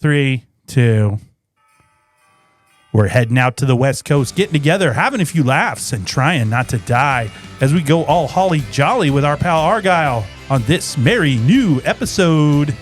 3, 2. We're heading out to the West Coast, getting together, having a few laughs, and trying not to die as we go all holly jolly with our pal Argyle on this merry new episode.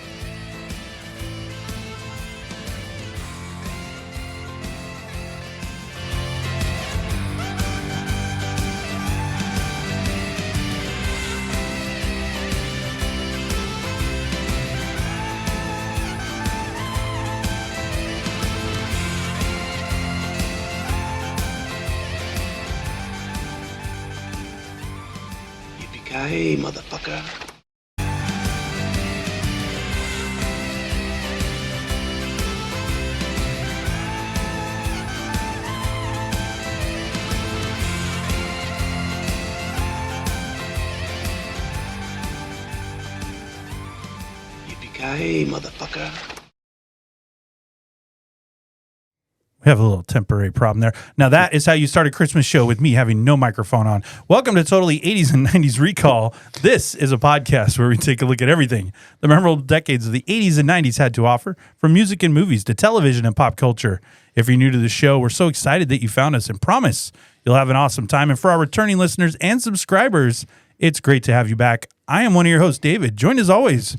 Yipee Ki Yay, motherfucker. Yipee Ki Yay, motherfucker. We have a little temporary problem there. Now, that is how you start a Christmas show with me having no microphone on. Welcome to Totally 80s and 90s Recall. This is a podcast where we take a look at everything the memorable decades of the 80s and 90s had to offer, from music and movies to television and pop culture. If you're new to the show, we're so excited that you found us and promise you'll have an awesome time. And for our returning listeners and subscribers, it's great to have you back. I am one of your hosts, David, joined as always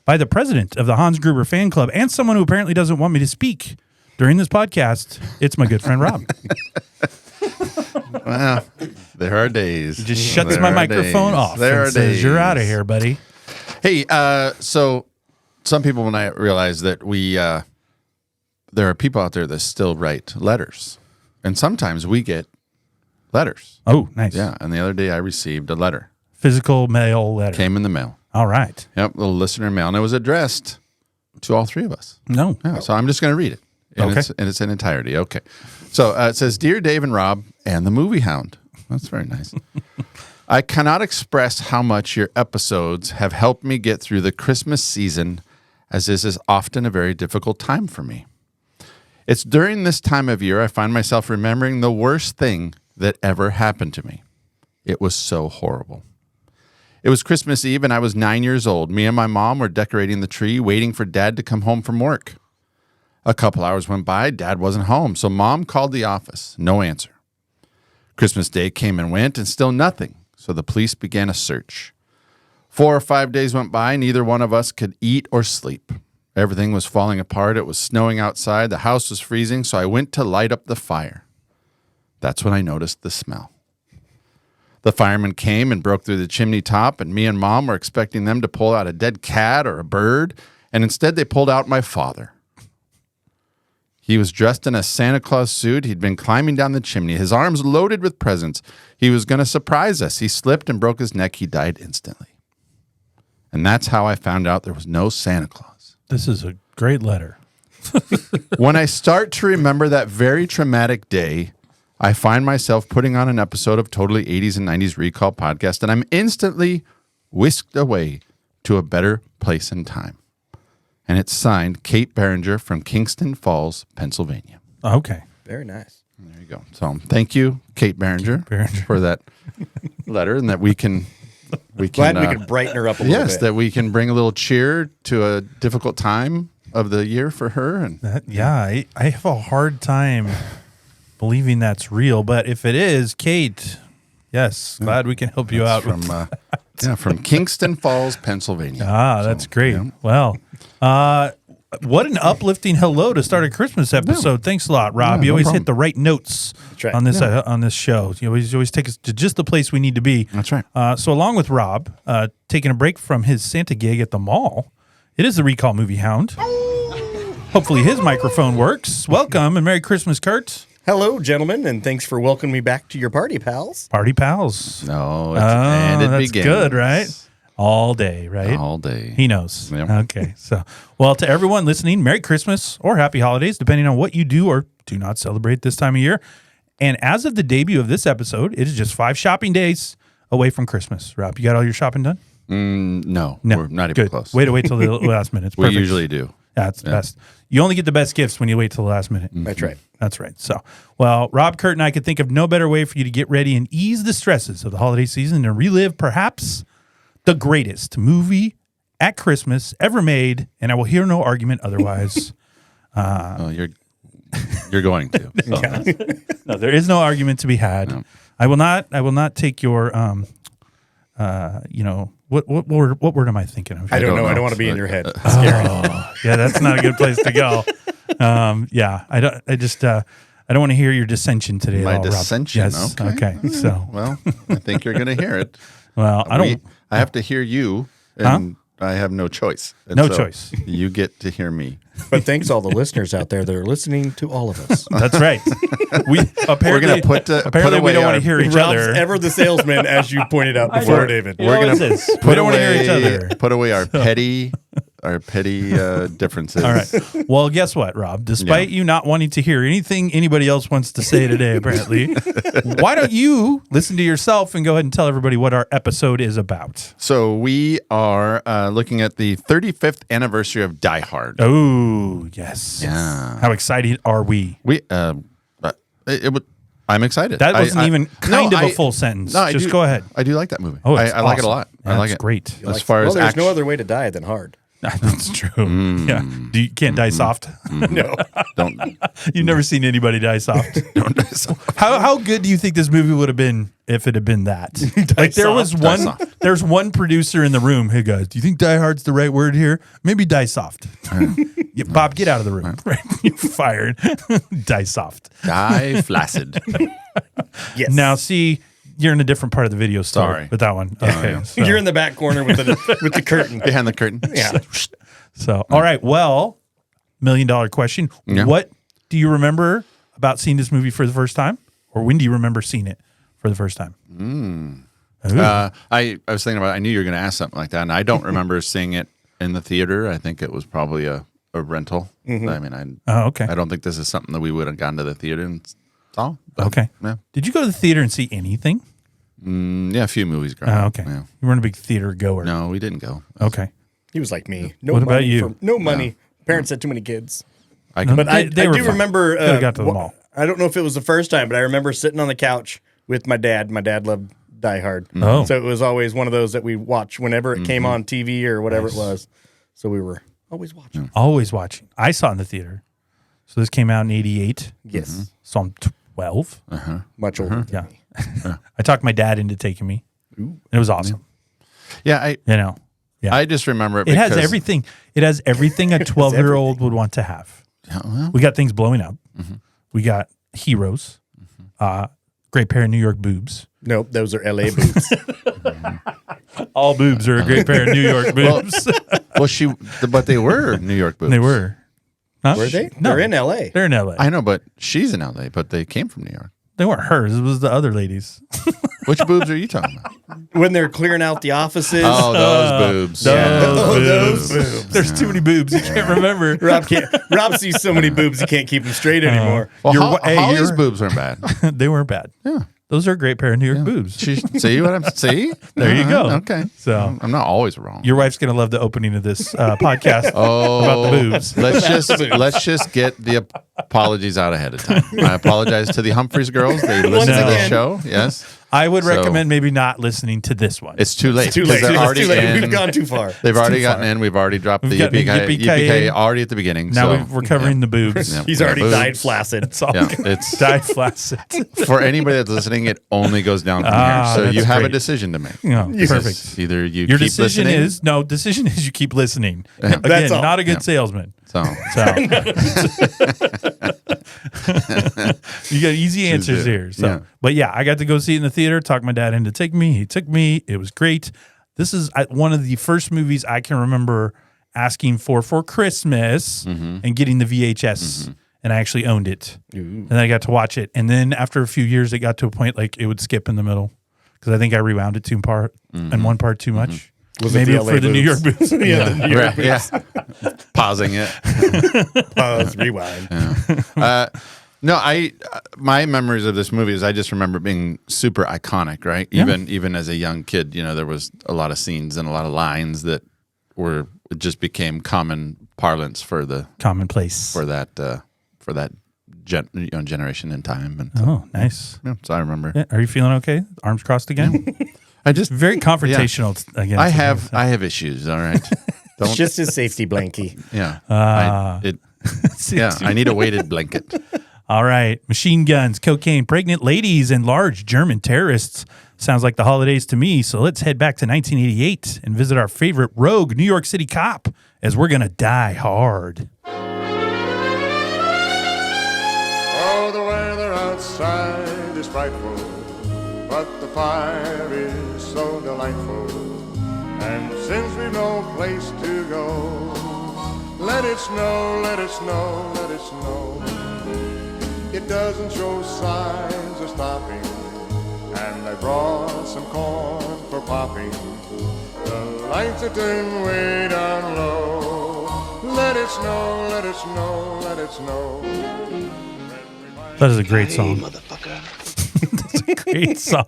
by the president of the Hans Gruber fan club and someone who apparently doesn't want me to speak during this podcast. It's my good friend, Rob. Well, there are days. He just shuts my microphone off and says, "You're out of here, buddy." Hey, so some people might realize that there are people out there that still write letters. And sometimes we get letters. Oh, nice. Yeah, and the other day I received a letter. Physical mail letter. Came in the mail. All right. Yep, little listener mail. And it was addressed to all three of us. No. Yeah, so I'm just going to read it. Okay. It's in entirety. Okay. So it says, "Dear Dave and Rob and the Movie Hound." That's very nice. "I cannot express how much your episodes have helped me get through the Christmas season, as this is often a very difficult time for me. It's during this time of year I find myself remembering the worst thing that ever happened to me. It was so horrible. It was Christmas Eve and I was 9 years old. Me and my mom were decorating the tree, waiting for Dad to come home from work. A couple hours went by, Dad wasn't home, so Mom called the office. No answer. Christmas Day came and went, and still nothing, so the police began a search. 4 or 5 days went by, neither one of us could eat or sleep. Everything was falling apart, it was snowing outside, the house was freezing, so I went to light up the fire. That's when I noticed the smell. The firemen came and broke through the chimney top, and me and Mom were expecting them to pull out a dead cat or a bird, and instead they pulled out my father. He was dressed in a Santa Claus suit. He'd been climbing down the chimney, his arms loaded with presents. He was going to surprise us. He slipped and broke his neck. He died instantly. And that's how I found out there was no Santa Claus." This is a great letter. "When I start to remember that very traumatic day, I find myself putting on an episode of Totally 80s and 90s Recall podcast, and I'm instantly whisked away to a better place and time." And it's signed Kate Behringer from Kingston Falls, Pennsylvania. Okay. Very nice. There you go. So thank you, Kate Behringer, for that letter, and that we can Glad we can brighten her up a little bit. yes, that we can bring a little cheer to a difficult time of the year for her. And I have a hard time believing that's real, but if it is, Kate, yes, glad we can help you out. From Kingston Falls, Pennsylvania. That's great. Yeah. Well, what an uplifting hello to start a Christmas episode. Thanks a lot, Rob. Yeah, you no always problem. hit the right notes right. on this show. You always take us to just the place we need to be. That's right. So along with Rob, taking a break from his Santa gig at the mall, it is the Recall Movie Hound. Hopefully his microphone works. Welcome and Merry Christmas, Kurt. Hello, gentlemen, and thanks for welcoming me back to your party, pals. Party pals. No, and it that's begins. good, right? All day, right? All day. He knows. Yep. Okay. So, well, to everyone listening, Merry Christmas or Happy Holidays, depending on what you do or do not celebrate this time of year. And as of the debut of this episode, it is just 5 shopping days away from Christmas. Rob, you got all your shopping done? No, No. we're not even Good. close. Wait till the last minute. It's We perfect. usually do. That's the best. You only get the best gifts when you wait till the last minute. That's right. That's right. So, well, Rob, Kurt, and I could think of no better way for you to get ready and ease the stresses of the holiday season and relive perhaps the greatest movie at Christmas ever made, and I will hear no argument otherwise. Oh, you're going to. No, there is no argument to be had. No. I will not take your what word am I thinking of? I don't know. know. I don't want to be in your head. Yeah, that's not a good place to go. I don't want to hear your dissension today. My at all, Rob. dissension? Yes. Okay. So, Well, I think you're going to hear it. well, I have to hear you, and I have no choice. And No so choice. You get to hear me. But thanks all the listeners out there that are listening to all of us. That's right. We apparently put apparently we away don't want our- to hear each Rob's other. ever the salesman, as you pointed out before, David. You know what it is. We don't want to hear each other. Put away our petty differences. All right. Well, guess what, Rob? Despite you not wanting to hear anything anybody else wants to say today, apparently, why don't you listen to yourself and go ahead and tell everybody what our episode is about? So we are looking at the 35th anniversary of Die Hard. Oh, yes. Yeah. How excited are we? I'm excited. That wasn't even kind of a I- full sentence. No, I Just do- go ahead. I do like that movie. Oh, I it's like it a awesome. lot. I like That's it. great. As far Well, as there's action, no other way to die than hard. That's true. Yeah. You can't die soft. No. don't You've never seen anybody die soft. don't die soft. How good do you think this movie would have been if it had been that? Like there was Die one soft. there's one producer in the room. Hey guys, do you think Die Hard's the right word here? Maybe die soft. Yeah, Bob, get out of the room. Right. You're fired. Die soft. Die flaccid. Yes. Now see, you're in a different part of the video store Sorry. with that one. Okay. yeah. So, You're in the back corner with the curtain. Behind the curtain. Yeah. so all right, well, $1 million question. Yeah. What do you remember about seeing this movie for the first time? Or when do you remember seeing it for the first time? Ooh. I was thinking about. I knew you were going to ask something like that, and I don't remember seeing it in the theater. I think it was probably a rental. I mean, Oh, okay. I don't think this is something that we would have gone to the theater and saw. But, Okay. Yeah. Did you go to the theater and see anything? Yeah, a few movies growing Oh, up. okay. Yeah. You weren't a big theater goer. No, we didn't go. Okay. He was like me. No What about money you? no money. Parents had too many kids. I No, can, But I They were do fun. remember. Could've got to them all. I don't know if it was the first time, but I remember sitting on the couch with my dad. My dad loved Die Hard. Oh. So it was always one of those that we watched whenever it came on TV or whatever it was. So we were always watching. Always watching. I saw it in the theater. So this came out in 88. Yes. So I'm 12. Much older. Yeah. I talked my dad into taking me. It was awesome. yeah, You know. Yeah. I just remember it. It has because- everything. It has everything a 12-year-old would want to have. Yeah, well, We got things blowing up. We got heroes. Great pair of New York boobs. Nope, those are LA boobs. All boobs are a great pair of New York boobs. but they were New York boobs. They were. Huh? Were they? No. They're in LA. They're in LA. I know, but she's in LA, but they came from New York. They weren't hers. It was the other ladies. Which boobs are you talking about? When they're clearing out the offices. Oh, those boobs. those boobs. There's too many boobs. You can't remember. Rob sees so many boobs he can't keep them straight anymore. Well, You're- hey, Holly's you're- boobs weren't bad. They weren't bad. Yeah. Those are a great pair of New York boobs. See what I'm see? There you go. Okay. So I'm not always wrong. your wife's gonna love the opening of this podcast Oh, about the boobs. let's just get the apologies out ahead of time. I apologize to the Humphreys girls. They listen to the again. show. Yes. I would So- recommend maybe not listening to this one. It's too late. Too 'cause late. They're It's already too late. in. We've gone too far. They've already too gotten far. in. We've already dropped We've the gotten Yipee the Ki Yipee Ki Yay. Yay already at the beginning. Now so, we're covering the boobs. yeah. He's Yeah, already boobs. died flaccid. It's all Yeah, good. it's Die flaccid. for anybody that's listening. It only goes down from Ah, here. So that's you have a great. decision to make. No, It's perfect. Either you Your keep decision listening. decision is you keep listening. That's Again, all. not a good Yeah. salesman. So So you got easy answers it. here. So, Yeah. but yeah, I got to go see it in the theater. Talk my dad into take me. He took me. It was great. This is one of the first movies I can remember asking for Christmas and getting the VHS, and I actually owned it. And then I got to watch it. And then after a few years, it got to a point like it would skip in the middle because I think I rewound it in one part too much. Was it Maybe the LA for the New York boobs? boobs. Yeah, the New York right, yeah, pausing it. Pause, rewind. No, my memories of this movie is I just remember it being super iconic, right? Even as a young kid, there was a lot of scenes and a lot of lines that it just became common parlance for Commonplace. that generation in time. And Oh, nice. yeah, so I remember. Yeah, are you feeling okay? Arms crossed again? I just Very confrontational again. I have issues. All right, It's just his safety blankie. yeah. Yeah, I need a weighted blanket. All right. Machine guns, cocaine, pregnant ladies, and large German terrorists. Sounds like the holidays to me. So let's head back to 1988 and visit our favorite rogue New York City cop as we're going to die hard. Oh, the weather outside is frightful, but the fire is so delightful. And since we've no place to go, let it snow, let it snow, let it snow. It doesn't show signs of stopping, and I brought some corn for popping. The lights are turned way down low. Let it snow, let it snow, let it snow. That is a great Hey, song. motherfucker. Great song.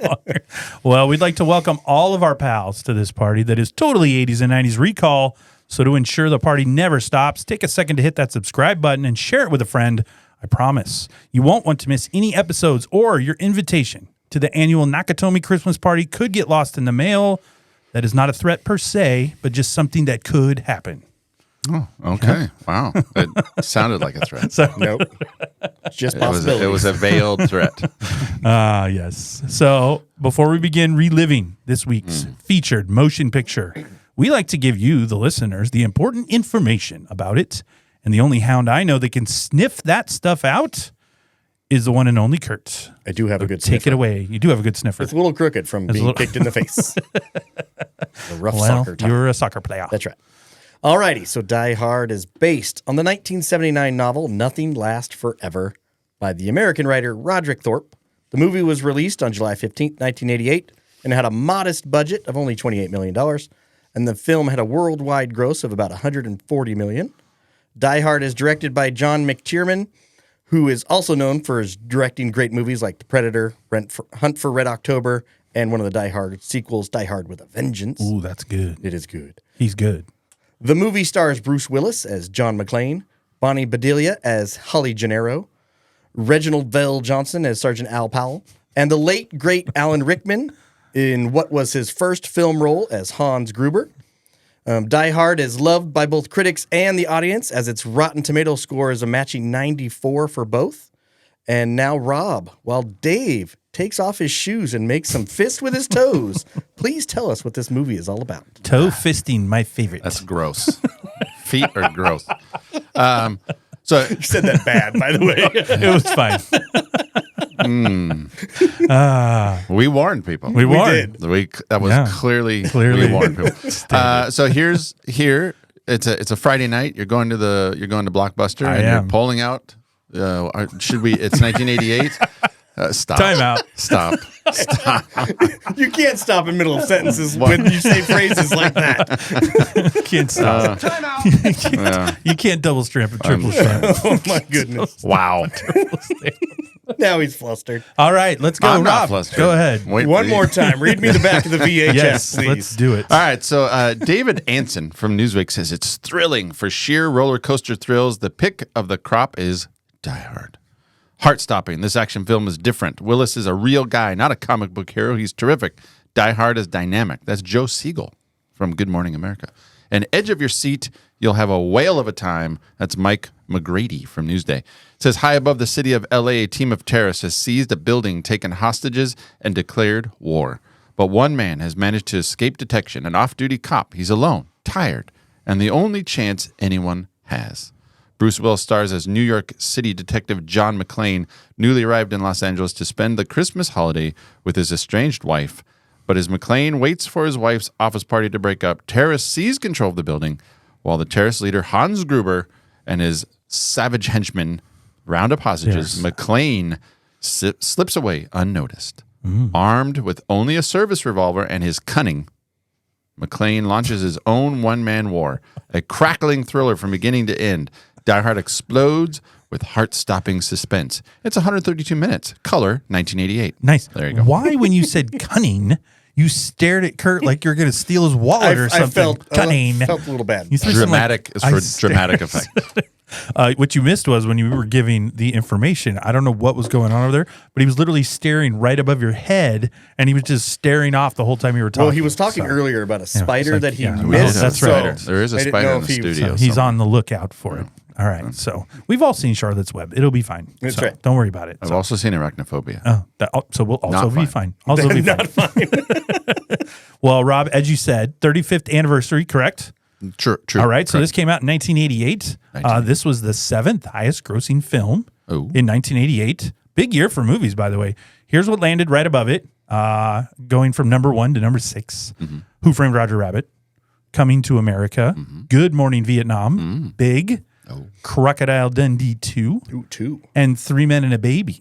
Well, we'd like to welcome all of our pals to this party that is totally 80s and 90s recall. So to ensure the party never stops, take a second to hit that subscribe button and share it with a friend. I promise you won't want to miss any episodes, or your invitation to the annual Nakatomi Christmas party could get lost in the mail. That is not a threat per se, but just something that could happen. Oh, okay. Wow. It sounded like a threat. So, Nope. Just possibilities. It was a veiled threat. yes. So before we begin reliving this week's featured motion picture, we like to give you, the listeners, the important information about it. And the only hound I know that can sniff that stuff out is the one and only Kurt. I do have a good Take sniffer. it away. You do have a good sniffer. It's a little crooked from being kicked in the face. A rough soccer time. You're a soccer player. That's right. Alrighty, so Die Hard is based on the 1979 novel Nothing Lasts Forever by the American writer Roderick Thorpe. The movie was released on July 15th, 1988, and had a modest budget of only $28 million, and the film had a worldwide gross of about $140 million. Die Hard is directed by John McTiernan, who is also known for his directing great movies like The Predator, Hunt for Red October, and one of the Die Hard sequels, Die Hard with a Vengeance. Ooh, that's good. It is good. He's good. The movie stars Bruce Willis as John McClane, Bonnie Bedelia as Holly Gennaro, Reginald Vell Johnson as Sergeant Al Powell, and the late, great Alan Rickman in what was his first film role as Hans Gruber. Die Hard is loved by both critics and the audience, as its Rotten Tomato score is a matching 94 for both. And now Rob, while Dave takes off his shoes and makes some fists with his toes, please tell us what this movie is all about. Toe fisting, my favorite. That's gross. Feet are gross. So You said that bad, by the way. It was fine. we warned people. We warned. That was Yeah. clearly Clearly. we warned people. So here it's a Friday night. You're going to Blockbuster I and am. you're pulling out. Should we? It's 1988. Stop. Time out. Stop. You can't stop in middle of sentences when you say phrases like that. You can't stop. You can't double stamp and triple stamp. Oh, my goodness. Wow. Now he's flustered. All right, let's go. I'm not Rob, flustered. go ahead. Wait One for more you. time. Read me the back of the VHS, Yes, please. let's do it. All right, so David Anson from Newsweek says it's thrilling for sheer roller coaster thrills. The pick of the crop is Die Hard. Heart-stopping. This action film is different. Willis is a real guy, not a comic book hero. He's terrific. Die Hard is dynamic. That's Joe Siegel from Good Morning America. And edge of your seat, you'll have a whale of a time. That's Mike McGrady from Newsday. It says, high above the city of L.A., a team of terrorists has seized a building, taken hostages, and declared war. But one man has managed to escape detection, an off-duty cop. He's alone, tired, and the only chance anyone has. Bruce Willis stars as New York City detective John McClane, newly arrived in Los Angeles to spend the Christmas holiday with his estranged wife. But as McClane waits for his wife's office party to break up, terrorists seize control of the building, while the terrorist leader Hans Gruber and his savage henchmen round up hostages. Yes. McClane slips away unnoticed. Armed with only a service revolver and his cunning, McClane launches his own one-man war, a crackling thriller from beginning to end. Die Hard explodes with heart-stopping suspense. It's 132 minutes. Color, 1988. Nice. There you go. Why, when you said cunning, you stared at Kurt like you're going to steal his wallet or something? Cunning. felt a little bad. You threw some, Dramatic is for dramatic effect. What you missed was when you were giving the information, I don't know what was going on over there, but he was literally staring right above your head, and he was just staring off the whole time you were talking. Well, he was talking So, earlier about a spider like, that he yeah, We did missed. have a that's right. spider. There is a I didn't spider know in the if he was- studio. he's somewhere. on the lookout for it. All right. So we've all seen Charlotte's Web. It'll be fine. That's So right. Don't worry about it. I've also seen Arachnophobia. So we'll also Not be fine. fine. Also be fine. Not fine. Well, Rob, as you said, 35th anniversary, correct? True. All right. So this came out in 1988. This was the 7th highest grossing film in 1988. Big year for movies, by the way. Here's what landed right above it, going from number 1 to number 6. Who Framed Roger Rabbit? Coming to America. Good Morning Vietnam. Big. Crocodile Dundee 2. Ooh, 2. And 3 Men and a Baby.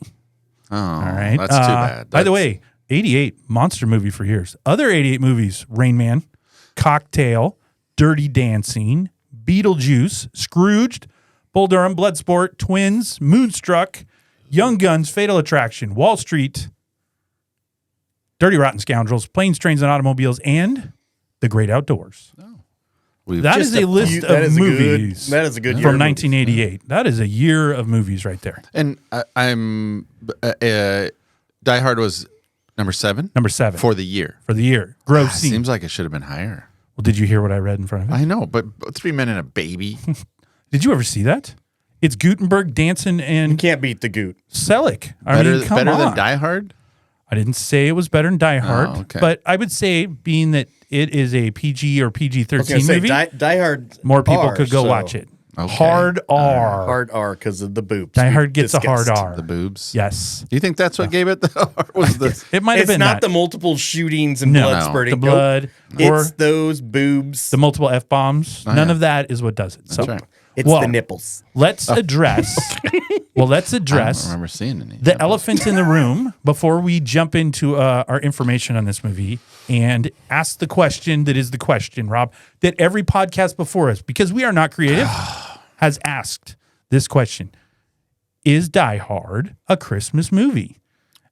Oh, All right. that's too bad. By the way, 88, monster movie for years. Other 88 movies, Rain Man, Cocktail, Dirty Dancing, Beetlejuice, Scrooged, Bull Durham, Bloodsport, Twins, Moonstruck, Young Guns, Fatal Attraction, Wall Street, Dirty Rotten Scoundrels, Planes, Trains, and Automobiles, and The Great Outdoors. That is a list of movies. That is a good year from of movies. 1988. That is a year of movies right there. And Die Hard was number 7? Number 7 For the year. for the year. Grossing. Seems like it should have been higher. Well, did you hear what I read in front of it? I know, but 3 Men and a Baby. Did you ever see that? It's Gutenberg, Danson, You and can't beat the Goot. Selleck. I better mean, come better on. than Die Hard? I didn't say it was better than Die Hard, okay. but I would say, being that it is a PG or I was going PG-13 to say, movie, Die Hard. more people R, could go so watch it. Okay. Hard R. Hard R because of the boobs. Die we Hard gets a hard discussed. R. The boobs? Yes. You think that's what gave it the R? Was the It might have It's been not that. the multiple shootings and No. blood No. spurting. The blood Nope. or It's those boobs. the multiple F-bombs. None of that is what does it. So That's right. It's well, the nipples. let's address I don't remember seeing any. the elephant in the room before we jump into our information on this movie and ask the question that is the question, Rob, that every podcast before us, because we are not creative, has asked this question. Is Die Hard a Christmas movie?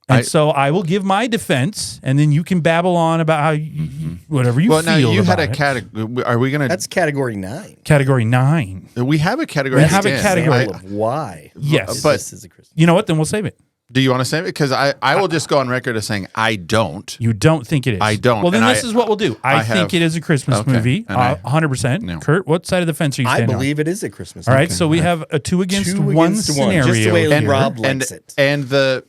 And so I will give my defense, and then you can babble on about how whatever you Well, feel now you about had a it. category. Are we going That's category 9. Category 9. We have a category. We have a stand. category. Of why? Yes. But- this is a Christmas. You know what? Then we'll save it. Do you want to say it? Because I will just go on record as saying I don't. You don't think it is. I don't, Well, then and this I- is what we'll do. I I think have- it is a Christmas Okay, movie. and I- 100%. No. Kurt, what side of the fence are you I standing believe it is a Christmas. on? All right, movie. so we have a 2 against 2 1 against 1, scenario. just the way here. Rob likes it. And the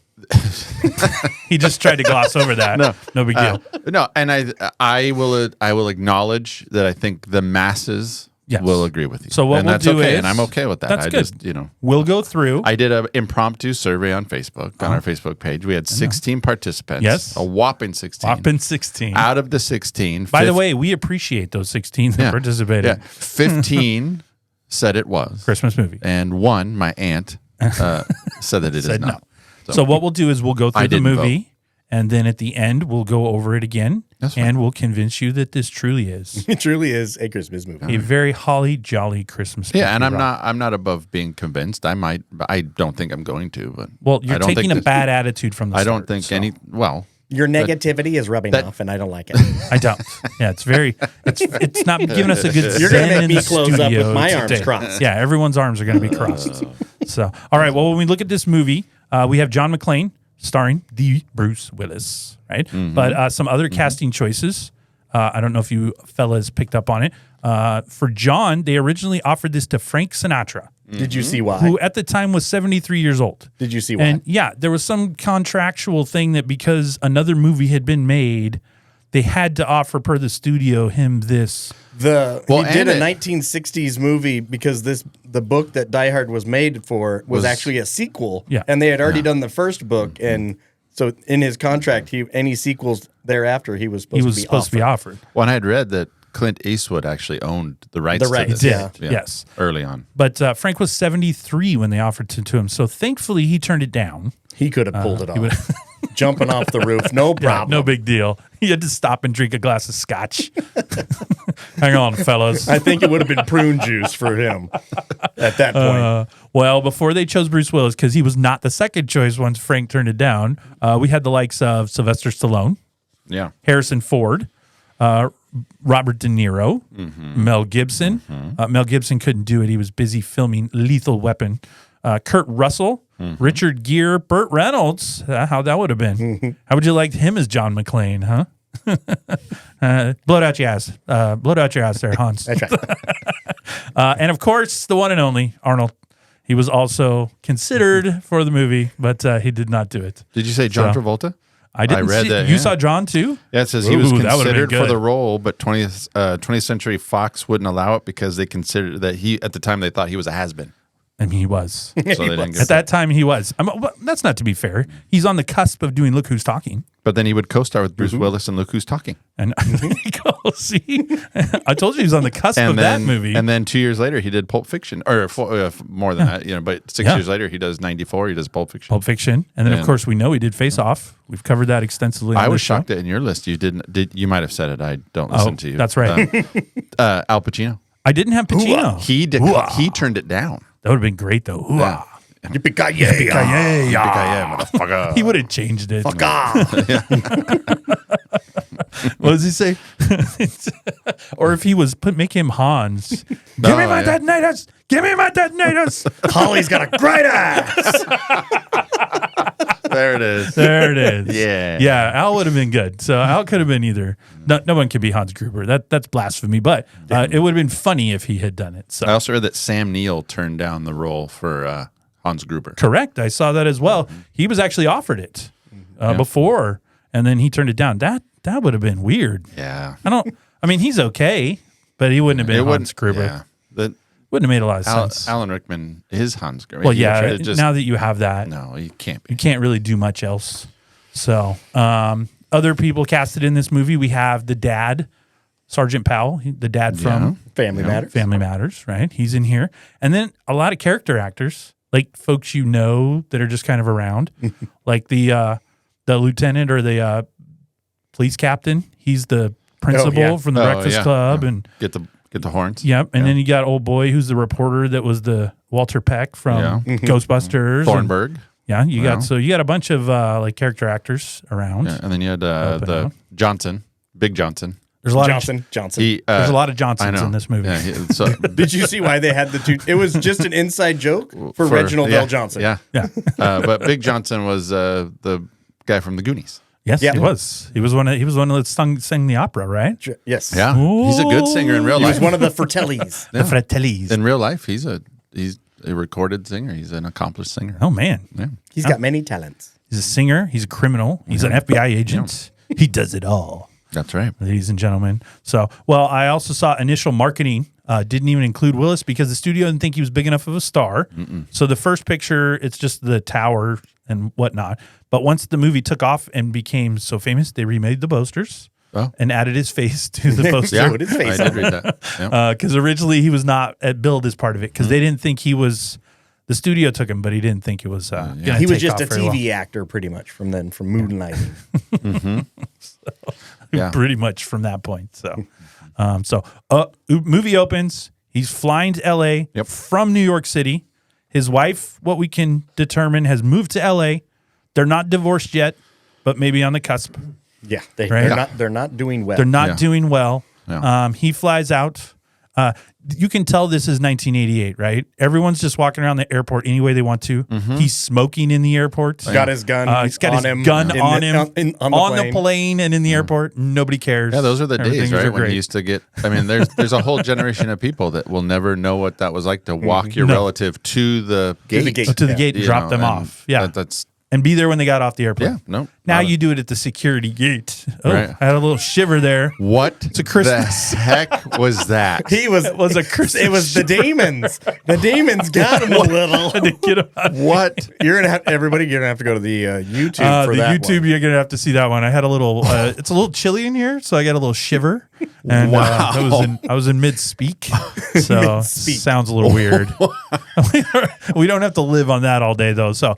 He just tried to gloss over that. No big deal. no, and I will acknowledge that I think the masses Yes. will agree with you. So what and we'll that's do okay, is- and I'm okay with that. That's I good. just We'll go through. I did an impromptu survey on Facebook, on our Facebook page. We had 16 participants. Yes. A whopping 16. Whopping 16. Out of the 16. By the way, we appreciate those 16 that participated. Yeah, 15 said it was. Christmas movie. And one, my aunt, said that it is Said not. So what we'll do is we'll go I through the didn't movie, and then at the end, we'll go over it again, That's fine. and we'll convince you that this truly is It truly is a Christmas movie. a very holly jolly Christmas movie. Yeah, and Rob. I'm not above being convinced. I might, but I don't think I'm going to. But Well, I you're don't taking think a this- bad attitude from the I start. don't think so any. Well, Your negativity is rubbing that- off, and I don't like it. I don't. Yeah, it's not giving us a good You're zen gonna make in me the close up studio with my arms today. crossed. Yeah, everyone's arms are going to be crossed. So, all right. Well, when we look at this movie, we have John McClane starring the Bruce Willis, right? But some other casting choices. I don't know if you fellas picked up on it. For John, they originally offered this to Frank Sinatra, Did you see why? who at the time was 73 years old. Did you see why? And yeah, there was some contractual thing that because another movie had been made, they had to offer per the studio him this. He did and a it- 1960s movie because the book that Die Hard was made for was actually a sequel. Yeah. And they had already done the first book, and so in his contract, any sequels thereafter he was supposed to be offered. Well, I had read that Clint Eastwood actually owned the rights. The rights, to Did this. yes, early on. but Frank was 73 when they offered to him, so thankfully he turned it down. He could have pulled it off, jumping off the roof, no problem. No big deal. He had to stop and drink a glass of scotch. Hang on, fellas. I think it would have been prune juice for him at that point. Well, before they chose Bruce Willis, because he was not the second choice once Frank turned it down, we had the likes of Sylvester Stallone, Yeah. Harrison Ford, Robert De Niro, Mel Gibson. Mel Gibson couldn't do it. He was busy filming Lethal Weapon. Kurt Russell, Richard Gere, Burt Reynolds. How that would have been. How would you like him as John McClane, huh? Blow it out your ass. Blow it out your ass there, Hans. That's right. And of course, the one and only Arnold. He was also considered for the movie, but he did not do it. Did you say John So- Travolta? I didn't read see, that, You yeah. saw John too? Yeah, it says he was Ooh, that would've been considered for good. the role, but 20th Century Fox wouldn't allow it because they considered that at the time they thought he was a has-been. I mean, he was. So they didn't get At that time, he was. Well, that's not to be fair. He's on the cusp of doing Look Who's Talking. But then he would co-star with Bruce Willis and Look Who's Talking. And go see. I told you he was on the cusp of that movie. And then 2 years later, he did Pulp Fiction, or more than that, but 6 Yeah. years later, he does 94. He does Pulp Fiction. Pulp Fiction. And then, of And- course, we know he did Face Off. We've covered that extensively. I on was this show. shocked that in your list you didn't. You might have said it. I don't listen to you. That's right. Al Pacino. I didn't have Pacino. He turned it down. That would have been great, though. Yeah. Yippee Ki Yay. Yippee-ki-yay, He would have changed it. Fuck off. What does he say? Or if he was make him Hans. Give me my detonators. Give me my detonators. Holly's got a great ass. There it is. There it is. Yeah. Yeah. Al would have been good. So Al could have been either. No one could be Hans Gruber. That's blasphemy. But it would have been funny if he had done it. So I also heard that Sam Neill turned down the role for Hans Gruber. correct. I saw that as well. He was actually offered it before, and then he turned it down. That would have been weird. Yeah. I mean, he's okay, but he wouldn't have been Hans Gruber. Yeah. Wouldn't have made a lot of sense. Alan Rickman is Hans Gruber. Well, He yeah. tried to just- Now that you have that, no, he can't you be. can't really do much else. So, other people casted in this movie, we have the dad, Sergeant Powell, the dad from Family Matters. Family Matters, right? He's in here. And then a lot of character actors, like folks you know that are just kind of around, like the lieutenant or the police captain. He's the principal from the Breakfast Club. And Get the horns. yep. And then you got old boy who's the reporter that was the Walter Peck from Ghostbusters. and- Thornberg. Yeah, you got a bunch of like character actors around. Yeah, and then you had Helping the out. Johnson, Big Johnson. There's a lot Johnson. He, there's a lot of I Johnsons know. in this movie. Yeah, so, Did you see why they had the two? It was just an inside joke for Reginald yeah, Bell Johnson. Yeah. Yeah. But Big Johnson was the guy from the Goonies. Yes, Yeah. he was. He was one that sang the opera, right? Yes. Yeah. He's a good singer in real He life. was one of the Fratellis. The Fratellis. In real life, he's a recorded singer. He's an accomplished singer. Oh man, Yeah. He's got many talents. he's a singer. He's a criminal. He's an FBI agent. He does it all, That's right. ladies and gentlemen. So, well, I also saw initial marketing didn't even include Willis because the studio didn't think he was big enough of a star. So the first picture, it's just the tower and whatnot. But once the movie took off and became so famous, they remade the posters Oh. and added his face to the poster. Yeah, Put his face I on did read that. Yeah. Because originally he was not billed as part of it because they didn't think he was. The studio took him, but he didn't think it was. Gonna He was take just a off very well. TV actor pretty much from Moonlighting. Yeah. Pretty much from that point. So, movie opens. He's flying to L.A. Yep. from New York City. His wife, what we can determine, has moved to L.A. They're not divorced yet, but maybe on the cusp. Yeah, Right. they're not doing well. They're not Yeah. doing well. Yeah. He flies out. You can tell this is 1988, right? Everyone's just walking around the airport any way they want to. He's smoking in the airport. Got his gun. He's got on his him gun in on the- him on the plane. and in the airport. Nobody cares. Yeah, those are the Everything's days, right? When great. you used to get. I mean, there's a whole generation of people that will never know what that was like to walk your No. relative to the gate. the gate. to the Yeah. gate and you drop know, them and off. Yeah, that's and be there when they got off the airplane. yeah. No. Now not a- you do it at the security gate. Oh, Right. I had a little shiver there. What? It's a Christmas. The heck was that? He was. It was a Christmas It was the demons. The demons got him a little. to get him out. What? You're gonna have everybody. You're gonna have to go to the YouTube for The that YouTube, one. you're gonna have to see that one. I had a little. It's a little chilly in here, so I got a little shiver. And Wow. I was in mid speak, so Mid-speak. sounds a little weird. We don't have to live on that all day though. So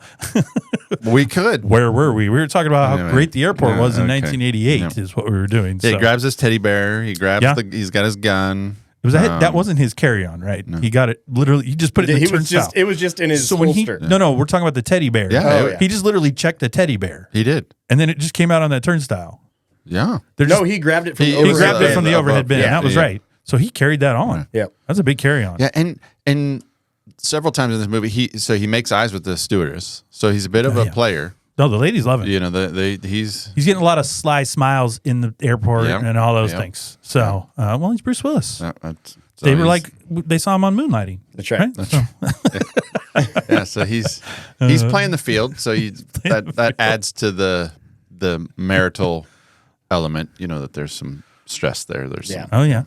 We could. where were we? We were talking about how Anyway. great the airport Yeah, was in okay. 1988. Yeah. Is what we were doing. Yeah, So he grabs his teddy bear. He grabs Yeah. He's got his gun. it was that wasn't his carry-on, right? He got it literally. He just put it in the He was turnstile. just. It was just in his So when he holster. no, we're talking about the teddy bear. Yeah, Oh, yeah. He just literally checked the teddy bear, He did. and then it just came out on that turnstile. Yeah. They're No, just- he grabbed it from He- the he he overhead grabbed it bin. from the above. overhead bin. Yeah, That was yeah. right. So he carried that on. Yeah. That's a big carry-on. Yeah, and several times in this movie, he makes eyes with the stewardess. So he's a bit of a yeah. player. No, the ladies love him. You know, he's He's getting a lot of sly smiles in the airport Yep. and all those Yep. things. So, well, he's Bruce Willis. so They were he's- like, they saw him on Moonlighting. That's right. So, yeah. So he's playing the field. So that adds to the marital element. You know that there's some stress there. There's Yeah. some, oh, yeah.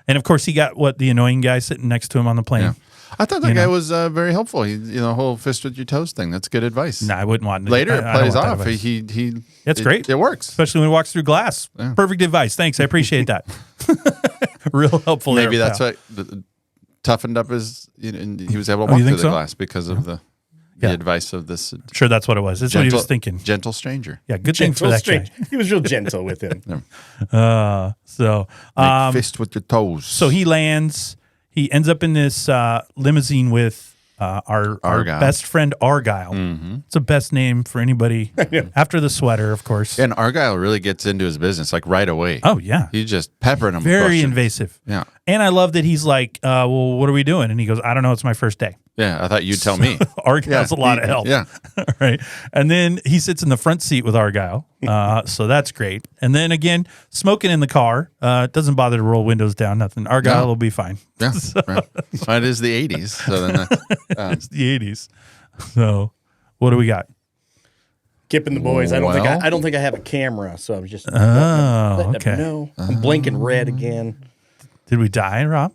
And of course, he got the annoying guy sitting next to him on the plane. yeah. I thought that You guy know. was very helpful. The whole fist with your toes thing. That's good advice. No, I wouldn't want to. Later I it don't plays want that off. advice. He That's great. It works. Especially when he walks through glass. Yeah. Perfect advice. Thanks. I appreciate that. Real helpful. Maybe there, that's pal. what toughened up his. And he was able to Oh, walk you through think the so? glass because of the Yeah. advice of this Sure, that's what it was. That's what he was thinking. gentle stranger. Yeah, good thing for that guy. He was real gentle with him. So, Make fist with your toes. so he lands. He ends up in this limousine with our Argyle. best friend Argyle. It's the best name for anybody after the sweater, of course. And Argyle really gets into his business like right away. Oh yeah, He's just peppering him. with very questions. invasive. Yeah. And I love that he's like, well, what are we doing? And he goes, I don't know. It's my first day. Yeah. I thought you'd tell me. Argyle's a lot of help. Yeah. Right. And then he sits in the front seat with Argyle. So that's great. And then again, smoking in the car. Doesn't bother to roll windows down, nothing. Argyle No. will be fine. Yeah. Right. Well, it is the 80s. So then It's the 80s. So what do we got? Kip and the boys. I don't think Well. I don't think I have a camera, so I'm just Oh, letting okay. them know. I'm blinking red again. Did we die, Rob?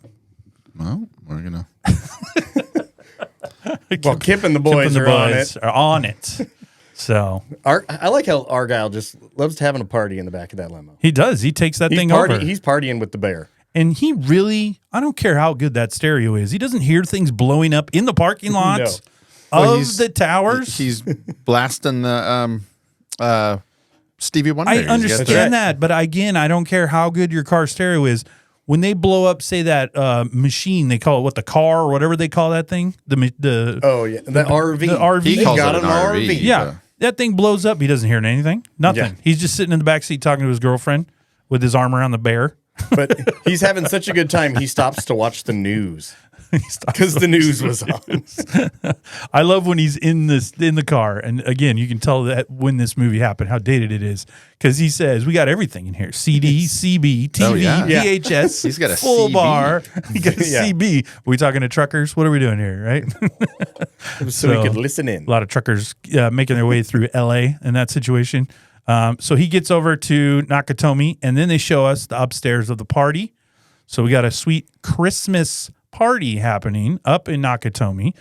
well, we're going to. Well, Kip and the Kip boys and the are on boys it. are on it. So I like how Argyle just loves having a party in the back of that limo. he does. He takes that thing over. He's partying with the bear. And he really, I don't care how good that stereo is. He doesn't hear things blowing up in the parking lot No. Well, of he's- the towers. He's blasting the Stevie Wonder. I He's got understand that, but again, I don't care how good your car stereo is. When they blow up, say that machine, they call it what, the car or whatever they call that thing, the Oh yeah, the RV. the RV. He They calls got it an RV. yeah, that thing blows up. He doesn't hear anything. Nothing. Yeah. He's just sitting in the back seat talking to his girlfriend with his arm around the bear. But he's having such a good time, he stops to watch the news He stops because the news was on. I love when he's in the car, and again, you can tell that when this movie happened, how dated it is, because he says we got everything in here: CD, CB, TV, Oh, yeah. Yeah. VHS. He's got a full CB. bar. He got a Yeah. CB. We talking to truckers? What are we doing here? Right? So he could listen in. A lot of truckers making their way through LA in that situation. So he gets over to Nakatomi, and then they show us the upstairs of the party. So we got a sweet Christmas party happening up in Nakatomi,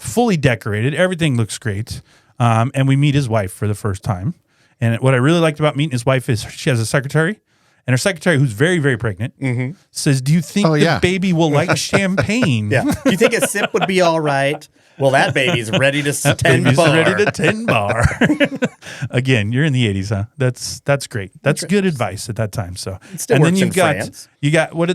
fully decorated. Everything looks great. And we meet his wife for the first time. And what I really liked about meeting his wife is she has a secretary. And her secretary, who's very, very pregnant, says, do you think Oh, the yeah. baby will like champagne? Yeah. Do you think a sip would be all right? Well, that baby's ready to ten Baby's bar. ready to 10 bar. Again, you're in the 80s, huh? That's great. That's good advice at that time. So, still and then works you've in got France.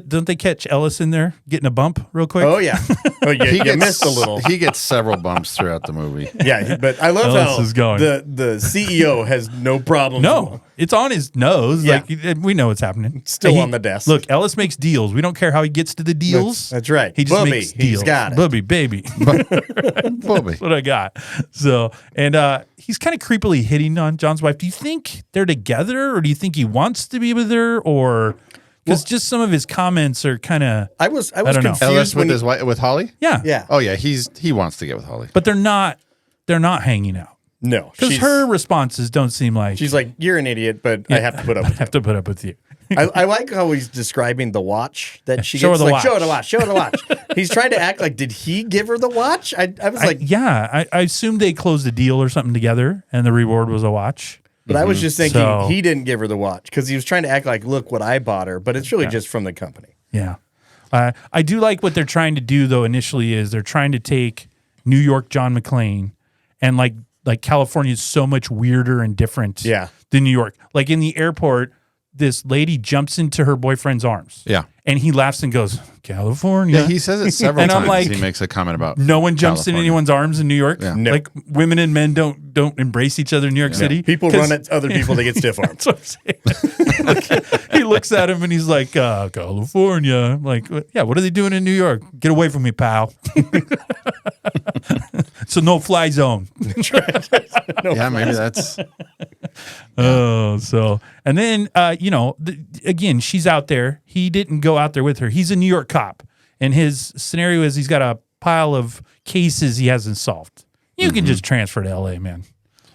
don't they catch Ellis in there getting a bump real quick? Oh yeah. Oh, you missed a little. He gets several bumps throughout the movie. Yeah, but I love Ellis how is going. the CEO has no problem. No, it's on his nose. Yeah. Like we know what's happening. Still And on the desk. Look, Ellis makes deals. We don't care how he gets to the deals. That's right. He just Bubby, makes he's deals. got it. Bubby, baby. Bobby. That's what I got. So, and he's kind of creepily hitting on John's wife. Do you think they're together, or do you think he wants to be with her, or because just some of his comments are kind of I was don't know. confused Ellis when with his wife, with Holly? yeah, Yeah. Oh yeah, he wants to get with Holly. but they're not hanging out No, because she's- her responses don't seem like She's like, "You're an idiot, but I have to put up with have to put up with you. I like how he's describing the watch that she show gets. her the Like, watch. show her the watch. Show her the watch. He's trying to act like, did he give her the watch? I was like, I assumed they closed a deal or something together, and the reward was a watch. but I was just thinking So- he didn't give her the watch because he was trying to act like, look what I bought her, but it's really just from the company. Yeah. I do like what they're trying to do, though, initially, is they're trying to take New York John McClane and like California is so much weirder and different Yeah. than New York. Like in the airport, this lady jumps into her boyfriend's arms. Yeah. And he laughs and goes, California. Yeah, he says it several And I'm times. like, He makes a comment about no one jumps in California. anyone's arms in New York. Yeah. No. Like women and men don't embrace each other in New York City. People 'Cause- run at other people, they get stiff arms. That's what I'm saying. Like, he looks at him and he's like, California. I'm like, yeah, what are they doing in New York? Get away from me, pal. It's a no-fly zone. Yeah, maybe that's Oh, so and then again, she's out there. He didn't go out there with her. He's a New York cop, and his scenario is he's got a pile of cases he hasn't solved. You can just transfer to LA, man.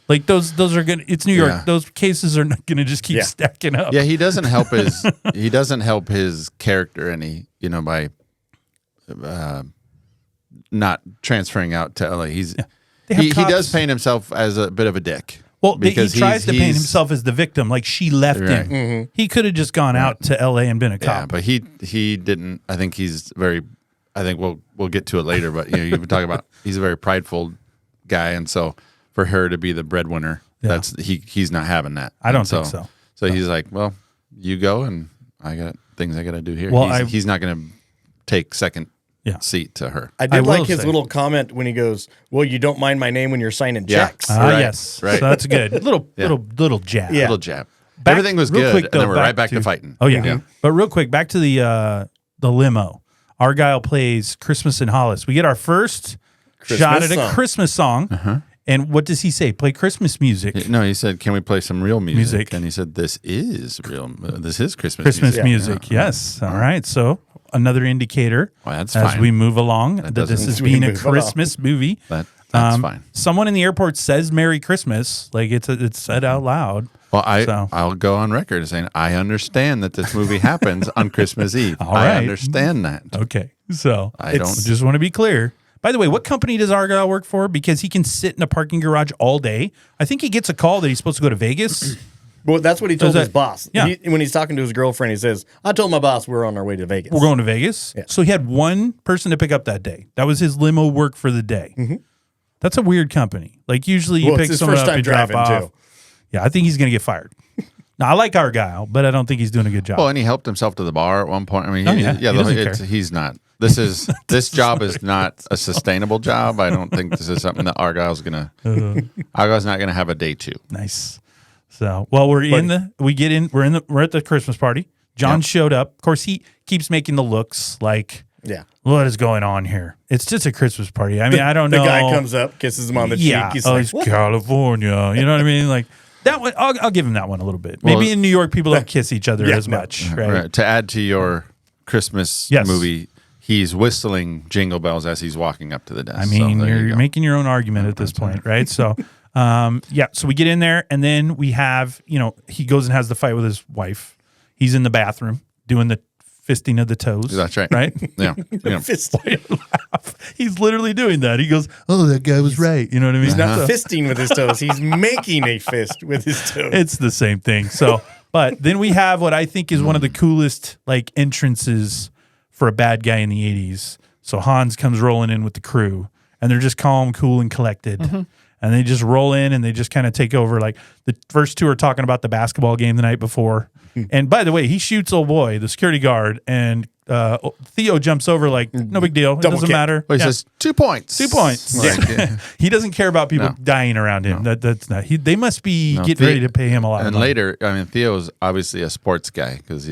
Like those are gonna. It's New York. Yeah. Those cases are not gonna just keep stacking up. Yeah, he doesn't help his character any, by not transferring out to LA. He cops. does paint himself as a bit of a dick. Well, he because tries to paint he's- himself as the victim, like she left Right. him. He could have just gone out to LA and been a Yeah, cop. but he didn't. I think he's very. I think we'll get to it later. But you talk about he's a very prideful guy, and so for her to be the breadwinner, that's he's not having that. I don't And think so. So he's like, well, you go, and I got things I got to do here. Well, he's not going to take second Yeah. seat to her. I I did will like his say- little comment when he goes, "Well, you don't mind my name when you're signing Yeah. checks." Right, Yes. right. So that's good. Little jab. Yeah. Little jab. Back- Everything was real good, quick, and then though, we're right back to fighting. Oh yeah. But real quick, back to the limo. Argyle plays Christmas in Hollis. We get our first shot at a song. Christmas song. And what does he say? Play Christmas music. No, he said, "Can we play some real music?" Music. And he said, "This is real. This is Christmas. Christmas music." music. Yes. All right. So another indicator Well, that's as fine. we move along that this doesn't- is As we being a move along. Christmas movie. That's Um, fine. Someone in the airport says "Merry Christmas," like it's said out loud. Well, So- I'll go on record as saying I understand that this movie happens on Christmas Eve. All I right. understand that. Okay, so I don't. just want to be clear. By the way, what company does Argyle work for? Because he can sit in a parking garage all day. I think he gets a call that he's supposed to go to Vegas. Well, that's what he told Does his that- boss. Yeah. When he's talking to his girlfriend, he says, "I told my boss we're on our way to Vegas." We're going to Vegas. Yeah. So he had one person to pick up that day. That was his limo work for the day. That's a weird company. Like usually you Well, pick it's his someone first up time and drop driving, off. too. Yeah, I think he's going to get fired. Now, I like Argyle, but I don't think he's doing a good job. Well, and he helped himself to the bar at one point. I mean, Oh, yeah. He doesn't care. he's not. This job is not a sustainable job. I don't think this is something that Argyle's gonna. Argyle's not gonna have a day two. Nice. So, well, we're at the Christmas party. John showed up. Of course, he keeps making the looks like, Yeah. what is going on here? It's just a Christmas party. I mean, I don't know. The guy comes up, kisses him on the yeah, cheek. He's oh, like, it's "What?" California. You know what I mean? Like that one. I'll give him that one a little bit. Maybe Well, in New York, people don't kiss each other as no. much, right? Right. To add to your Christmas Yes. movie, he's whistling Jingle Bells as he's walking up to the desk. I mean, so there you you're go. making your own argument at this point, right? So, so we get in there, and then we have, he goes and has the fight with his wife. He's in the bathroom doing the fisting of the toes. That's right. Right? Yeah. Yeah. Fist. He's literally doing that. He goes, "Oh, that guy was right." You know what I mean? He's not So- fisting with his toes. He's making a fist with his toes. It's the same thing. So, but then we have what I think is one of the coolest entrances for a bad guy in the 80s. So Hans comes rolling in with the crew, and they're just calm, cool, and collected. And they just roll in and they just kind of take over. Like the first two are talking about the basketball game the night before. And by the way, he shoots old boy, the security guard, and Theo jumps over like, no big deal. It Double doesn't kick. matter. Well, he Yeah. says 2 points. 2 points. Like, He doesn't care about people No. dying around him. That's not. They must be No, getting ready to pay him a lot. And of money. later, I mean, Theo's obviously a sports guy because,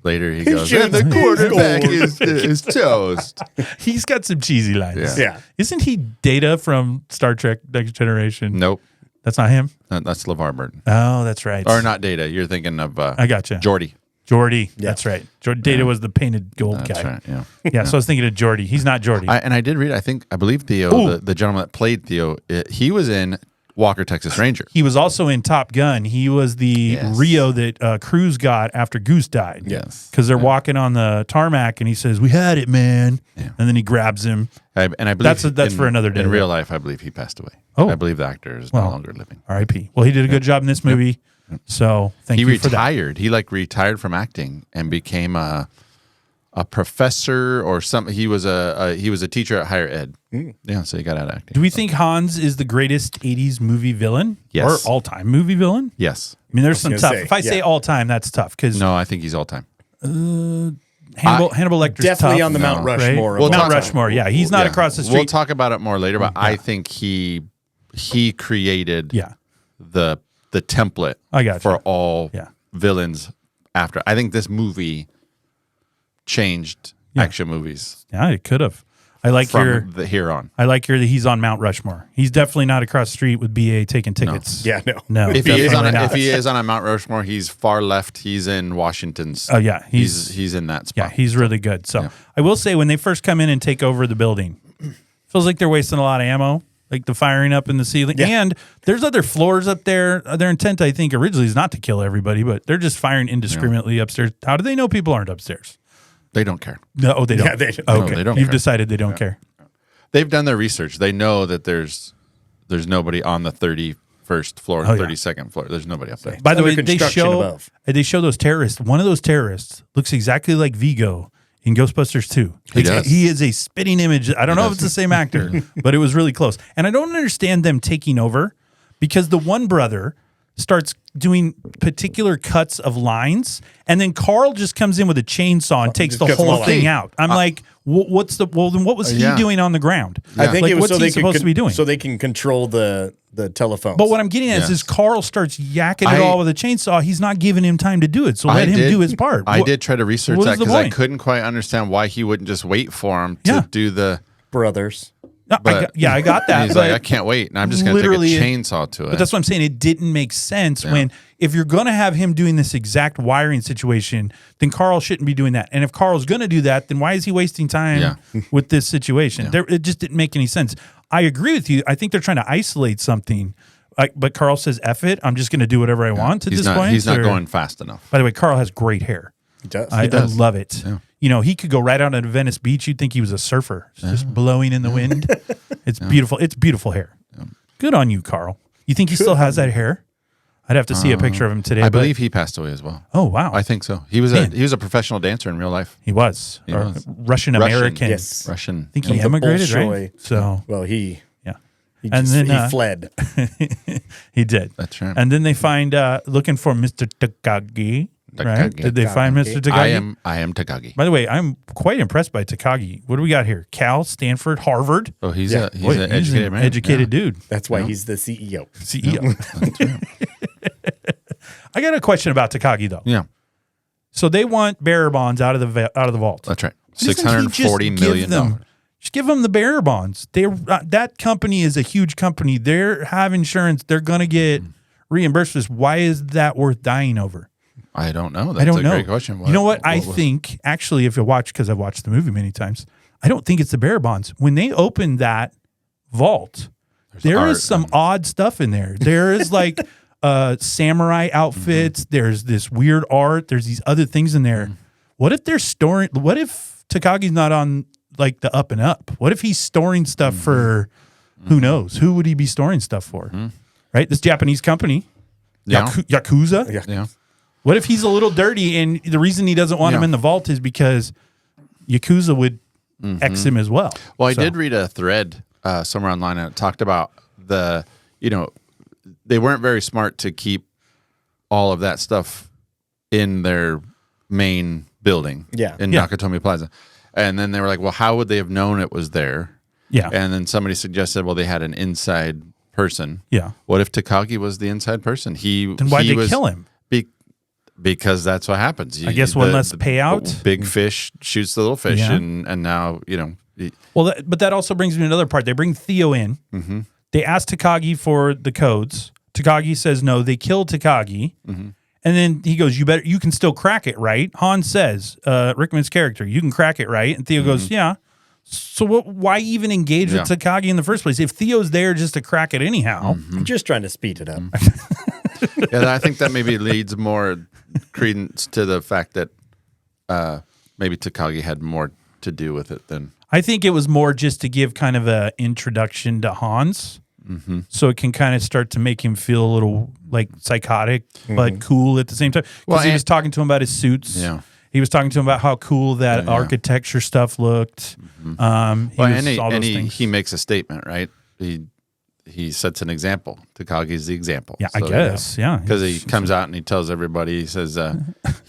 later he goes, shoots and the the quarterback goal." is toast. He's got some cheesy lines. Yeah. Yeah. Isn't he Data from Star Trek Next Generation? Nope. That's not him? That's LeVar Burton. Oh, that's right. Or not Data. You're thinking of I gotcha. Geordi. Jordy. That's right. Data was the painted gold That's guy. right. Yeah. Yeah, so I was thinking of Jordy. He's not Jordy. And I did read, I believe Theo, the gentleman that played Theo, he was in Walker, Texas Ranger. He was also in Top Gun. He was the Yes. Rio that Cruz got after Goose died. Yes. Because they're walking on the tarmac and he says, "We had it, man." Yeah. And then he grabs him. And I believe That's for another day, In though. real life, I believe he passed away. Oh. I believe the actor is Well, no longer living. R.I.P. Well, he did a good job in this movie. So thank He you for that. retired. He retired from acting and became a professor or something. He was a teacher at higher ed. Yeah, so he got out of acting. Do we think Hans is the greatest 80s movie villain? Yes. Or all-time movie villain? Yes. I mean, there's some gonna tough. say, If I say yeah. all-time, that's tough because No, I think he's all time. Hannibal Lecter's Definitely tough, on the Mount right? Rushmore. We'll Mount talk- Rushmore. Yeah, he's not across the street. We'll talk about it more later, but I think he created the template I got for you. all Yeah. villains after. I think this movie changed action movies Yeah, it could have. I like from here on. I like your that he's on Mount Rushmore. He's definitely not across the street with BA taking tickets. Yeah, no. No. If he is on definitely not. if he is on a Mount Rushmore, he's far left. He's in Washington's. Oh yeah, he's in that spot. yeah, he's really good. So I will say when they first come in and take over the building, feels like they're wasting a lot of ammo, like the firing up in the ceiling. Yeah. And there's other floors up there. Their intent, I think, originally is not to kill everybody, but they're just firing indiscriminately upstairs. How do they know people aren't upstairs? They don't care. No, they don't. Yeah, they don't. Okay, No, they don't you've care. decided they don't care. They've done their research. They know that there's nobody on the 31st floor, Oh, yeah. 32nd floor. There's nobody up there. By the Under way, they construction show above. those terrorists. One of those terrorists looks exactly like Vigo in Ghostbusters 2. He does. He is a spitting image. I don't know if it's the same actor, but it was really close. And I don't understand them taking over because the one brother starts doing particular cuts of lines, and then Carl just comes in with a chainsaw and takes just the cuts them whole all thing out. out. I'm like, what's the then what was he Yeah. doing on the ground? I think Like, it was what's so he they supposed could to be doing? so they can control the telephones. But what I'm getting at Yes. is Carl starts yakking it I- all with a chainsaw. He's not giving him time to do it. So let him do his part. I did try to research what that is the because I point? couldn't quite understand why he wouldn't just wait for him to Yeah. do the. brothers. No, But I got that. He's but like, I can't wait, and I'm just going to take a literally- chainsaw to it. But that's what I'm saying. It didn't make sense when if you're going to have him doing this exact wiring situation, then Carl shouldn't be doing that. And if Carl's going to do that, then why is he wasting time with this situation? It just didn't make any sense. I agree with you. I think they're trying to isolate something. But Carl says, "F it, I'm just going to do whatever I want." At he's this not. point, He's not or- going fast enough. By the way, Carl has great hair. He does. I love it. Yeah. You know, he could go right out on Venice Beach. You'd think he was a surfer, just blowing in the wind. It's beautiful. It's beautiful hair. Good on you, Carl. You think he still has that hair? I'd have to see a picture of him today. I but- believe he passed away as well. Oh wow, I think so. He was a professional dancer in real life. he was. He Or was. Russian American. Yes. Russian. I think he Of the emigrated, right? Bolshoi. So Well, he yeah, he, And just, then, he fled. he did. That's right. And then they find looking for Mr. Takagi. Right? Takagi. Did they find Mr. Takagi? I am Takagi. By the way, I'm quite impressed by Takagi. What do we got here? Cal, Stanford, Harvard. Oh, he's Yeah. he's Boy, an educated man. educated dude. That's why he's the CEO. CEO. I got a question about Takagi though. Yeah, So they want bearer bonds out of the vault. that's right. Why doesn't he $640 just million. give them- Just give them the bearer bonds. They that company is a huge company. They have insurance. They're going to get reimbursed for this. Why is that worth dying over? I don't know. That's I don't a know. great question. You know what? I think actually, if you watch, because I've watched the movie many times, I don't think it's the bearer bonds. When they open that vault, there art is some odd stuff in there. There is like samurai outfits. There's this weird art. There's these other things in there. What if they're storing? What if Takagi's not on like the up and up? What if he's storing stuff for who knows? Who would he be storing stuff for? Right? This Japanese company, Yeah. Yakuza. Yeah. What if he's a little dirty and the reason he doesn't want him Yeah. in the vault is because Yakuza would X him as well? Well, I So- did read a thread somewhere online and it talked about they weren't very smart to keep all of that stuff in their main building in Yeah. Nakatomi Plaza. And then they were like, well, how would they have known it was there? Yeah. And then somebody suggested, well, they had an inside person. Yeah. What if Takagi was the inside person? Then why'd they kill him? Because that's what happens. I guess one less payout? Big fish shoots the little fish, Yeah. and now Well, but that also brings me to another part. They bring Theo in. They ask Takagi for the codes. Takagi says no. They kill Takagi. And then he goes, you can still crack it, right? Han says, Rickman's character, you can crack it, right? And Theo goes, yeah. So why even engage with Takagi in the first place? If Theo's there just to crack it anyhow. I'm just trying to speed it up. Yeah, I think that maybe leads more credence to the fact that maybe Takagi had more to do with it than. I think it was more just to give kind of a introduction to Hans. So it can kind of start to make him feel a little like psychotic, but cool at the same time. Because Well, he and- was talking to him about his suits. Yeah. He was talking to him about how cool that Yeah. architecture stuff looked. He was all those things. He makes a statement, right? he sets an example. Takagi's the example. Yeah, I guess. Yeah. Because he comes out and he tells everybody, he says,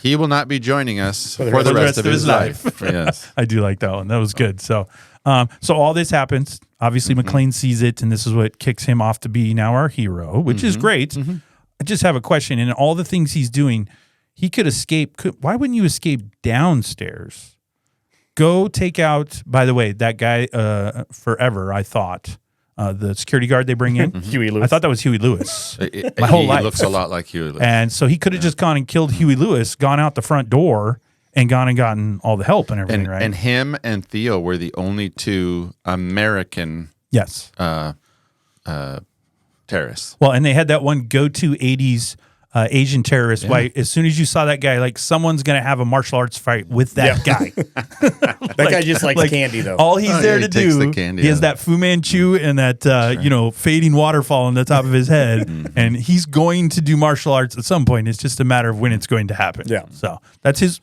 he will not be joining us for the rest of his life. Yes. I do like that one. That was good. So, so all this happens. Obviously, McClane sees it, and this is what kicks him off to be now our hero, which is great. I just have a question. In all the things he's doing, he could escape. Why wouldn't you escape downstairs? Go take out, by the way, that guy forever, I thought. The security guard they bring in. Huey Lewis. I thought that was Huey Lewis. My whole life. He looks a lot like Huey Lewis. And so he could have just gone and killed Huey Lewis, gone out the front door, and gone and gotten all the help and everything, right? And him and Theo were the only two American yes. terrorists. Well, and they had that one go-to 80s Asian terrorist. Why, as soon as you saw that guy, like someone's going to have a martial arts fight with that guy. That guy just likes candy, though. All he's there he to takes do, the candy, he has that Fu Manchu and that fading waterfall on the top of his head, and he's going to do martial arts at some point. It's just a matter of when it's going to happen. Yeah. So that's his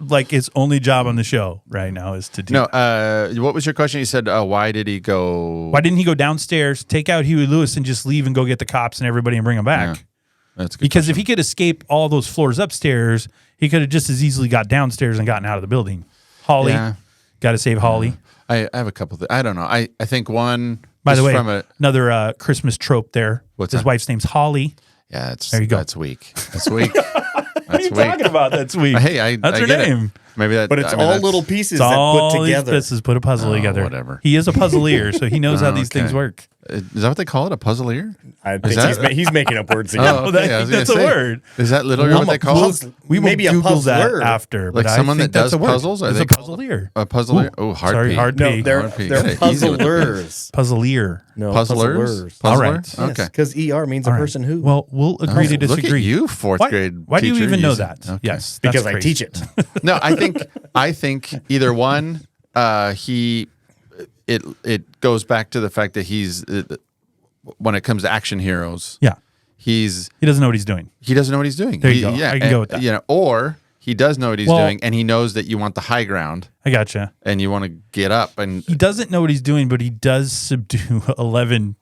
only job on the show right now is to do. No, what was your question? You said, why did he go? Why didn't he go downstairs, take out Huey Lewis, and just leave and go get the cops and everybody and bring them back? Yeah. That's a good Because question. if he could escape all those floors upstairs, he could have just as easily got downstairs and gotten out of the building. Holly, Yeah. got to save Holly. I have a couple. I don't know. I think one. By the just way, from another Christmas trope there. What's His that? wife's name's Holly. yeah, There you go. That's weak. That's weak. What are you That's weak. talking about? That's weak. Hey, That's I her get it. name. Maybe that. But it's I mean, all that's- little pieces It's that all put these together. pieces put a puzzle together. whatever. He is a puzzleer, so he knows how these Okay. things work. Is that what they call it? A puzzleer? I think that- he's making up words again. Oh, that- okay, I was that's gonna a say, word. Is that literally what they call it? We will Maybe a Google that puzzler. after. Like but I someone think that that's does a word. puzzles? Are It's they a puzzleer. A puzzler? Ooh, Oh, hard sorry, P. hard No, P. they're Hard P. Get it. Easy with it. puzzlers. Puzzleer. No, Puzzlers? All Puzzler? right. Okay. Because ER means a All right. person who. Well, we'll agree to Look disagree. at you, fourth grade. Why do you teacher, even know using- that? Okay. Yes, because that's I crazy. teach it. No, I think either one. It goes back to the fact that he's when it comes to action heroes, Yeah, he doesn't know what he's doing. doesn't know what he's doing. There you go. Yeah, I can go with that. You know, or he does know what he's Well- doing, and he knows that you want the high ground, I gotcha. and you want to get up, and He doesn't know what he's doing, but he does subdue 11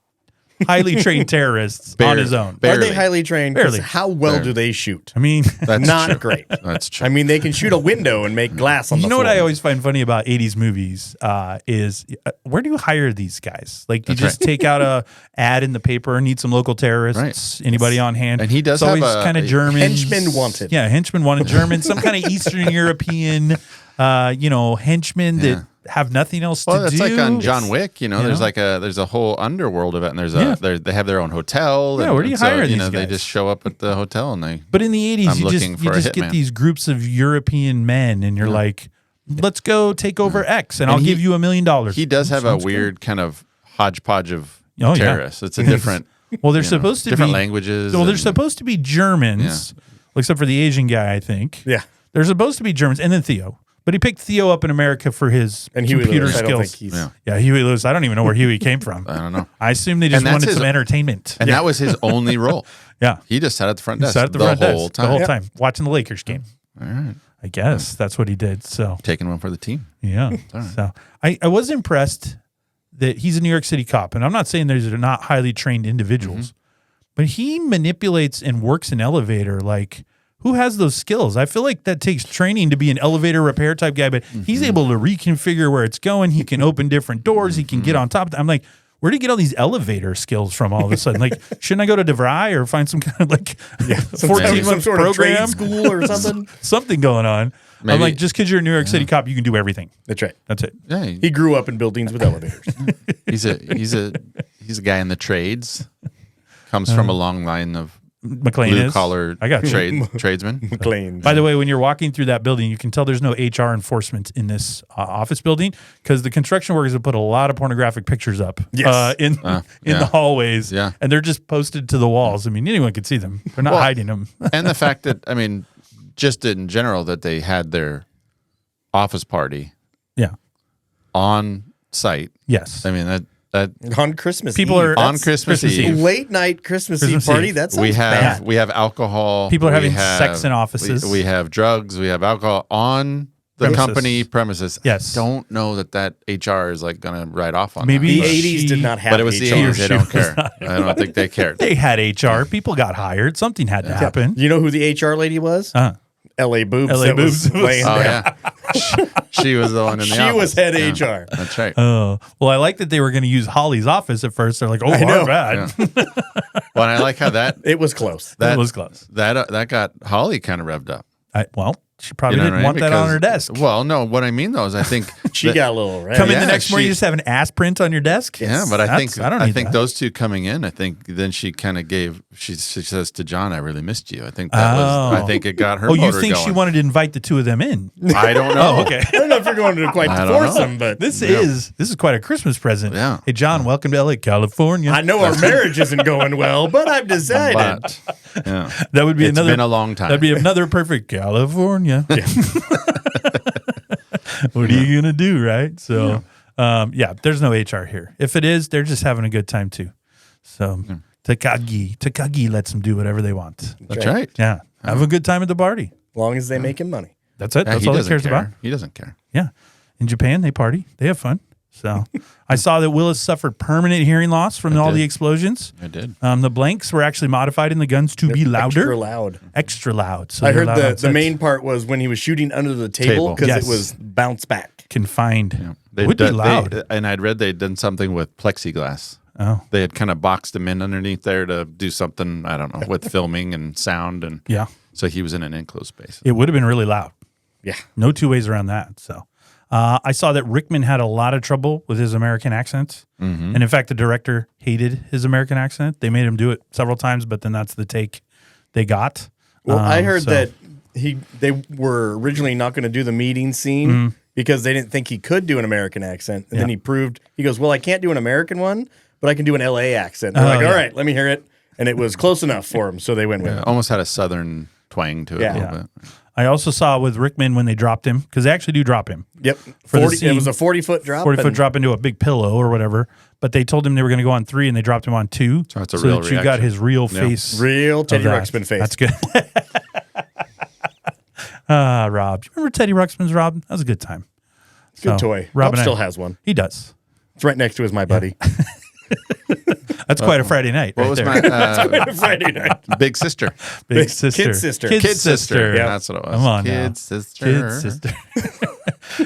highly trained terrorists on his own. Are barely. they highly trained? 'Cause Barely. How well do they shoot? I mean, That's Not true. great. That's true. I mean, they can shoot a window and make glass on the you know floor. what I always find funny about 80s movies is where do you hire these guys? Like, do you That's just take out a ad in the paper, need some local terrorists, anybody on hand? And he does it's always have a- kind of German. Henchmen wanted. Yeah, henchmen wanted German, some kind of Eastern European, henchmen that have nothing else Well, to that's do. like on John Wick. You know, you there's know? like there's a whole underworld of it, and there's Yeah. they have their own hotel. Yeah, and, where do you and so, hire these They guys? just show up at the hotel, and they. But in the 80s, I'm you looking just for a get hitman. these groups of European men, and you're like, let's go take over X, and I'll he- give you $1 million. He does have a Sounds good. weird kind of hodgepodge of Oh, yeah. terrorists. It's a different. Well, they're you know, supposed to different be languages. Well, they're and- supposed to be Germans, except for the Asian guy, I think. Yeah. They're supposed to be Germans, and then Theo. But he picked Theo up in America for his And Huey computer Lewis, I don't skills. think he's. Yeah. Yeah, Huey Lewis. I don't even know where Huey came from. I don't know. I assume they just And that's wanted his- some entertainment. And that was his only role. Yeah. He just sat at the front desk Sat at the the front whole desk time. the whole time, watching the Lakers game. All right. I guess that's what he did. So, Taking one for the team. yeah. So I was impressed that he's a New York City cop. And I'm not saying these are not highly trained individuals, but he manipulates and works an elevator like who has those skills? I feel like that takes training to be an elevator repair type guy, but he's able to reconfigure where it's going. He can open different doors. He can get on top. I'm like, where do you get all these elevator skills from all of a sudden? Like, shouldn't I go to DeVry or find some kind of like 14 Some month sort of program? trade school or something. Something going on. I'm Maybe- like, just because you're a New York City cop, you can do everything. That's right. That's it. Yeah, He grew up in buildings with elevators. he's a guy in the trades. Comes from a long line of McLean blue is. collar I got you. tradesmen. McLean. By the way, when you're walking through that building, you can tell there's no HR enforcement in this office building because the construction workers have put a lot of pornographic pictures up Yes. in yeah. the hallways. Yeah. And they're just posted to the walls. I mean, anyone could see them. They're not hiding them. And the fact that just in general that they had their office party Yeah. on site. Yes. I mean that on Christmas People Eve. are on That's Christmas Eve. Late night Christmas Christmas Eve party. Eve. That sounds we have bad. we have alcohol. People are we having have- sex in offices. We have drugs. We have alcohol on The premises. company premises. Yes. I don't know that HR is like going to write off on Maybe that. The She- 80s did not have But it was the HR. 80s. They don't She was care. I don't think they cared. They had HR. People got hired. Something had to happen. You know who the HR lady was? L.A. Boobs. LA that was Boobs. laying Oh, there. yeah. she was the one in the She office. was head Yeah, HR. That's right. Oh, well, I like that they were going to use Holly's office at first. They're like, oh, I know. our bad. Yeah. Well, and I like how that It was close. That was close. that got Holly kind of revved up. Well, she probably You know didn't what I want mean? that on Because- her desk. Well, no, what I mean though is I think She that- got a little red. Come in yeah, the next morning, she- you just have an ass print on your desk. Yeah, but I That's- think I don't I need think that. those two coming in. I think then she kind of gave. She says to John, "I really missed you." I think that was. I think it got her. Oh, you motor think going. she wanted to invite the two of them in? I don't know. Oh, okay. I don't know if you're going to quite I don't know. foursome, but This is quite a Christmas present. Yeah. Hey, John, welcome to LA, California. I know our marriage isn't going well, but I've decided. But yeah, That would be it's another. been a long time. That'd be another perfect California. What are you gonna do, right? So, there's no HR here. If it is, they're just having a good time too. So, Takagi lets them do whatever they want. That's right. Yeah, have a good time at the party. As long as they making money. That's it. Yeah, That's he all he doesn't cares care. about. He doesn't care. Yeah, in Japan they party, they have fun. So, I saw that Willis suffered permanent hearing loss from all did. the explosions. I did. The blanks were actually modified in the guns to be louder, Extra loud. Extra loud. So I they're heard loud on the sets. main part was when he was shooting under the table because Yes. it was bounce back. confined. Yeah. It would be loud. and I'd read they'd done something with plexiglass. Oh, They had kind of boxed him in underneath there to do something, I don't know, with filming and sound. And yeah. so he was in an enclosed space. It would have been really loud. Yeah. No two ways around that. So I saw that Rickman had a lot of trouble with his American accent. Mm-hmm. And in fact, the director hated his American accent. They made him do it several times, but then that's the take they got. Well, I heard so- that they were originally not going to do the meeting scene because they didn't think he could do an American accent. And then he proved, he goes, well, I can't do an American one, but I can do an LA accent. They're like, yeah. all right, let me hear it. And it was close enough for him. So they went with Yeah, it. almost had a southern twang to it Yeah. a little bit. I also saw with Rickman when they dropped him, because they actually do drop him. Yep. For the 40, scene. it was a 40-foot drop. 40 foot and- drop into a big pillow or whatever. But they told him they were going to go on 3 and they dropped him on 2. So that's a so real that you got reaction. his real Yeah. face. Real of Teddy that. Ruxpin face. That's good. Rob. Do you remember Teddy Ruxpin's Rob? That was a good time. Good toy. Rob Rob and I- still has one. He does. It's right next to his My Buddy. That's quite a Friday night. What right was there. my Friday night. big sister? Big sister? Kid sister. Kid Kid sister. sister. Yeah. That's what it was. Come on Kid now. sister. Kid sister.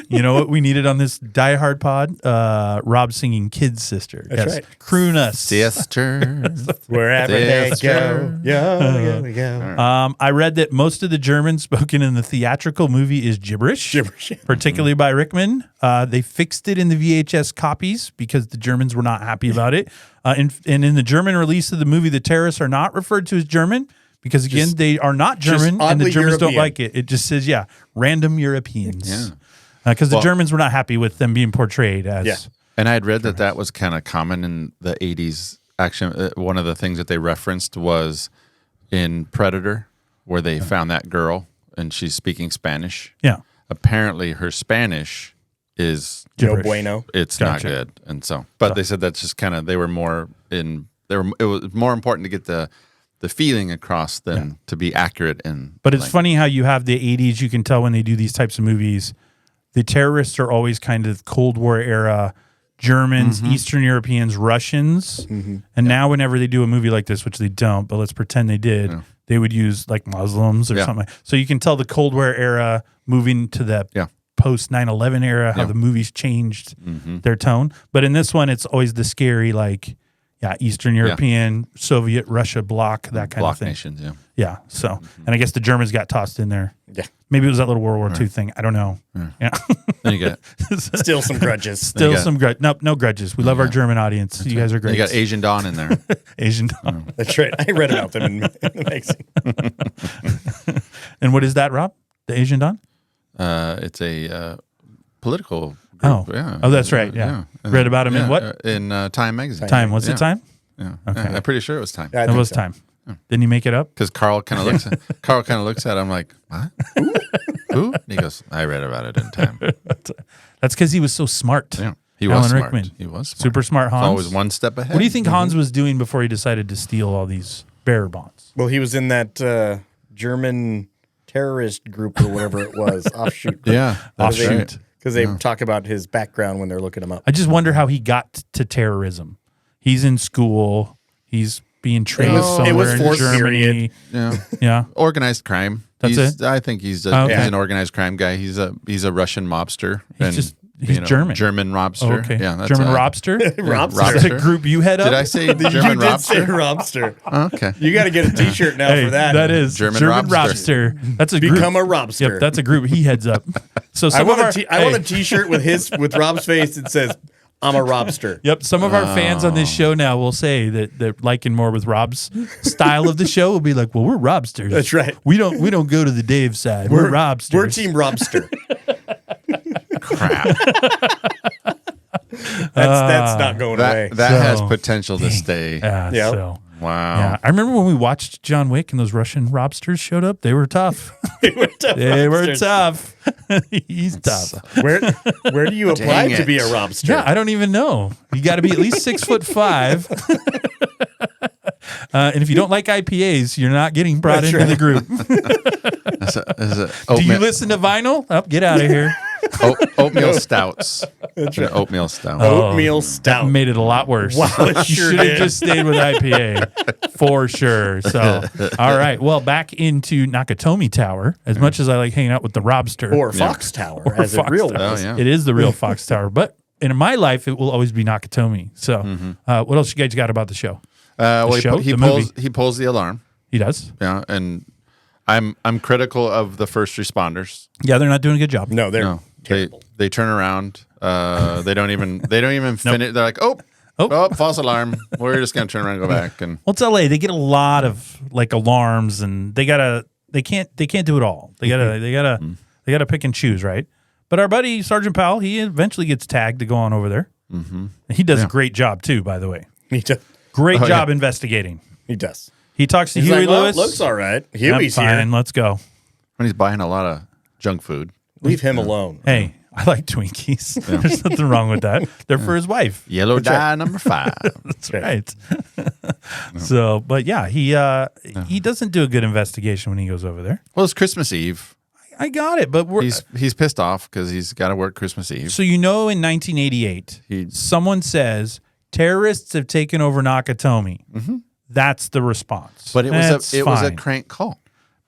You know what we needed on this Die Hard pod? Rob singing Kid Sister. That's right. Croon us. Sister. Wherever they Sister. go. Go. I read that most of the German spoken in the theatrical movie is gibberish. Gibberish. Particularly by Rickman. They fixed it in the VHS copies because the Germans were not happy about it. And in the German release of the movie, the terrorists are not referred to as German because, again, they are not German and the oddly Germans don't European. like it. It just says, random Europeans. Yeah. Because the Well- Germans were not happy with them being portrayed as. Yeah. And I had read that was kind of common in the 80s action. One of the things that they referenced was in Predator, where they found that girl and she's speaking Spanish. Yeah. Apparently, her Spanish is No Gibberish. bueno. it's Gotcha. not good, and so. But they said that's just kind of they were more in. It was more important to get the feeling across than to be accurate in. But it's language. funny how you have the 80s, you can tell when they do these types of movies, the terrorists are always kind of Cold War era Germans, Eastern Europeans, Russians. And now whenever they do a movie like this, which they don't, but let's pretend they did, they would use like Muslims or Yeah. something. So you can tell the Cold War era moving to the Yeah. post 9/11 era, how Yeah. the movies changed their tone. But in this one, it's always the scary, like, Eastern European, Soviet, Russia bloc, that kind block of thing. nations. Yeah. Yeah. So, and I guess the Germans got tossed in there. Yeah. Maybe it was that little World War II thing. I don't know. Yeah. Then you got Still some grudges. Still got- some grudge. No grudges. We love our German audience. You guys are great. you got Asian Dawn in there. Asian. That's right. I read about them in the magazine. And what is that, Rob? The Asian Dawn? It's a political group. Oh. Yeah. Oh, that's right. Yeah. Read about him in what? In Time magazine. Time. Was it Time? Yeah. Okay. I'm pretty sure it was Time. I It think was so. Time. Didn't he make it up? Because Carl kind of looks at it. I'm like, what? Who? And he goes, I read about it in Time. That's because he was so smart. Yeah. He Alan was smart. Rickman. He was smart. Super smart Hans. Always one step ahead. What do you think Hans was doing before he decided to steal all these bearer bonds? Well, he was in that German terrorist group or whatever it was, offshoot group. Yeah, that's right. Because they talk about his background when they're looking him up. I just wonder how he got to terrorism. He's in school. He's being trained somewhere it was in fourth Germany. period. Yeah. Yeah. Organized crime. That's it? I think he's Oh, okay. he's an organized crime guy. He's a Russian mobster. He's German. German mobster. Oh, okay. Yeah, that's German Robster? Robster. Is that a group you head up? Did I say You German did say Robster? Robster. Okay. You got to get a T-shirt now Hey, for that. that is German German Robster. Robster. That's a Become group. a Robster. Yep, that's a group he heads up. So I some want of a our, t- I want a T-shirt with Rob's face that says "I'm a Robster." Yep, some of our fans on this show now will say that they're liking more with Rob's style of the show. Will be like, well, we're Robsters. That's right. We don't go to the Dave side. We're Robsters. We're Team Robster. Crap. That's not going away. That has So- potential to stay. Yeah. Yep. So. Wow. Yeah, I remember when we watched John Wick and those Russian Robsters showed up. They were tough. They were Robsters. tough. He's tough. Where do you apply Dang to be a it. Robster? Yeah, I don't even know. You got to be at least 6'5". And if you don't like IPAs, you're not getting brought into the group. Do you listen to vinyl? Oh, get out of here. Oatmeal stouts? That's right. Oatmeal stout. Oatmeal That stout. made it a lot worse. Wow, it You sure should have did. just stayed with IPA for sure. So, all right. Well, back into Nakatomi Tower. As much as I like hanging out with the Robster, Or Fox Tower, as it Fox real Tower. was. Oh, yeah. It is the real Fox Tower. But in my life, it will always be Nakatomi. So, what else you guys got about the show? Well, show? he The pulls movie? he pulls the alarm. He does. Yeah, and I'm critical of the first responders. Yeah, they're not doing a good job. No, they're No, terrible. they turn around. They don't even finish. They're like, oh, false alarm. We're just gonna turn around and go back. And Well, it's LA. They get a lot of like alarms, and they can't do it all. They gotta pick and choose, right? But our buddy Sergeant Powell, he eventually gets tagged to go on over there. Mm-hmm. He does a great job too, by the way. He does. Great Oh, job investigating. He does. He talks to He's Huey like, well, Lewis. looks all right. Yep, Huey's fine. here. Let's go. when he's buying a lot of junk food, Leave him alone. Hey, I like Twinkies. There's nothing wrong with that. They're for his wife. yellow dye number 5. That's right. So, but yeah, he doesn't do a good investigation when he goes over there. Well, it's Christmas Eve. I got it, but He's pissed off because he's got to work Christmas Eve. so in 1988, someone says terrorists have taken over Nakatomi. That's the response. But it was a fine. crank call.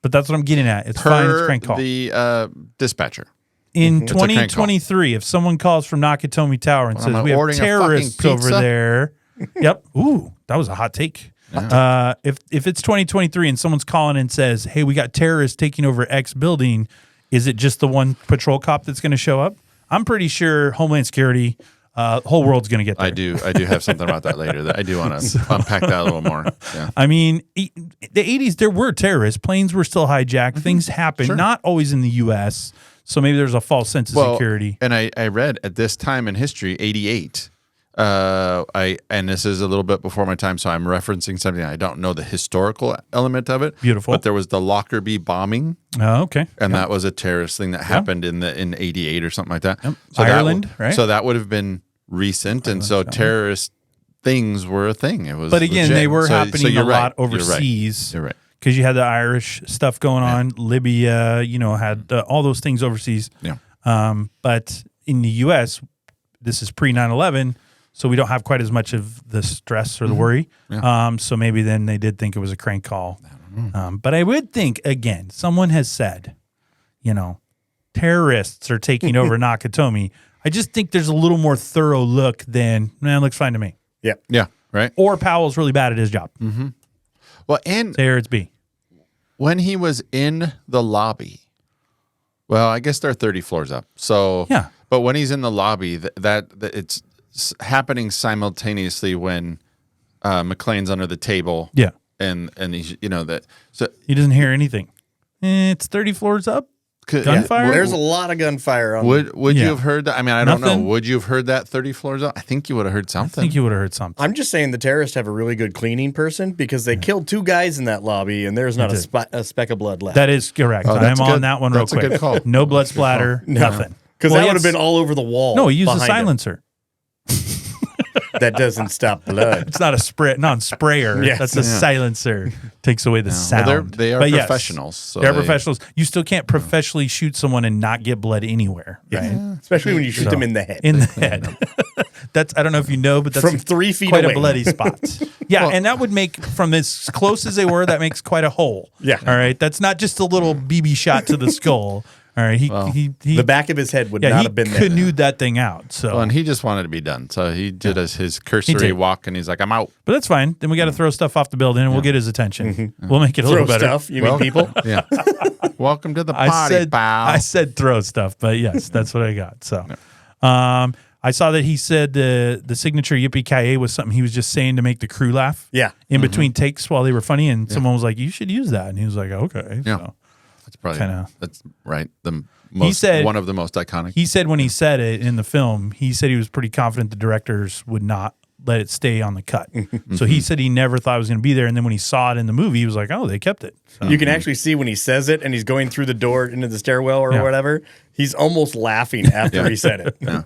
But that's what I'm getting at. It's fine. It's a crank call. The dispatcher. In It's a crank call. 2023, if someone calls from Nakatomi Tower and Well, says I'm we have ordering a terrorists fucking over pizza. there, yep. Ooh, that was a hot take. If it's 2023 and someone's calling and says, "Hey, we got terrorists taking over X building," is it just the one patrol cop that's going to show up? I'm pretty sure Homeland Security, whole world's going to get there. I do have something about that later. That I do want to unpack that a little more. Yeah. I mean, the 80s, there were terrorists. Planes were still hijacked. Things happened, Sure. not always in the U.S., so maybe there's a false sense of security. And I read at this time in history, 88. And this is a little bit before my time, so I'm referencing something. I don't know the historical element of it. Beautiful. But there was the Lockerbie bombing, Oh, okay. and that was a terrorist thing that happened in 88 or something like that. Yep. So that Ireland, right? So that would have been recent, and so terrorist things were a thing. It was, But again, legit. they were So happening a you're right. lot overseas. You're right. Because you had the Irish stuff going on, Libya, had all those things overseas. Yeah. But in the U.S., this is pre 9/11, so we don't have quite as much of the stress or the worry. Yeah. So maybe then they did think it was a crank call. But I would think, again, someone has said, terrorists are taking over Nakatomi. I just think there's a little more thorough look than, it looks fine to me. Yeah. Right. Or Powell's really bad at his job. Well, and Say it's B. when he was in the lobby, well, I guess they're 30 floors up. So Yeah. But when he's in the lobby, that it's happening simultaneously when McClane's under the table. Yeah. And he's that. So He doesn't hear anything. It's 30 floors up. Gunfire? There's a lot of gunfire on Would Yeah. you have heard that? I mean, I don't know. Nothing? Would you have heard that 30 floors up? I think you would have heard I something. think you would have heard something. I'm just saying the terrorists have a really good cleaning person because they killed 2 guys in that lobby and there's not a speck of blood left. That is correct. Oh, I'm that's on good. that one real That's a quick. good call. No blood splatter, nothing. Because Well, that he would have had been all over the wall. No, he used a behind him. silencer. That doesn't stop blood. It's not a non-sprayer. Yes. That's a silencer. Takes away the sound. Well, they are But yes, professionals. So they're professionals. You still can't professionally shoot someone and not get blood anywhere, right? Especially when you shoot them in the head. In the head. That's, I don't know if you know, but that's From 3 feet quite away. a bloody spot. Yeah, and that would make, from as close as they were, that makes quite a hole. Yeah. All right. That's not just a little BB shot to the skull. All right. He The back of his head would not he have been there. canoed that thing out. So, Well, and he just wanted to be done. So he did his cursory did. walk, and he's like, I'm out. but that's fine. Then we got to throw stuff off the building, and we'll get his attention. We'll make it a Throw little better. stuff. You mean people? Yeah. Welcome to the party, pal. I said throw stuff, but yes, that's what I got. So, I saw that he said the signature Yipee Ki Yay was something he was just saying to make the crew laugh. Yeah. In between takes while they were funny, and someone was like, "You should use that," and he was like, "Okay." Yeah. So, That's probably that's right. The most said- one of the most iconic. he said when he said it in the film, he said he was pretty confident the directors would not let it stay on the cut. So he said he never thought it was going to be there, and then when he saw it in the movie, he was like, "Oh, they kept it." So, You can actually see when he says it and he's going through the door into the stairwell or Yeah. whatever, he's almost laughing after he said it. Yeah.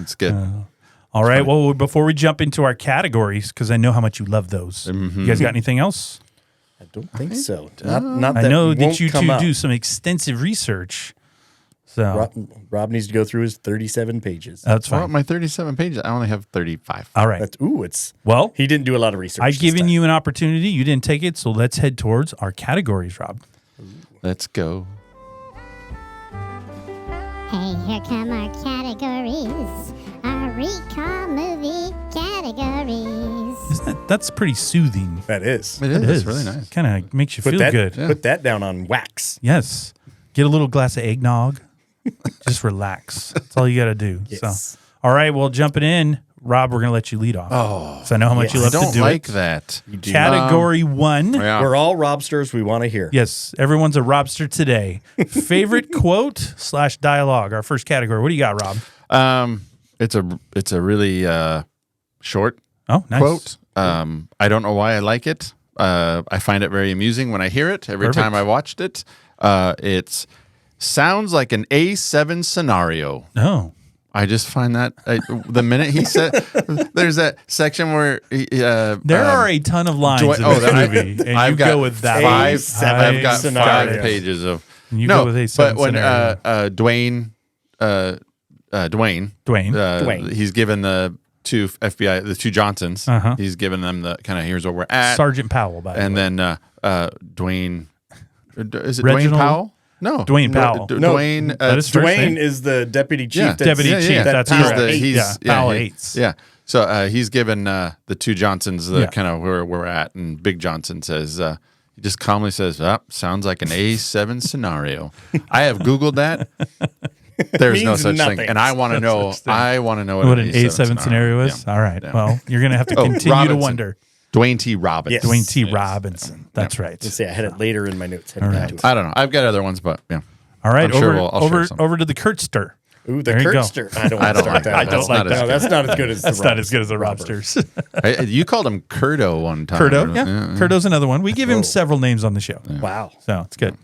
It's good. all right. Well, before we jump into our categories, because I know how much you love those, you guys got anything else? I don't think so. Not I that know won't that you come two up. do some extensive research. So Rob needs to go through his 37 pages. that's Well, fine. my 37 pages, I only have 35. All right. It's Well, he didn't do a lot of research. I've this given time. you an opportunity. You didn't take it, so let's head towards our categories, Rob. Let's go. Hey, here come our categories. Our recall movie categories. That's pretty soothing. That is. It is. It's really nice. Kind of makes you Put feel that good. Put that down on wax. Yes. Get a little glass of eggnog. Just relax. That's all you got to do. Yes. So, all right. Well, jumping in, Rob, we're going to let you lead off. Oh, so I know how much you I love to don't do like it. that. Category one. Yeah. We're all Robsters. We want to hear. Yes, everyone's a Robster today. Favorite quote / dialogue. Our first category. What do you got, Rob? It's a really short Oh, nice. quote. I don't know why I like it. I find it very amusing when I hear it. Every Perfect. time I watched it, it sounds like an A7 scenario. Oh, I just find that the minute he said, there's that section where there are a ton of lines in oh, this that- movie, and I've you got go with that. A7 I've got scenario. 5 pages of You no, go with A7 but when scenario. Dwayne, Dwayne. he's given the two FBI, the two Johnsons, Uh-huh. he's given them the kind of here's where we're at, Sergeant Powell, by the and way. then Dwayne, is it Reginald- Dwayne Powell? No, Dwayne Powell. No, Dwayne. that is first Dwayne name. is the deputy chief. Yeah. that's- Deputy yeah, chief. yeah. That's Powell correct. hates. Powell hates. Yeah. So he's given the two Johnsons the Yeah. kind of where we're at, and Big Johnson says, he just calmly says, sounds like an A7 scenario. I have Googled that. There's no Means such nothing. thing. And I want to know, such thing. I want to know What an A7 scenario is? Yeah. All right. Yeah. Well, you're going to have to Oh, continue to Robinson. wonder. Dwayne T. Robinson. Yes. Dwayne T. Yes. Robinson. That's right. Let's see, I had it later in my notes. All right. I don't know. I've got other ones, but yeah. All right. I'm sure I'll share some. over to the Kurtster. Ooh, the There you go. Kurtster. I don't I want don't to like start that. that. I don't like that. No, that's not as good as That's the not as good as the Robber. Robsters. You called him Curdo one time. Kurdo. Yeah. Kurdo's another one. We give him several names on the show. Wow. So it's good.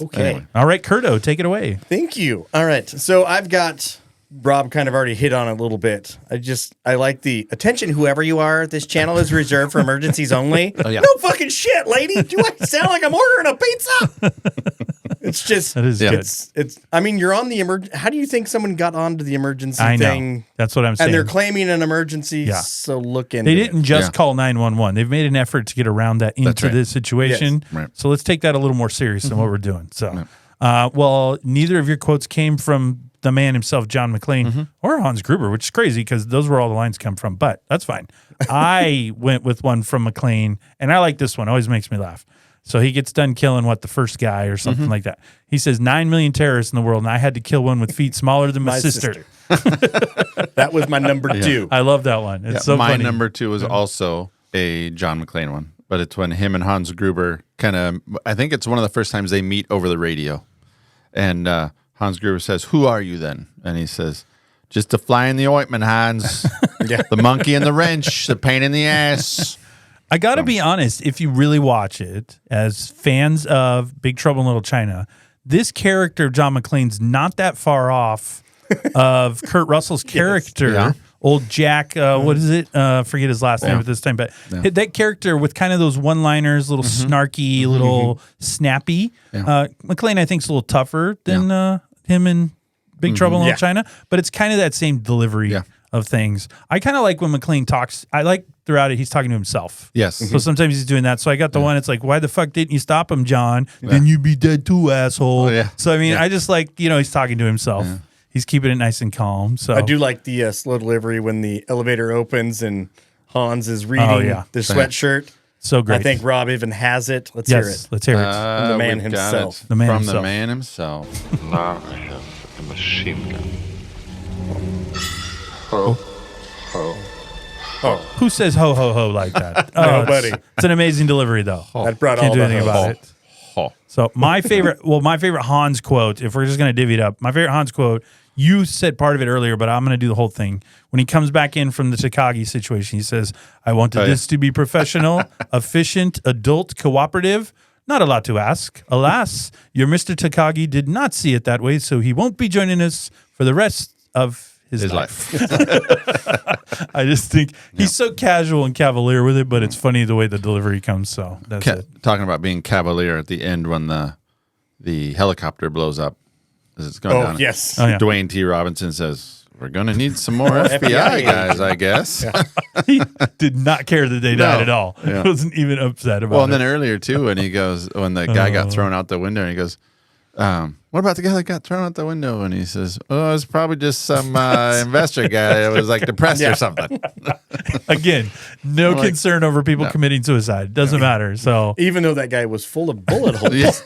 Okay. Anyway. All right, Kurdo, take it away. Thank you. All right. So I've got Rob kind of already hit on it a little bit. I like the attention, whoever you are. This channel is reserved for emergencies only. yeah. No fucking shit, lady. Do I sound like I'm ordering a pizza? It's just That is good. It's. I mean, you're on the how do you think someone got onto the emergency I know. thing? That's what I'm saying. And they're claiming an emergency. Yeah. So look into They didn't it. just Yeah. call 911. They've made an effort to get around that into right. this situation. Yes. Right. So let's take that a little more serious than what we're doing. So, well, neither of your quotes came from the man himself, John McClane, or Hans Gruber, which is crazy because those were all the lines come from. But that's fine. I went with one from McClane, and I like this one. Always makes me laugh. So he gets done killing the first guy or something like that. He says 9 million terrorists in the world, and I had to kill one with feet smaller than my sister. That was my number 2. I love that one. It's Yeah, so my funny. number 2 was also a John McClane one, but it's when him and Hans Gruber I think it's one of the first times they meet over the radio. And Hans Gruber says, "Who are you then?" And he says, "Just a fly in the ointment, Hans. The monkey in the wrench, the pain in the ass." I got to be honest, if you really watch it, as fans of Big Trouble in Little China, this character of John McClane's not that far off of Kurt Russell's character Yeah. Old Jack, what is it? Forget his last name at this time, but that character with kind of those one-liners, little snarky, little snappy. McClane, I think, is a little tougher than him in Big Trouble in Little China, but it's kind of that same delivery of things. I kind of like when McClane talks. I like throughout it, he's talking to himself. Yes. So sometimes he's doing that. So I got the one, it's like, why the fuck didn't you stop him, John? Then you'd be dead too, asshole. So, I mean, I just like, he's talking to himself. He's keeping it nice and calm. So I do like the slow delivery when the elevator opens and Hans is reading the sweatshirt. So great. I think Rob even has it. Let's hear it. Let's hear it. From the man we've got himself. it The man from himself. the man himself. Now I have a machine gun. Who says ho, ho, ho like that? Nobody. It's an amazing delivery, though. That brought Can't all do the anything hoes. about it. So my favorite Hans quote, if we're just going to divvy it up, my favorite Hans quote, you said part of it earlier, but I'm going to do the whole thing. When he comes back in from the Takagi situation, he says, I wanted this to be professional, efficient, adult, cooperative. Not a lot to ask. Alas, your Mr. Takagi did not see it that way, so he won't be joining us for the rest of his life. I just think he's so casual and cavalier with it, but it's funny the way the delivery comes. So that's it. Talking about being cavalier at the end when the helicopter blows up as it's going down. Yes. Oh, yeah. Dwayne T. Robinson says, we're going to need some more FBI guys, I guess. He did not care that they died at all. Yeah. He wasn't even upset about Well, it. and then earlier, too, when the guy got thrown out the window, and he goes, what about the guy that got thrown out the window? And he says, oh, it's probably just some investor guy that was like depressed or something. Again, no concern over people committing suicide. Doesn't matter. So Even though that guy was full of bullet holes.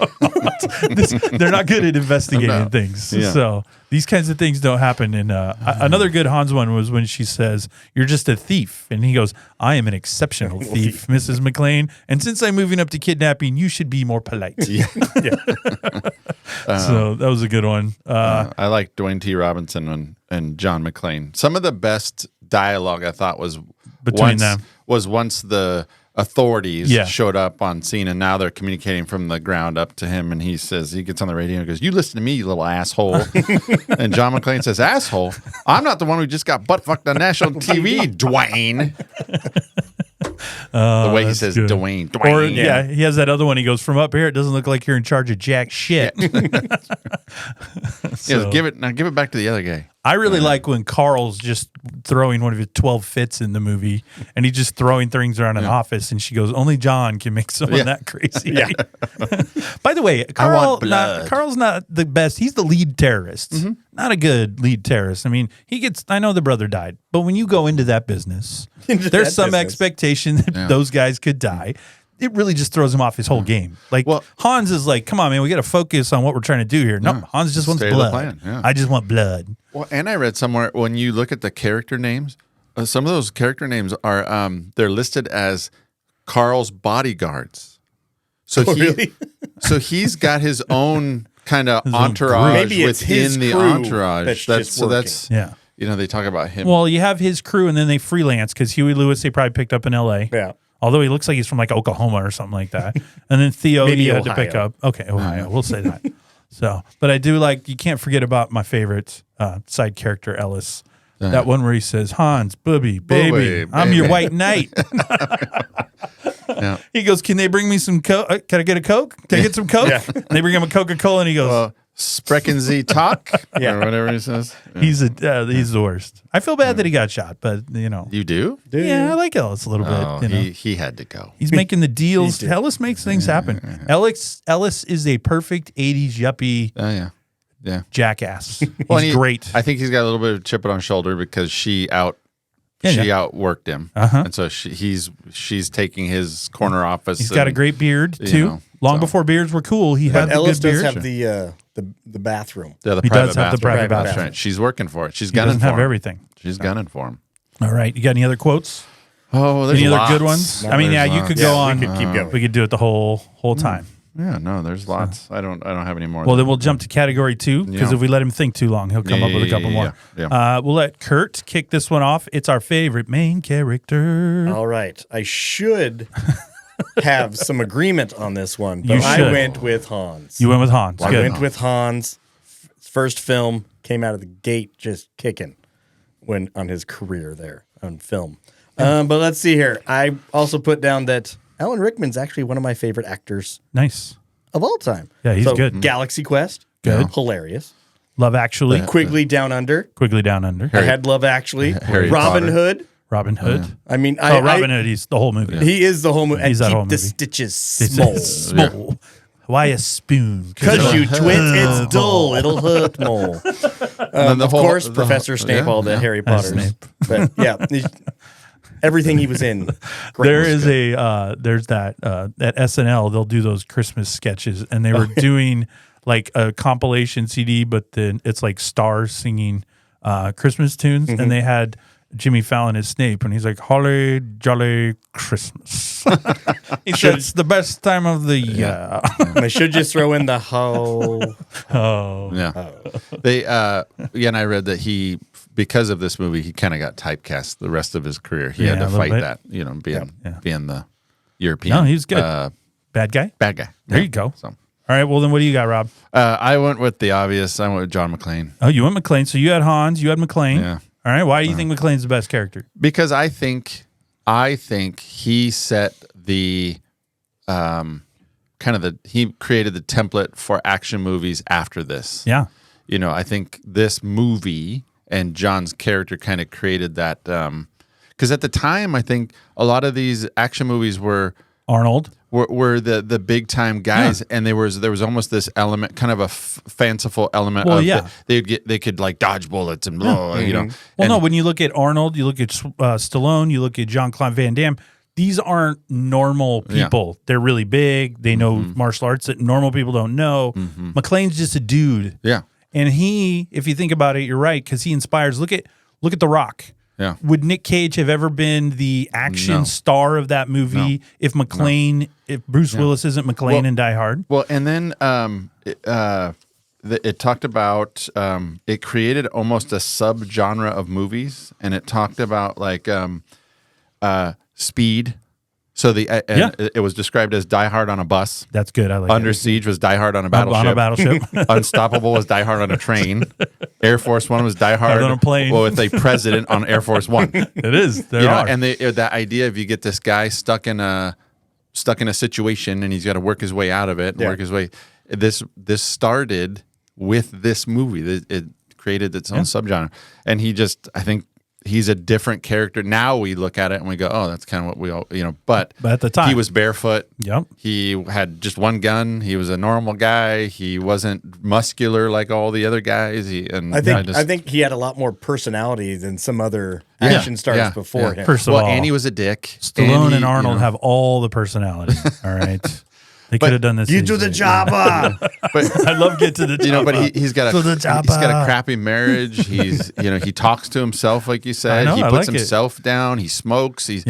they're not good at investigating things. Yeah. So these kinds of things don't happen. And another good Hans one was when she says, you're just a thief. And he goes, I am an exceptional thief, Mrs. McClane. And since I'm moving up to kidnapping, you should be more polite. So that was a good one. I like Dwayne T. Robinson and John McClane. Some of the best dialogue I thought was Between them. once the authorities Yeah. showed up on scene, and now they're communicating from the ground up to him, and he gets on the radio and goes, you listen to me, you little asshole. And John McClane says, asshole? I'm not the one who just got butt fucked on national TV, Dwayne. The way he says good. Dwayne. Or he has that other one. He goes, from up here, it doesn't look like you're in charge of jack shit. So- give it back to the other guy. I really like when Carl's just throwing one of his 12 fits in the movie, and he's just throwing things around an office, and she goes, only John can make someone that crazy. By the way, Carl's not the best. He's the lead terrorist. Not a good lead terrorist. I mean, I know the brother died, but when you go into that business, there's some expectation that those guys could die. It really just throws him off his whole game. Like, Hans is like, come on, man, we got to focus on what we're trying to do here. No, Hans just wants Stay to the blood. plan, yeah. I just want blood. Well, and I read somewhere when you look at the character names, some of those character names are they're listed as Carl's bodyguards. So so he's got his own kind of entourage Maybe it's within his the crew entourage. that's just working. Yeah. They talk about him. Well, you have his crew, and then they freelance because Huey Lewis they probably picked up in L.A. Yeah. Although he looks like he's from like Oklahoma or something like that. And then Theo Maybe you had to pick Ohio. up. Okay, Ohio. We'll say that. So, but I do like, you can't forget about my favorite side character, Ellis. That one where he says, Hans, booby, baby, I'm your white knight. He goes, can they bring me some Coke? Can I get a Coke? Can I get some Coke? And they bring him a Coca-Cola, and he goes, Sprechen Sie talk? Or whatever he says. he's the worst. I feel bad that he got shot, but You do? yeah, I like Ellis a little Oh, bit. he had to go. He's making the deals. Ellis makes things happen. Ellis is a perfect 80s yuppie Oh, yeah. jackass. Well, He's great. I think he's got a little bit of chip on his shoulder because she outworked him, and so she's taking his corner office. He's got a great beard too. Long before beards were cool, he had But the Ellis good does beard. have the bathroom. the He private does have the bathroom. private That's bathroom. right. She's working for it. She's He gunning doesn't for have him. everything. She's gunning for him. All right, you got any other quotes? Oh, there's Any other lots. good ones? No, I mean, there's you lots. could go on. we could keep going. We could do it the whole time. Yeah, no, there's lots. I don't have any more. Well, then we'll jump to category 2 because Yeah. if we let him think too long, he'll come up with a couple more. yeah. We'll let Kurt kick this one off. It's our favorite main character. All right. I should have some agreement on this one, but You I should. went with Hans. You went with Hans. I Good. went with Hans. First film came out of the gate just kicking. when on his career there on film. But let's see here. I also put down that Alan Rickman's actually one of my favorite actors Nice. of all time. Yeah, he's good. Galaxy Quest, Good. Hilarious. Love Actually. Quigley Down Under. Quigley Down Under. I had Love Actually. Harry Robin Potter. Hood. Robin Hood. I mean, Robin Hood, he's the whole movie. He is the whole movie. He's And that keep whole the movie. stitches It's small. small. Why a spoon? Because you it'll twit, hurt it's dull. It'll hurt more. And Of course, Professor Snape, all the yeah. Harry Potters. Snape. But yeah, everything he was in. great There was is good. there's that at SNL they'll do those Christmas sketches, and they were doing like a compilation CD, but then it's like stars singing Christmas tunes, and they had Jimmy Fallon as Snape, and he's like, "Holly jolly Christmas." He said, "It's the best time of the year." They should just throw in the hoe. Oh, Yeah. They and I read that he, because of this movie, he kind of got typecast the rest of his career. He had Yeah, to a little fight bit. that, being Yeah. being the European. No, he's good. Bad guy. Bad guy. There Yeah. you go. So All right, well then, what do you got, Rob? I went with the obvious. I went with John McClane. Oh, you went McClane. So you had Hans, you had McClane. Yeah. All right. Why do you think McClane's the best character? Because I think he set the he created the template for action movies after this. Yeah. I think this movie and John's character kind of created that because at the time I think a lot of these action movies were Arnold. the big time guys, and there was almost this element, kind of a fanciful element. Well, of yeah. they could like dodge bullets and blow, Well, And- no, when you look at Arnold, you look at Stallone, you look at Jean-Claude Van Damme, these aren't normal people. They're really big. They know martial arts that normal people don't know. McClane's just a dude. Yeah. And he, if you think about it, you're right, because he inspires. Look at The Rock. Yeah. Would Nick Cage have ever been the action star of that movie if Bruce Willis isn't McClane in Die Hard? Well, and then it talked about it created almost a subgenre of movies, and it talked about like speed. So it was described as Die Hard on a bus. That's good. I like Under it. Siege was Die Hard on a battleship. On a battleship. Unstoppable was Die Hard on a train. Air Force One was Die Hard on a plane. Well, with a president on Air Force One. It is. There are. And that idea of you get this guy stuck in a situation and he's got to work his way out of it and work his way. This started with this movie. It created its own subgenre, and I think he's a different character. Now we look at it and we go, oh, that's kind of what we all, but at the time he was barefoot. Yep. He had just one gun. He was a normal guy. He wasn't muscular like all the other guys. I think he had a lot more personality than some other action stars before him. First of all, and he was a dick. Stallone and Arnold have all the personality. All right. They could have done this. You do the job. But I love get to the job. but he's got a crappy marriage. He's he talks to himself like you said. I know, He I puts like it. himself down. He smokes. He's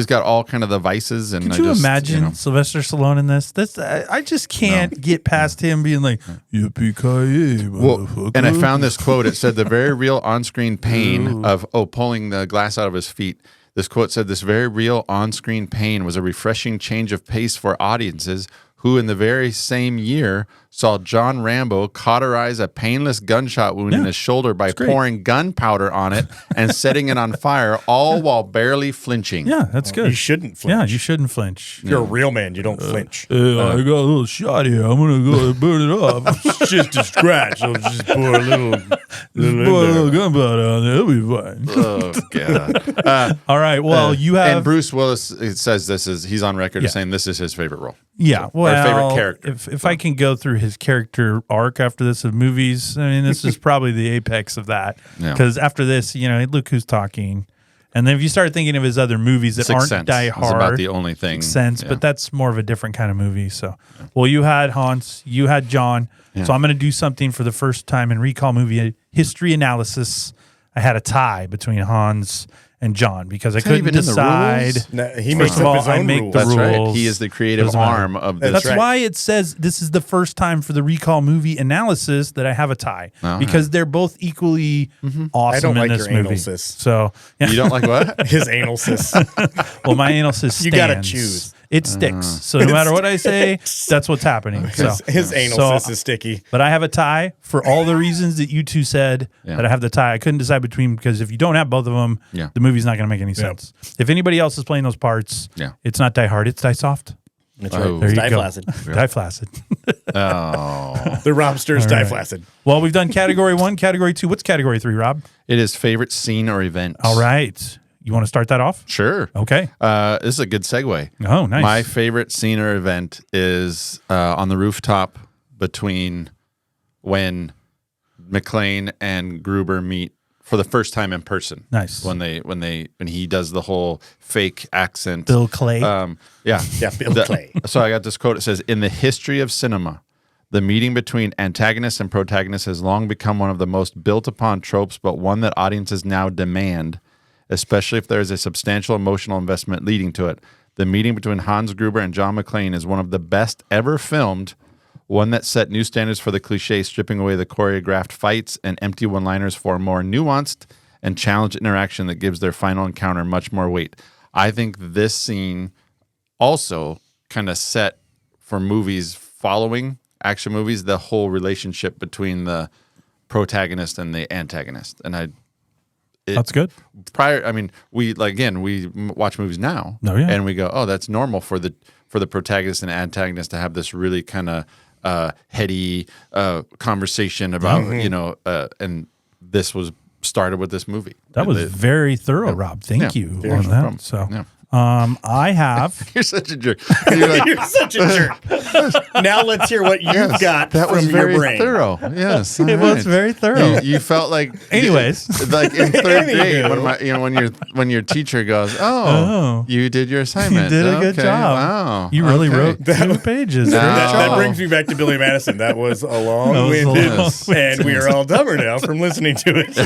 got all kind of the vices. And Could you imagine Sylvester Stallone in this? I just can't get past him being like, "Yippee Ki Yay, motherfucker." And I found this quote. It said the very real on-screen pain of pulling the glass out of his feet. This quote said, "This very real on-screen pain was a refreshing change of pace for audiences who in the very same year saw John Rambo cauterize a painless gunshot wound in his shoulder by pouring gunpowder on it and setting it on fire, all while barely flinching." Yeah, that's good. You shouldn't flinch. Yeah, you shouldn't flinch. If you're a real man, you don't flinch. I got a little shot here. I'm gonna go burn it off. It's just a scratch. So just pour a little Pour a little gunpowder on there. It'll be fine. Oh, God. All right. Well, you have And Bruce Willis, it says he's on record as saying this is his favorite role. Yeah, well, favorite character. If I can go through his character arc after this of movies, I mean, this is probably the apex of that. Yeah. Because after this, look who's talking, and then if you start thinking of his other movies that Sixth aren't Sense Die is Hard, about the only thing. Sixth Sense, Yeah. but that's more of a different kind of movie. So, well, you had Hans, you had John. So I'm going to do something for the first time in Recall movie history analysis. I had a tie between Hans and John because I that couldn't even in the decide. rules? No, he First makes of up all, his I own make rules. the That's right. rules. He is the creative Doesn't matter. arm of this. That's right. why it says this is the first time for the Recall movie analysis that I have a tie because they're both equally awesome I don't in like this your anal movie. cyst. So You don't like what? His anal cyst. well, my anal cyst You gotta stands. choose. it sticks. So no matter what I say, that's what's happening. So His anal So- cyst is sticky. But I have a tie for all the reasons that you two said Yeah. that I have the tie. I couldn't decide between because if you don't have both of them, Yeah. the movie's not going to make any sense. If anybody else is playing those parts, Yeah. it's not Die Hard, it's Die Soft. That's Oh. right. There It's you go. diflaccid. Die Flaccid. Oh, The Robster's All right. diflaccid. Well, we've done category 1, category 2. What's category 3, Rob? it is favorite scene or event. All right. You want to start that off? Sure. Okay. This is a good segue. Oh, nice. My favorite scene or event is on the rooftop between when McClane and Gruber meet for the first time in person. Nice. When he does the whole fake accent. Bill Clay. Yeah. Yeah, Bill Clay. So I got this quote. It says, "In the history of cinema, the meeting between antagonist and protagonist has long become one of the most built upon tropes, but one that audiences now demand, especially if there is a substantial emotional investment leading to it. The meeting between Hans Gruber and John McClane is one of the best ever filmed, one that set new standards for the cliche, stripping away the choreographed fights and empty one-liners for a more nuanced and challenged interaction that gives their final encounter much more weight." I think this scene also kind of set for movies following action movies the whole relationship between the protagonist and the antagonist. And That's good. prior, I mean, we watch movies now, Oh, yeah. and we go, "Oh, that's normal for the protagonist and antagonist to have this really kind of heady conversation about and this was started with this movie. That was very thorough, Rob. Thank Yeah. you Yeah, on no that. problem. So, Yeah. I have You're such a jerk. You're like, You're such a jerk. Now let's hear what you've yes, got that was from your very brain. thorough. Yes, It was very thorough. You felt like, Anyways. like in third grade, when your teacher goes, "Oh, you did your assignment. did a good Okay, job. Wow, You really okay. wrote 2 pages. No. Great That job. brings me back to Billy Madison. That was a That was a long-winded, long- and we are all dumber now from listening to it.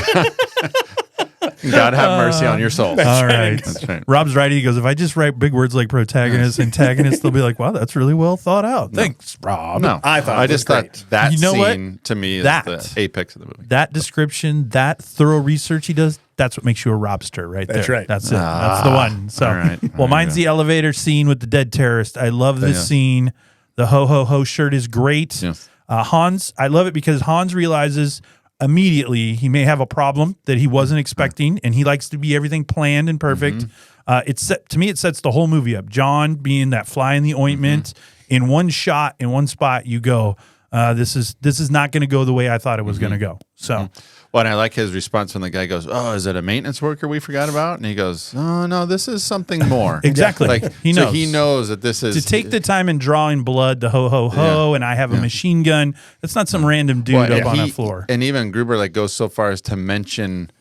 God have mercy on your soul." All right. That's right. Rob's right. He goes, if I just write big words like protagonist, antagonist, they'll be like, wow, that's really well thought out. Thanks, Rob. No, I thought I it was just thought great. that You know what? scene to me is That- the apex of the movie. That description, that thorough research he does, that's what makes you a Robster right there. That's right. That's it. That's the one. So, all right. well, There mine's you the elevator scene with the dead terrorist. I love this Yeah. scene. The ho ho ho shirt is great. Yes. Hans, I love it because Hans realizes immediately he may have a problem that he wasn't expecting, and he likes to be everything planned and perfect. To me, it sets the whole movie up. John being that fly in the ointment in one shot, in one spot. You go, this is not going to go the way I thought it was going to go. So. Well, and I like his response when the guy goes, "Oh, is it a maintenance worker we forgot about?" And he goes, "Oh no, this is something more." Exactly. Like He so knows. he knows that this is To take the time and draw in blood, the ho ho ho, and I have a machine gun. That's not some random dude Well, up on a he- floor. And even Gruber like goes so far as to mention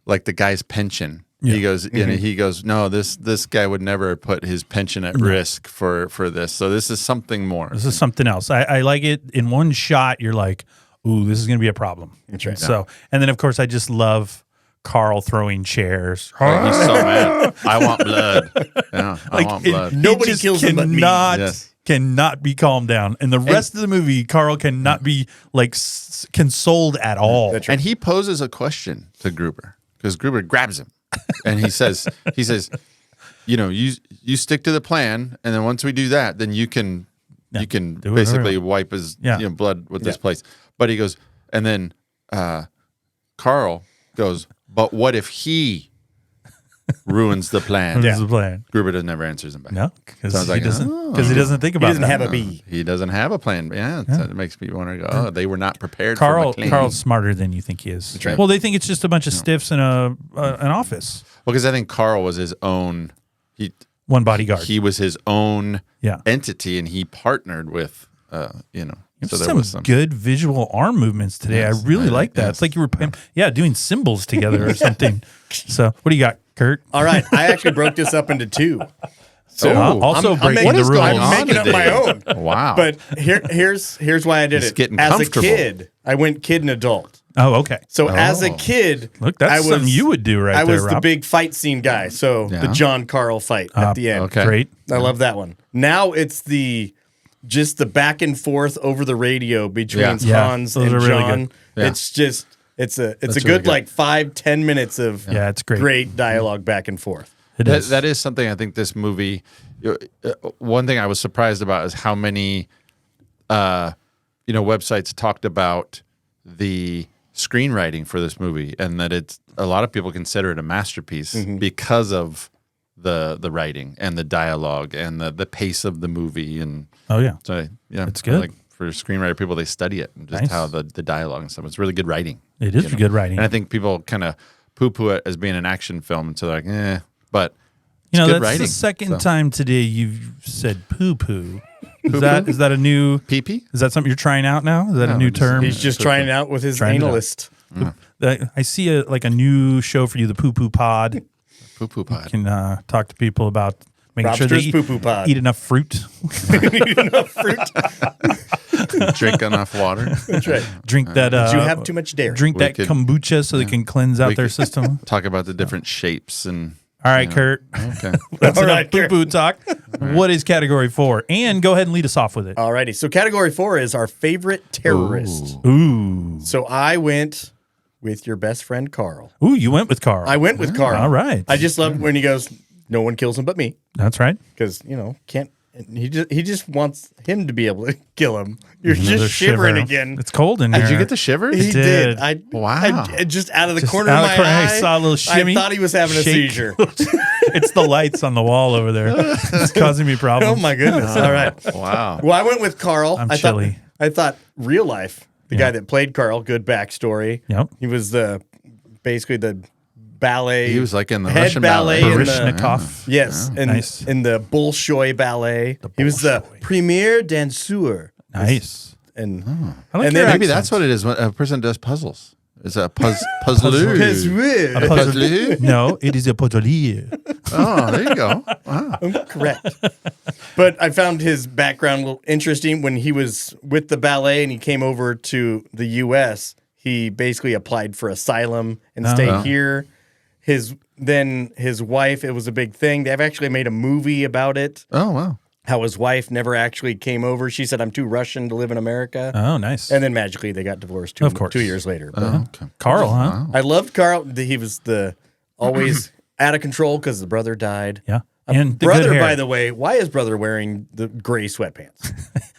like the guy's pension. He goes, and he goes, "No, this guy would never put his pension at risk for this. So this is something more." This is something else. I like it in one shot. You're like, ooh, this is going to be a problem. That's right. So, and then of course, I just love Carl throwing chairs. Like, he's so mad. I want blood. Yeah, I want blood. Nobody just kills him but me. Yes. Cannot be calmed down. And the rest of the movie, Carl cannot be like consoled at all. That's right. And he poses a question to Gruber because Gruber grabs him and he says, you stick to the plan, and then once we do that, then you can do whatever basically you wipe his Yeah. blood with this place. But he goes, and then Carl goes, "But what if he ruins the plan?" This is the plan. Gruber never answers him back. No, because Sounds he like, doesn't. oh. Because he doesn't think about. He doesn't that. have a B. He doesn't have a plan. Yeah, so it makes me wonder. Go, oh, they were not prepared. Carl. for McClane. Carl's smarter than you think he is. right. Well, they think it's just a bunch of stiffs in an office. Well, because I think Carl was his own. One bodyguard. He was his own Yeah. entity, and he partnered with, So there some was some. good visual arm movements today. Yes, I really I- like that. yes. It's like you were, doing symbols together or something. So, what do you got, Kurt? All right, I actually broke this up into 2. So Also I'm breaking making- the rules. I'm making up my own. Wow. But here's why I did He's it. getting As a comfortable. kid, I went kid and adult. Oh, okay. So as a kid, Look, that's something you would do right I there, was the Rob. big fight scene guy. So the Yeah. John Carl fight at the end. okay. Great. I love that one. Now it's just the back and forth over the radio between Yeah. Yeah, Hans those and are really John. good. Yeah. It's just it's a really good good. like 5-10 minutes of Yeah, it's great. great dialogue back and forth. It is. That is something I think this movie. One thing I was surprised about is how many, websites talked about the screenwriting for this movie, and that it's a lot of people consider it a masterpiece because of the writing and the dialogue and the pace of the movie. And Oh yeah. so It's good. Like for screenwriter people, they study it and just Nice. how the dialogue and stuff. It's really good writing. It is good writing. And I think people kind of poo-poo it as being an action film, and so they're like, but You know, it's that's good writing. the second so. time today you've said poo-poo. Is that a new? Pee-pee? Is that something you're trying out now? Is that a new term? He's just trying it out with his Trying it out. analyst. I see a new show for you, the Poo Poo Pod. Poo-poo pod. You can talk to people about making sure Robster's they Poo Poo Pod. eat enough fruit, Drink enough water. That's right. drink that. Did you have too much dairy? Drink We that could- kombucha so they can cleanse out We their could- system. Talk about the different shapes and. All right, Kurt. Okay. That's All enough right, Poo Kurt. Poo talk. What is category 4? And go ahead and lead us off with it. Alrighty. So category 4 is our favorite terrorist. Ooh. So I went with your best friend Carl. Ooh, you went with Carl. I went with Carl. All right. I just love when he goes, "No one kills him but me," That's right. because can't. He just wants him to be able to kill him. You're Another just shivering shiver. again. It's cold in here. Did you get the shivers? He did. did. Wow. I just out of the Just corner out of of my the corner, I eye, saw a little shimmy, I thought he was having a shake. seizure. It's the lights on the wall over there. It's causing me Oh problems. my goodness! All right. Wow. Well, I went with Carl. I'm I chilly. I thought real life. The Yeah. guy that played Carl, good backstory. Yep. He was basically the ballet. He was like in the head Russian ballet ballet. in the- Baryshnikov. Yes, Nice. in the Bolshoi ballet. He was the Bolshoi. premier danseur. Nice. And I like and your then Maybe accent. that's what it is when a person does puzzles. It's a puzzler. Puzzler. A puzzler? No, it is a potolier. Oh, there you go. Wow. Correct. But I found his background a little interesting. When he was with the ballet and he came over to the U.S., he basically applied for asylum and stayed here. His wife, it was a big thing. They've actually made a movie about it. Oh, wow. How his wife never actually came over. She said, "I'm too Russian to live in America." Oh, nice. And then magically they got divorced Of course. 2 years later. But Okay. Carl, huh? I loved Carl. He was the always out of control because the brother died. Yeah. And the Brother, good hair. by the way, why is brother wearing the gray sweatpants?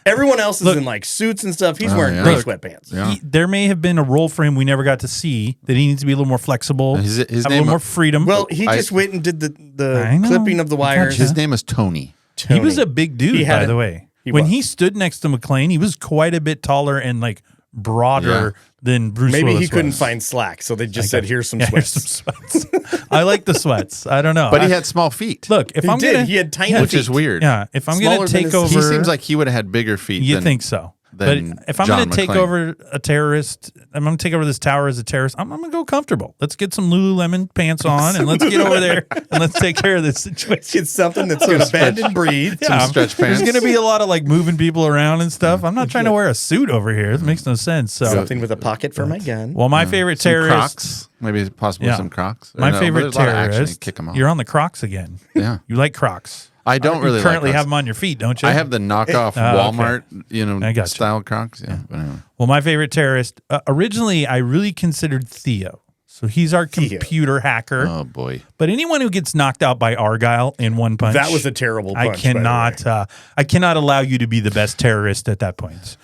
Everyone else is in like suits and stuff. He's wearing yeah. gray Look, sweatpants. Yeah. There may have been a role for him we never got to see that he needs to be a little more flexible, His have a name- little more freedom. Well, he I- just went and did I the know. clipping of the wires. Gotcha. His name is Tony. he was a big dude, He had by a- the way. he When was. he stood next to McClane, he was quite a bit taller and like broader than Bruce Maybe Willis he couldn't was. find slack, so they just said, "Here's some Yeah, sweats." here's some sweats. I like the sweats. I don't know. But he I- had small feet. look. If He I'm did. gonna, He had tiny which feet. is weird. yeah. If I'm Smaller gonna than take his- over, He seems like he would have had bigger feet. you than, think so. But than if I'm John going to take McClane. over a terrorist, I'm going to take over this tower as a terrorist. I'm going to go comfortable. Let's get some Lululemon pants on and let's get over there and let's take care of this situation. It's something that's going to bend and breathe. Some stretch There's pants. going to be a lot of like moving people around and stuff. I'm not trying to wear a suit over here. It makes no sense. So, Something with a pocket for my gun. well, my favorite Some terrorist, Crocs. Maybe possibly Yeah. some Crocs. my No, but favorite there's a lot of action. You terrorist. Kick 'em off. You're on the Crocs again. Yeah. You like Crocs. I don't really You currently like Crocs. have them on your feet, don't you? I have the knockoff Oh, okay. Walmart, I gotcha. style Crocs. Yeah. But anyway. Well, my favorite terrorist. Originally, I really considered Theo. So he's our computer hacker. Oh boy. But anyone who gets knocked out by Argyle in one punch, That was a terrible punch. I by the way. cannot. I cannot allow you to be the best terrorist at that point.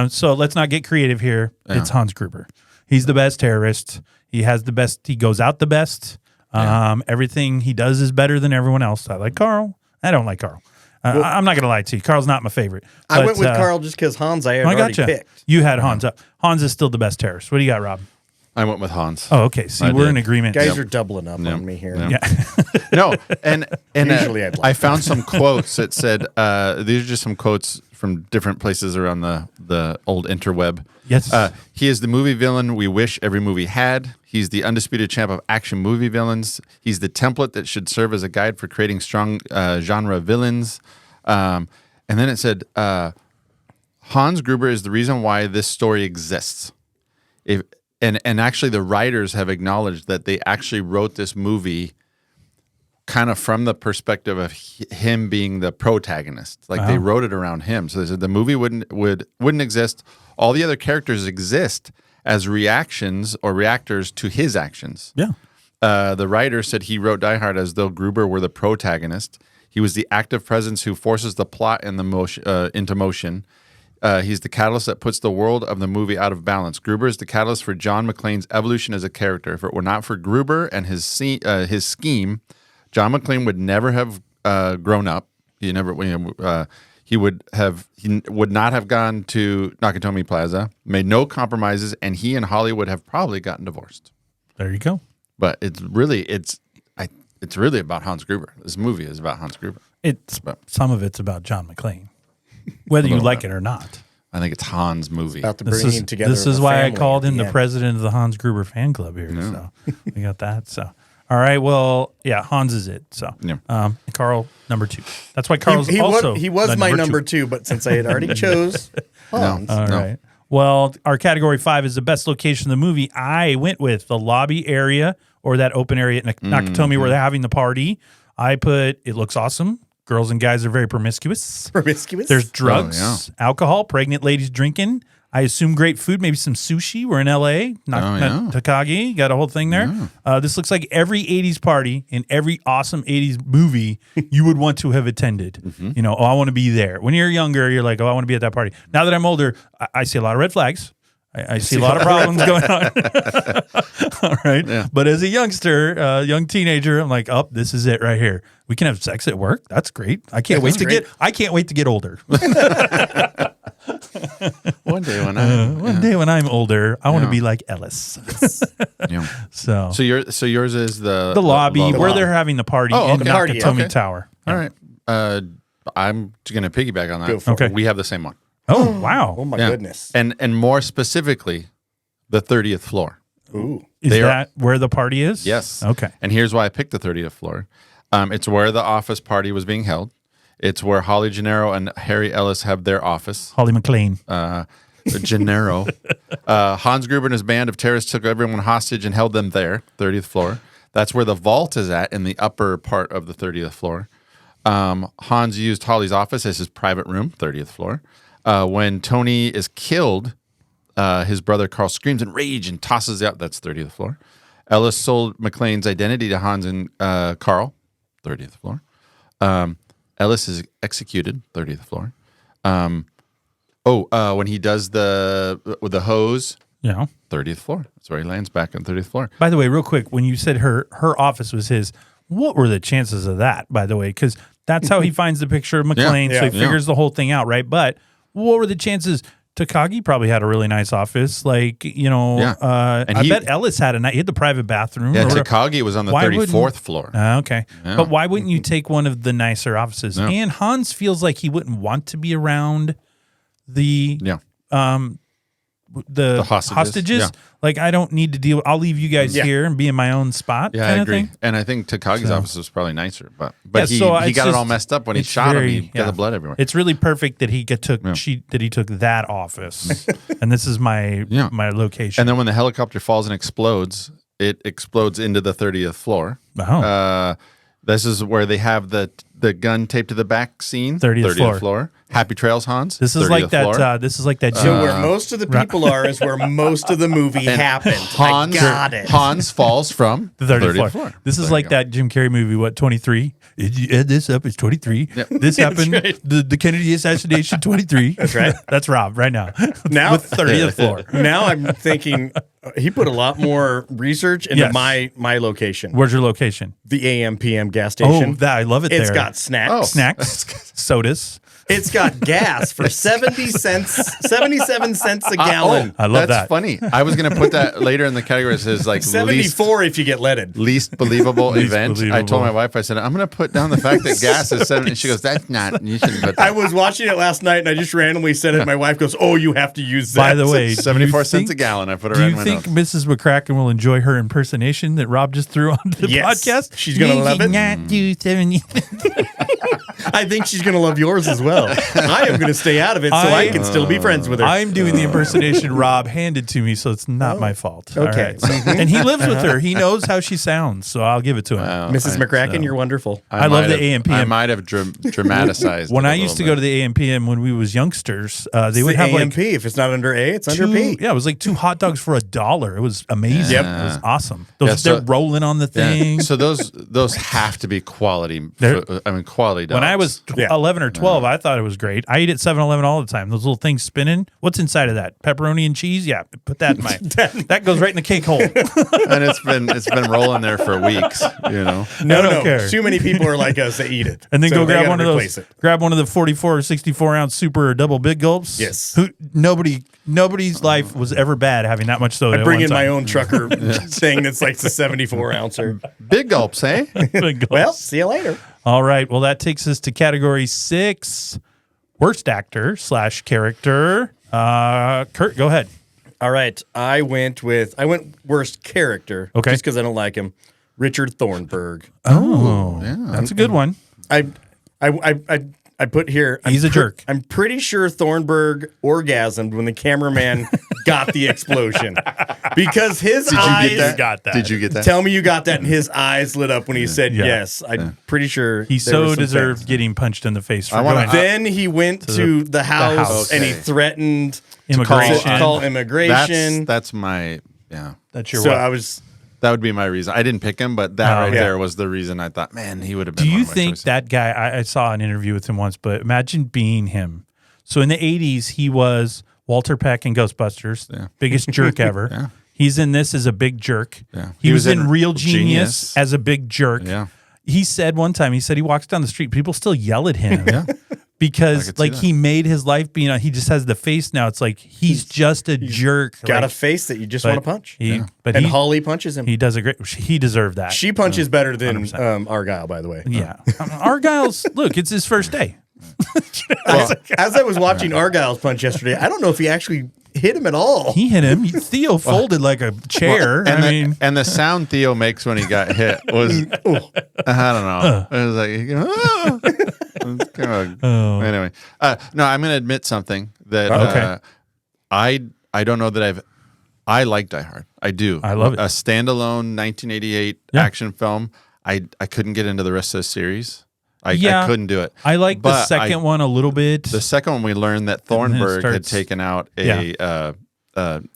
So let's not get creative here. It's Hans Gruber. He's the best terrorist. He has the best. He goes out the best. Everything he does is better than everyone else. I like Carl. I don't like Carl. I'm not going to lie to you. Carl's not my favorite. I But, went with Carl just because Hans I had I already gotcha. picked. You had Hans up. Hans is still the best terrorist. What do you got, Rob? I went with Hans. Oh, okay. See, I we're did. in agreement. Guys are doubling up on me here. Yeah. Yeah. No, and Usually I'd like I found some quotes that said these are just some quotes from different places around the old interweb. Yes. He is the movie villain we wish every movie had. He's the undisputed champ of action movie villains. He's the template that should serve as a guide for creating strong genre villains. And then it said Hans Gruber is the reason why this story exists. And actually the writers have acknowledged that they actually wrote this movie kind of from the perspective of him being the protagonist. Like they wrote it around him. So they said the movie wouldn't exist. All the other characters exist as reactions or reactors to his actions. Yeah. The writer said he wrote Die Hard as though Gruber were the protagonist. He was the active presence who forces the plot and the motion into motion. He's the catalyst that puts the world of the movie out of balance. Gruber is the catalyst for John McClane's evolution as a character. If it were not for Gruber and his scheme, John McClane would never have grown up. He would not have gone to Nakatomi Plaza, made no compromises, and he and Holly would have probably gotten divorced. There you go. But it's really about Hans Gruber. This movie is about Hans Gruber. Some of it's about John McClane, whether you like it or not. I think it's Hans' movie. About the bringing together. This is why I called him the president of the Hans Gruber fan club here. Yeah. So we got that. So all right, well, yeah, Hans is it. So Carl, number 2. That's why Carl's he also was my number 2, but since I had already chose Hans. All right. Well, our category 5 is the best location in the movie. I went with the lobby area or that open area at Nakatomi where they're having the party. I put, it looks awesome. Girls and guys are very promiscuous. There's drugs, alcohol, pregnant ladies drinking. I assume great food, maybe some sushi. We're in L.A. Takagi, got a whole thing there. Yeah. This looks like every 80s party in every awesome 80s movie you would want to have attended. You know, I want to be there. When you're younger, you're like, I want to be at that party. Now that I'm older, I see a lot of red flags. I see a lot of problems going on. All right. Yeah. But as a youngster, young teenager, I'm like, oh, this is it right here. We can have sex at work. That's great. I can't wait to get older. One day when I'm older, I want to be like Ellis. So yours is the lobby where they're having the party in Nakatomi Tower. All right. I'm going to piggyback on that. Okay. We have the same one. Oh, wow. Oh, my goodness. And more specifically, the 30th floor. Ooh. Is that where the party is? Yes. Okay. And here's why I picked the 30th floor. It's where the office party was being held. It's where Holly Gennaro and Harry Ellis have their office. Holly McClane. Gennaro. Hans Gruber and his band of terrorists took everyone hostage and held them there, 30th floor. That's where the vault is at in the upper part of the 30th floor. Hans used Holly's office as his private room, 30th floor. When Tony is killed, his brother Carl screams in rage and tosses out. That's 30th floor. Ellis sold McClane's identity to Hans and Carl, 30th floor. Ellis is executed, 30th floor. When he does with the hose, 30th floor. That's where he lands back on 30th floor. By the way, real quick, when you said her office was his, what were the chances of that, by the way? Because that's how he finds the picture of McClane, so he figures the whole thing out, right? But what were the chances? Takagi probably had a really nice office. Like, I bet Ellis had he had the private bathroom. Yeah, Takagi was on the 34th floor. Okay. Yeah. But why wouldn't you take one of the nicer offices? No. And Hans feels like he wouldn't want to be around the hostages. Yeah. Like, I don't need to deal. I'll leave you guys here and be in my own spot. Yeah, I agree. Thing. And I think Takagi's office was probably nicer, but he got it all messed up when he shot him. He got the blood everywhere. It's really perfect that he took that office, and this is my location. And then when the helicopter falls and explodes, it explodes into the 30th floor. Wow. This is where they have the gun taped to the back scene. 30th floor. Happy Trails, Hans. This is like that. This is like that. So where most of the people are is where most of the movie happened. Hans, I got it. Hans falls from the 30th floor. This is like that Jim Carrey movie. What, 23? You add this up, it's 23. Yep. This happened. Right. The Kennedy assassination, 23. That's right. That's Rob right now. Now with 30th floor. Now I'm thinking he put a lot more research into my location. Where's your location? The AM PM gas station. Oh, I love it. It's got snacks, sodas. It's got gas for 77 cents a gallon. I love that. That's funny. I was going to put that later in the category. It says like 74 if you get leaded. Least believable event. I told my wife, I said, I'm going to put down the fact that gas is 70. And she goes, that's not. You shouldn't put that. I was watching it last night and I just randomly said it. My wife goes, oh, you have to use that. By the way, 74 cents a gallon. I put it right in my notes. Do you think Mrs. McCracken will enjoy her impersonation that Rob just threw onto the podcast? She's going to love it. Not do 70. I think she's going to love yours as well. I am going to stay out of it so I can still be friends with her. I'm doing the impersonation Rob handed to me, so it's not my fault. Okay. Right. And he lives with her. He knows how she sounds, so I'll give it to him. Mrs. McCracken, you're wonderful. I love the AMPM. I might have dramatized when I used to go to the AMPM when we was youngsters, they would have AMP. If it's not under A, it's under P. Yeah, it was like $2 hot dogs for $1. $1. It was amazing. Yep. It was awesome. so- They're rolling on the thing. So those have to be quality. Quality dogs. When I was 11 or 12, I thought it was great. I eat at 7-Eleven all the time. Those little things spinning. What's inside of that? Pepperoni and cheese? Yeah, put that in my. That goes right in the cake hole. and it's been rolling there for weeks. You know. No, care. too many people are like us that eat it. And then So go they grab gotta one of replace those. it. Grab one of the 44 or 64 ounce super or double big gulps. Yes. Nobody's life was ever bad having that much soda. I at bring one in my time. own trucker thing that's like the 74 ouncer. Big gulps, eh? Big gulps. Well, see you later. All right. Well, that takes us to category 6, worst actor / character. Kurt, go ahead. All right. I went worst character. Okay. Just because I don't like him. Richard Thornburg. Oh, that's a good one. I put here. He's a jerk. I'm pretty sure Thornburg orgasmed when the cameraman got the explosion because his eyes. got that. Did you get that? Tell me you got that, and his eyes lit up when he said Yeah. yes. I'm pretty sure He there were so some deserved things. getting punched in the face for I wanna- going Then he went to the house, house. and he Okay. threatened immigration. to call immigration. That's my That's your so what? I was. That would be my reason. I didn't pick him, but that Oh, right yeah. there was the reason I thought, man, he would have been. Do one you of my think choices. that guy? I saw an interview with him once, but imagine being him. So in the 80s, he was Walter Peck in Ghostbusters, biggest jerk ever. Yeah. He's in this as a big jerk. Yeah. He was in Real Genius as a big jerk. Yeah. He said one time, he walks down the street, people still yell at him. Because I could see that. he made his life being he just has the face now. It's like he's just a jerk. Got a like, face that you just but want to punch. But And he, Holly punches him. he does a great. He deserved that. She punches better than 100%. Argyle, by the way. Yeah. Argyle's look. It's his first day. As I was watching Argyle's punch yesterday, I don't know if he actually hit him at all. He hit him. Theo folded like a chair. And the sound Theo makes when he got hit was I don't know. It was like it's kind of, anyway. No, I'm going to admit something that Okay. I don't know that I like Die Hard. I do. I love it. A standalone 1988 Yeah. action film. I couldn't get into the rest of the series. I Yeah. couldn't do it. I like the But second one a little bit. The second one, we learned that then it Thornburg had starts- taken out a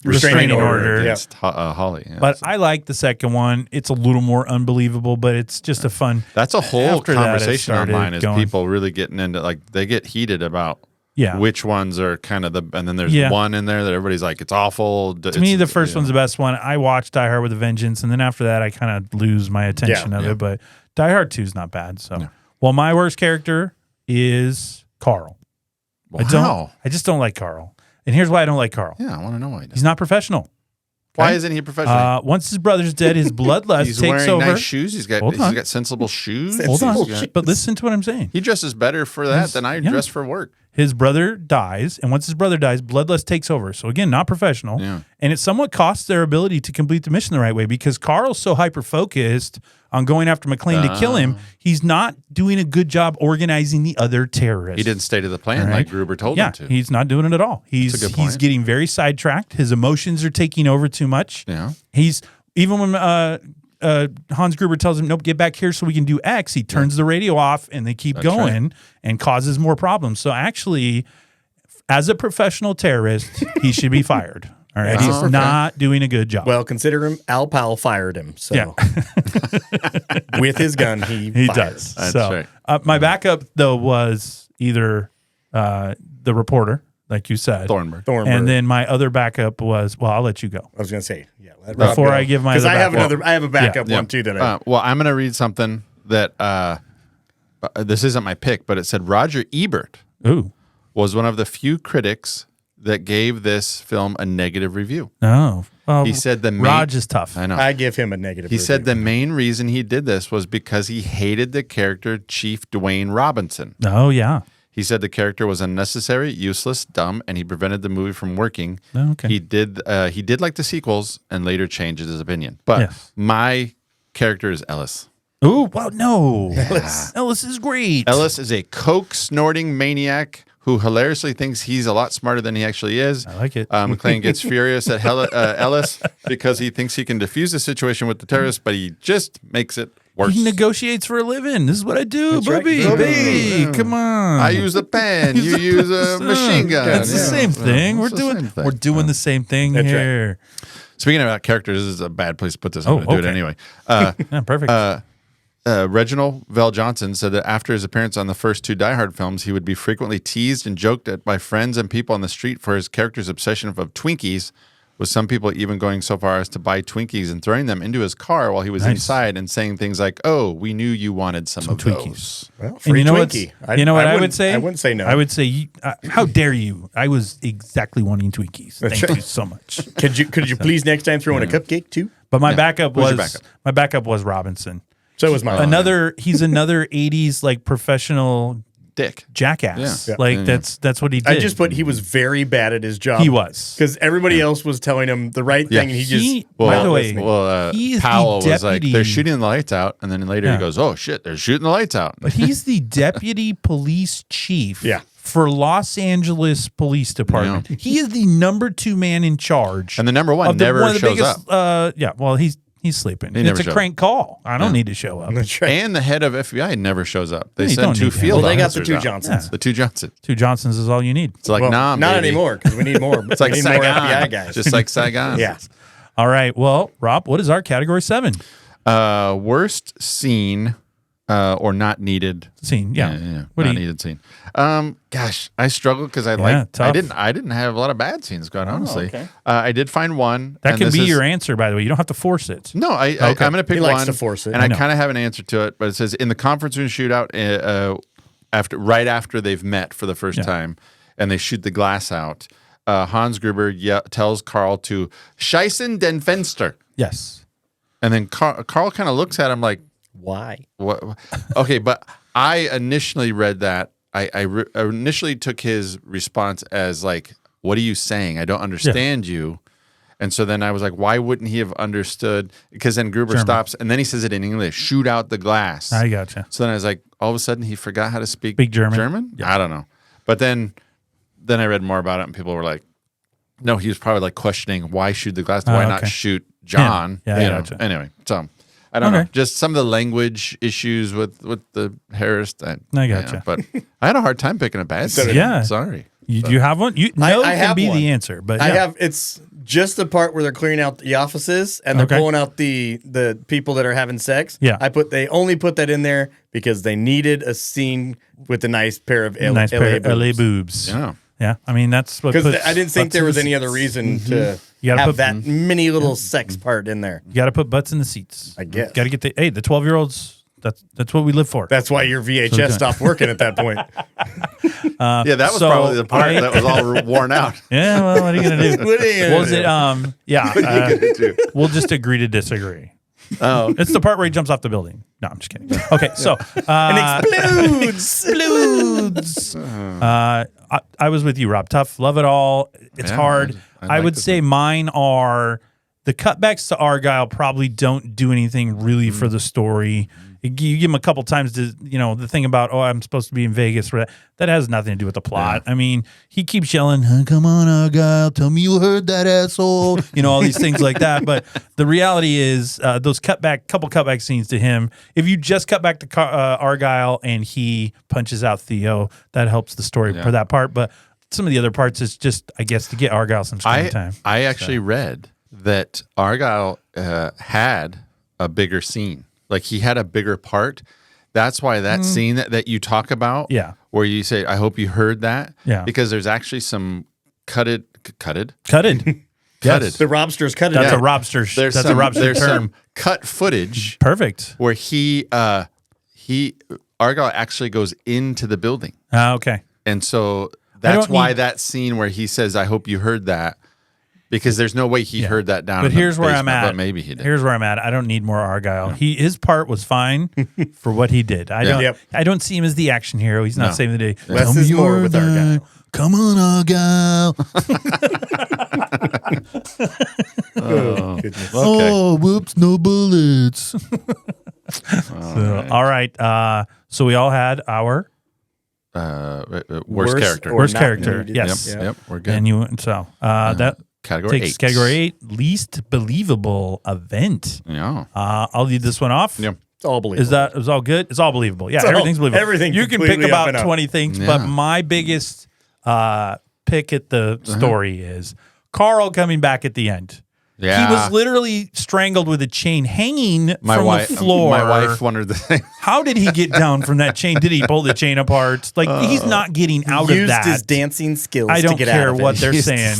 Restraining order. against Holly. Yeah, but so I like the second one. It's a little more unbelievable, but it's just a fun. that's a whole After that, it conversation started online. Is going. people really getting into they get heated about Yeah. which ones are kind of and then there's Yeah. one in there that everybody's like it's awful. To me, the first one's the best one. I watched Die Hard with a Vengeance, and then after that, I kind of lose my attention of it. But Die Hard 2 is not bad. So, well, my worst character is Carl. Wow. I just don't like Carl, and here's why I don't like Carl. Yeah, I want to know why he does. He's not professional. Why Okay? isn't he a professional? Once his brother's dead, his bloodlust He's takes wearing over. nice shoes. He's Hold on. got sensible shoes. Hold on, He's got- but listen to what I'm saying. He dresses better for that than I yeah. dress for work. His brother dies, and once his brother dies, bloodlust takes over. So again, not professional, Yeah. and it somewhat costs their ability to complete the mission the right way because Carl's so hyper focused on going after McClane to kill him. He's not doing a good job organizing the other terrorists. He didn't stay to the plan All right. like Gruber told Yeah, him to. he's not doing it at all. That's a He's good point. getting very sidetracked. His emotions are taking over too much. Yeah. He's even when Hans Gruber tells him, "Nope, get back here so we can do X." He turns the radio off, and they keep That's going and causes more problems. So actually, as a professional terrorist, he should be fired. All right, Wow. he's Okay. not doing a good job. Well, consider him. Al Powell fired him. So yeah, with his gun, he he fired. does. That's so right. my backup though was either the reporter, like you said, Thornburg. Thornburg. and then my other backup was I'll let you go. I was going to say, let Before Rob go. I give my 'Cause other I have backup. another. I have a backup Yeah. one too that I. Well, I'm going to read something that this isn't my pick, but it said Roger Ebert Ooh, was one of the few critics that gave this film a negative review. no. Well, He said the main, Raj is tough. I know. I give him a negative. He said review. the main reason he did this was because he hated the character Chief Dwayne Robinson. Oh yeah. He said the character was unnecessary, useless, dumb, and he prevented the movie from working. Oh, okay. He did like the sequels and later changed his opinion. But Yes. my character is Ellis. Ooh, well, no. Ellis is great. Ellis is a coke snorting maniac who hilariously thinks he's a lot smarter than he actually is. I like it. McClane gets furious at Ellis because he thinks he can defuse the situation with the terrorists, but he just makes it worse. He negotiates for a living. This is what I do, That's right. Bubby. Bubby. Hey, come on. I use a pen. You use a machine gun. It's the Yeah. same thing. It's We're the doing same thing. we're doing the same thing That's right. here. Speaking about characters, this is a bad place to put this. Oh, I'm going to do it okay. anyway. Yeah, perfect. Reginald Vell Johnson said that after his appearance on the first 2 Die Hard films, he would be frequently teased and joked at by friends and people on the street for his character's obsession of Twinkies, with some people even going so far as to buy Twinkies and throwing them into his car while he was inside and saying things like, "Oh, we knew you wanted some of Twinkies." those." Well, And free you know Twinkie. what I would say? I wouldn't say no. I would say, how dare you? I was exactly wanting Twinkies. Thank right. you so much. Could you please next time throw in a cupcake too? But my backup Who's your was backup? Robinson. So was mine. He's another 80s like professional Dick. jackass. Yeah. Like that's what he did. I just put he was very bad at his job. He was. because everybody else was telling him the right thing, and he just. By the way, Well, he's Powell the was like, deputy- "They're shooting the lights out," and then later Yeah. he goes, "Oh shit, they're shooting the lights out." But he's the deputy police chief Yeah. for Los Angeles Police Department. He is the number 2 man in charge. And the number one of the- never one of the shows biggest, up. Yeah, well, he's sleeping. never It's a shows crank call. I don't need to show up. That's right. And the head of FBI never shows up. They Yeah, you send don't 2 need him. field Well, they got the officers 2 out. Johnsons. The 2 Johnsons. 2 Johnsons is all you need. It's like, Well, nah, not baby. anymore because we need more. It's like we need more Saigon. FBI guys. Just like Saigon. Yeah. All right. Well, Rob, what is our category 7 Worst scene or not needed scene? Yeah. What not do you? needed scene. Gosh, I struggled because I tough. I didn't have a lot of bad scenes, quite honestly. okay. I did find one. That and can this be is- your answer, by the way. You don't have to force it. No, I'm going to pick He one. likes to force it. And I I know. kind of have an answer to it, but it says in the conference room shootout right after they've met for the first time and they shoot the glass out, Hans Gruber tells Carl to scheißen den Fenster. Yes. And then Carl kind of looks at him like, Why? what? Okay, but I initially read that. I initially took his response as like, "What are you saying? I don't understand you." And so then I was like, "Why wouldn't he have understood?" Because then Gruber stops, and then he says it in English: "Shoot out the glass." I gotcha. So then I was like, all of a sudden he forgot how to speak German? I don't know. But then I read more about it, and people were like, "No, he was probably like questioning why shoot the glass? Why not shoot John?" Yeah, You I know? gotcha. Anyway, so. I don't know. Okay. Just some of the language issues with the Harris. I you gotcha. know, but I had a hard time picking a bad scene. Yeah. Sorry. You do you have one? No I can have be one. the answer, but I yeah. have. It's just the part where they're clearing out the offices and they're Okay. pulling out the people that are having sex. Yeah. They only put that in there because they needed a scene with a nice pair of nice pair of LA boobs. boobs. Yeah. Yeah. I mean, that's what Because puts I didn't think butts there in was the any other seats. reason to You gotta have put- that mini little sex part in there. You got to put butts in the seats. I guess. Got to get the 12-year-olds. That's what we live for. That's why your VHS stopped working at that point. Yeah, that was so probably the part I- that was all worn out. Yeah. Well, what are you gonna do? What are you gonna Was it? We'll just agree to disagree. Oh, It's the part where he jumps off the building. No, I'm just kidding. Okay, so explodes. I was with you, Rob. Tough, love it all. It's Yeah, hard. I I like would this say mine are the cutbacks to Argyle probably don't do anything really for the story. You give him a couple times to, the thing about, I'm supposed to be in Vegas. That has nothing to do with the plot. I mean, he keeps yelling, come on, Argyle, tell me you heard that, asshole. All these things like that. But the reality is those couple cutback scenes to him, if you just cut back to Argyle and he punches out Theo, that helps the story for that part. But some of the other parts is just, I guess, to get Argyle some screen time. I actually read that Argyle had a bigger scene. Like he had a bigger part. That's why that scene that you talk about, where you say, "I hope you heard that," because there's actually some cutted. Cutted. Yes. The Robsters cut it That's out. a Robster. There's That's some, a Robster there's term. some cut footage Perfect. where Argyle actually goes into the building, Okay. and so that's don't why need- that scene where he says, "I hope you heard that," because there's no way he heard that down. But in the here's where I'm basement, at. But maybe he did. Here's where I'm at. I don't need more Argyle. His part was fine for what he did. I don't. Yep. I don't see him as the action hero. He's not No. saving the day. Less Tell me is more you're with the- Argyle. Come on, Argyle. Goodness. Oh, whoops, no bullets. So, all right. So we all had our Worst character. or Worst not character, needed. yes. Yep, we're good. and you. So that Category takes 8. category 8, least believable event. Yeah. I'll lead this one off. Yep. It's all believable. Is all good? It's all believable. Yeah, It's all- everything's believable. everything You can pick completely up and about up. 20 things, Yeah. but my biggest pick at the story is Carl coming back at the end. Yeah. He was literally strangled with a chain hanging My from wife, the floor. My wife wondered the same. How did he get down from that chain? Did he pull the chain apart? Like, he's not getting out of Used that. his dancing skills I to don't get out care of it. what they're saying.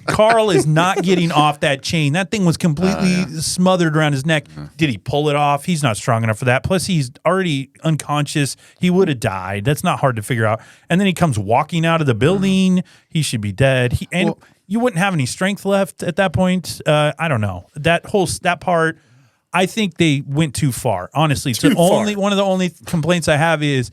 Carl is not getting off that chain. That thing was completely smothered around his neck. Did he pull it off? He's not strong enough for that. Plus, he's already unconscious. He would have died. That's not hard to figure out. And then he comes walking out of the building. He should be dead. You wouldn't have any strength left at that point. I don't know. That part, I think they went too far. Honestly, it's one of the only complaints I have is,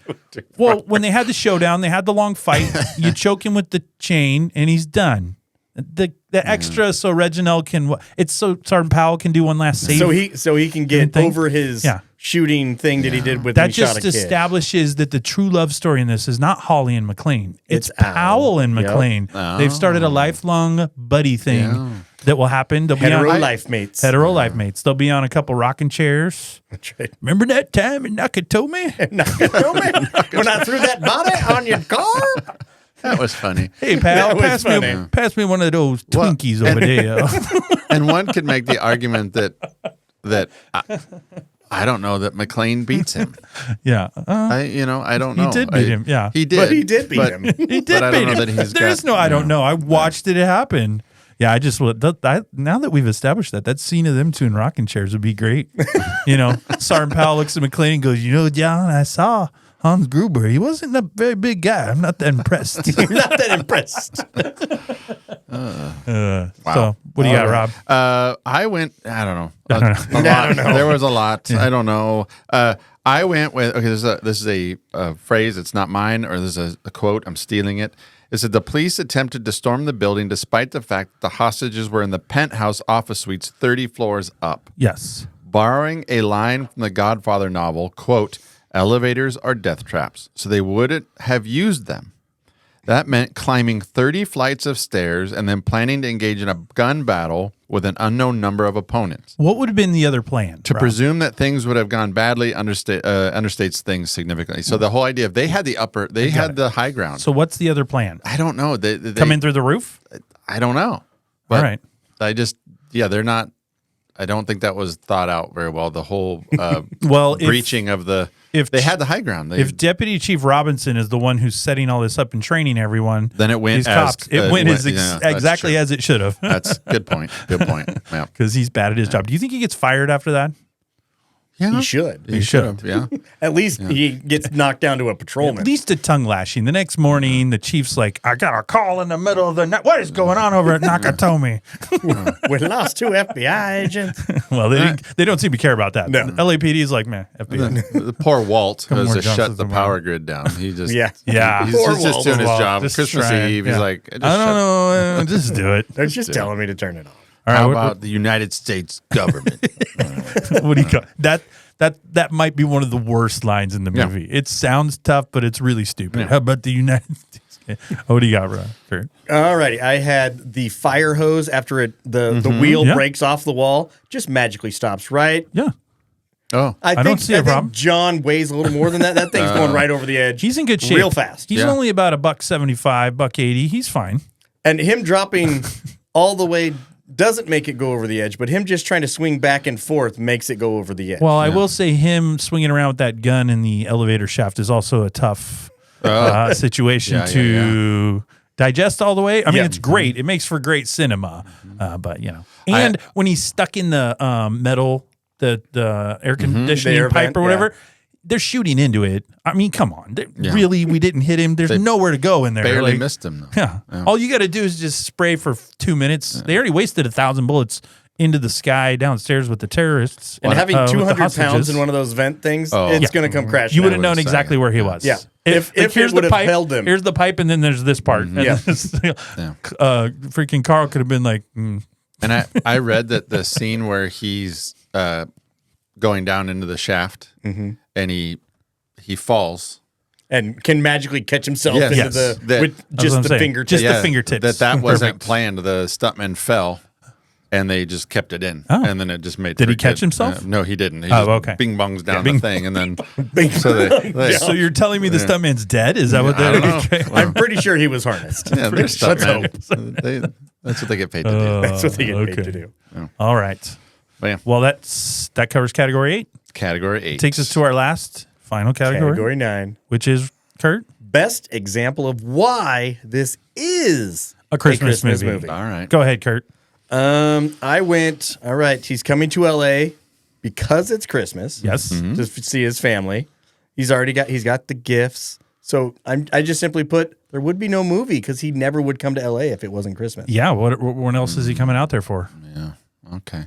well, when they had the showdown, they had the long fight. You choke him with the chain, and he's done. The extra so Reginald can so Sergeant Powell can do one last save. So he can get over his shooting thing that he did with that when he shot just a kid. establishes that the true love story in this is not Holly and McLean. It's Powell and McLean. They've started a lifelong buddy thing that will happen. They'll Hetero be on life mates. Hetero life mates. They'll be on a couple rocking chairs. That's right. Remember that time in Nakatomi? When I threw that body on your car? That was funny. Hey, pal, That was pass me one of those Twinkies over there. And one could make the argument that I don't know that McLean beats him. Yeah. I don't know. He did beat him. Yeah. He did. But he did beat him. He did But I don't beat know him. that he's There is no, I don't know. I watched it happen. Yeah, I just now that we've established that scene of them two in rocking chairs would be great. Sergeant Powell looks at McLean and goes, John, I saw Hans Gruber. He wasn't a very big guy. I'm not that impressed. You're not that impressed. So, what do you got, Rob? I went. I don't know. I don't know. I don't know. There was a lot. I don't know. I went with. Okay, this is a phrase. It's not mine, or this is a quote. I'm stealing it. It said the police attempted to storm the building despite the fact that the hostages were in the penthouse office suites 30 floors up. Yes. Borrowing a line from the Godfather novel, quote, elevators are death traps, so they wouldn't have used them. That meant climbing 30 flights of stairs and then planning to engage in a gun battle with an unknown number of opponents. What would have been the other plan? To Rob? presume that things would have gone badly understates things significantly. So the whole idea of they had the high ground. So what's the other plan? I don't know. They Come in through the roof? I don't know. But All right. They're not. I don't think that was thought out very well. The whole breaching of the. If they had the high ground, if Deputy Chief Robinson is the one who's setting all this up and training everyone, then it went these cops. It went exactly as it should have. That's good point. Good point. Yeah, because he's bad at his job. Do you think he gets fired after that? Yeah, He should. He should have. Yeah. At least he gets knocked down to a patrolman. At least a tongue lashing. The next morning, the chief's like, "I got a call in the middle of the night. What is going on over at Nakatomi?" We lost 2 FBI agents. Well, they don't seem to care about that. No. LAPD is like, man, FBI. The poor Walt Couple has more to shut Johnsons the than power mine. grid down. He just Yeah. He's Poor just Walt. doing his Walt, job. just Christmas trying, Eve, yeah. he's like, I don't know. Just do it. They're just telling me to turn it off. All right, How what- about the United States government? what do you call that might be one of the worst lines in the Yeah. movie. It sounds tough, but it's really stupid. How about the United States? What do you got, Rob? Sure. Alrighty, I had the fire hose after the wheel Yeah. breaks off the wall, just magically stops, right? Yeah. Oh, I don't see a problem. John weighs a little more than that. That thing's going right over the edge. He's in good shape. Real fast. He's Yeah. only about $175, $180. He's fine. And him dropping all the way doesn't make it go over the edge, but him just trying to swing back and forth makes it go over the edge. Well, I will say him swinging around with that gun in the elevator shaft is also a tough situation to digest all the way. I mean, it's great. It makes for great cinema, but and when he's stuck in the metal, the air conditioning air pipe vent, or whatever. They're shooting into it. I mean, come on. Yeah. Really, we didn't hit him. There's nowhere to go in there. barely Like, missed him though. Yeah. All you got to do is just spray for 2 minutes. They already wasted 1,000 bullets into the sky downstairs with the terrorists. and having with the 200 pounds hostages. in one of those vent things, Oh. it's going to come crashing. You would have down. known exactly where he was. Yeah. If here's it the would have pipe, held him. here's the pipe, and then there's this part. And Yeah. freaking Carl could have been like, And I read that the scene where he's going down into the shaft and he falls. and can magically catch himself Yes. into Yes. the That- with That's what just I'm the saying. fingertips. Just the fingertips. That wasn't Perfect. planned. The stuntman fell and they just kept it in, Oh. and then it just made. Did he for catch good- himself? no, he didn't. He Oh, just okay. Bing bongs down bing- the thing, and then so So you're telling me the stuntman's dead? Is that what I they're don't know. I'm pretty sure he was harnessed. yeah, they're stuck, Let's man. That's what they get paid to do. That's what they get paid Okay. to do. All right. But yeah, Well, that covers category 8. category 8 Takes us to our last final category, Category 9. which is Kurt, Best example of why this is a Christmas movie. All right. Go ahead, Kurt. I went, all right, he's coming to LA because it's Christmas. Yes. To see his family. He's got the gifts. So I just simply put, there would be no movie because he never would come to LA if it wasn't Christmas. Yeah. What else is he coming out there for? Yeah. Okay.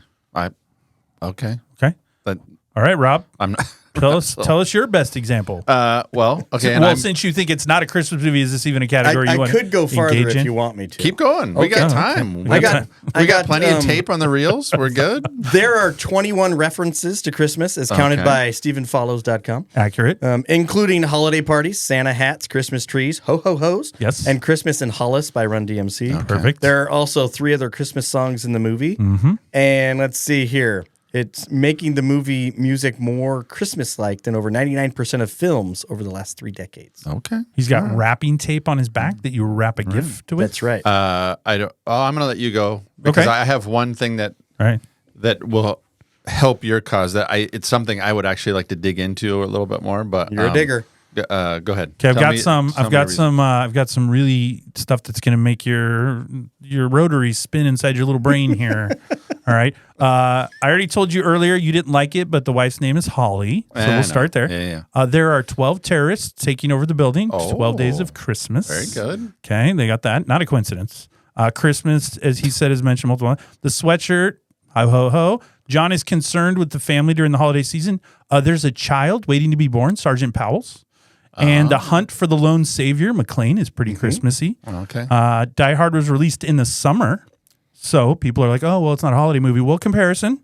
Okay. Okay. But All right, Rob. I'm not. Tell us your best example. Well, okay. And well, I'm, since you think it's not a Christmas movie, is this even a category you I want could go farther engage if in? you want me to. keep going. We got time. I got plenty of tape on the reels. We're good. There are 21 references to Christmas as counted Okay. by StephenFollows.com. Accurate. Including holiday parties, Santa hats, Christmas trees, ho-ho-hos, Yes. and Christmas in Hollis by Run DMC. Perfect. There are also 3 other Christmas songs in the movie. Mm-hmm. And let's see here. It's making the movie music more Christmas-like than over 99% of films over the last 3 decades. Okay. He's got wrapping tape on his back that you wrap a gift to it. That's right. I don't. Oh, I'm gonna let you go because Okay. I have one thing that Right. will help your cause. It's something I would actually like to dig into a little bit more. But You're a digger. Go ahead. Okay, I've Tell got me- some. tell I've me a got reason. I've got some really stuff that's going to make your rotaries spin inside your little brain here. All right. I already told you earlier you didn't like it, but the wife's name is Holly, so I we'll know. start there. Yeah. There are 12 terrorists taking over the building. Oh. 12 days of Christmas. Very good. Okay, they got that. Not a coincidence. Christmas, as he said, is mentioned multiple times. The sweatshirt. Ho ho ho. John is concerned with the family during the holiday season. There's a child waiting to be born, Sergeant Powell's. And the hunt for the lone savior, McClane, is pretty Christmassy. Okay. Die Hard was released in the summer. So people are like, oh, well, it's not a holiday movie. Well, comparison.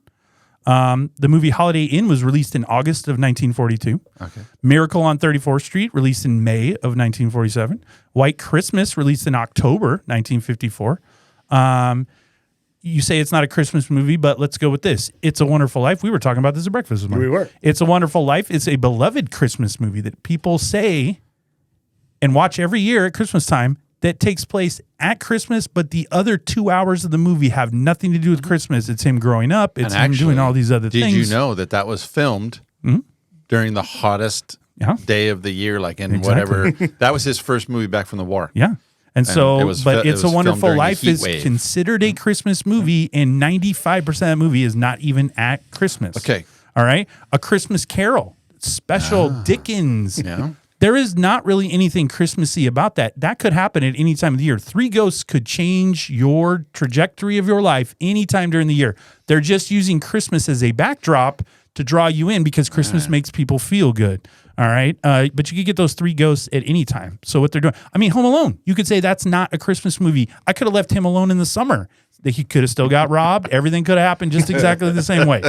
The movie Holiday Inn was released in August of 1942. Okay. Miracle on 34th Street, released in May of 1947. White Christmas, released in October 1954. You say it's not a Christmas movie, but let's go with this. It's a Wonderful Life. We were talking about this at breakfast this morning. We were. It's a Wonderful Life. It's a beloved Christmas movie that people say and watch every year at Christmas time that takes place at Christmas, but the other 2 hours of the movie have nothing to do with Christmas. It's him growing up. It's And him doing all these other things. Did you know that was filmed during the hottest Yeah. day of the year, like in Exactly. whatever? That was his first movie back from the war. Yeah. And so, it was but it It's a was filmed Wonderful during the Life heat is wave. considered a Christmas movie, and 95% of that movie is not even at Christmas. Okay. All right. A Christmas Carol, special Dickens. Yeah. There is not really anything Christmassy about that. That could happen at any time of the year. 3 Ghosts could change your trajectory of your life anytime during the year. They're just using Christmas as a backdrop to draw you in because Christmas makes people feel good. All right. But you could get those 3 Ghosts at any time. So what they're doing, I mean, Home Alone, you could say that's not a Christmas movie. I could have left him alone in the summer. He could have still got robbed. Everything could have happened just exactly the same way.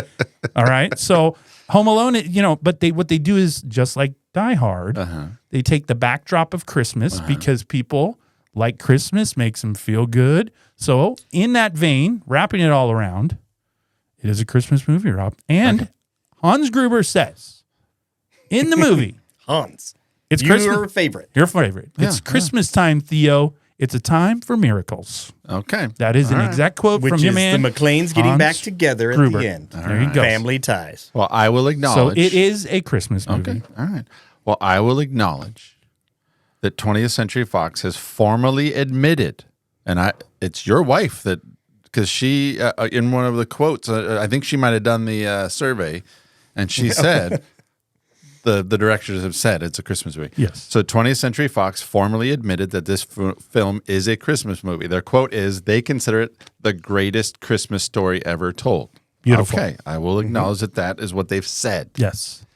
All right. So Home Alone, but what they do is just like Die Hard. They take the backdrop of Christmas because people like Christmas, makes them feel good. So in that vein, wrapping it all around, it is a Christmas movie, Rob. And Hans Gruber says in the movie, Hans, it's your Christmas. favorite. Your favorite. It's Christmas time, Theo. It's a time for miracles. Okay. That is an exact quote Which from is your man. the McClanes getting Hans back together at Gruber. the end. There you go. Family ties. Well, I will So acknowledge. it is a Christmas movie. Okay. All right. Well, I will acknowledge that 20th Century Fox has formally admitted, and it's your wife that, because she, in one of the quotes, I think she might have done the survey, and she said, the directors have said it's a Christmas movie. Yes. So 20th Century Fox formally admitted that this film is a Christmas movie. Their quote is, they consider it the greatest Christmas story ever told. Beautiful. Okay. I will acknowledge that is what they've said. Yes.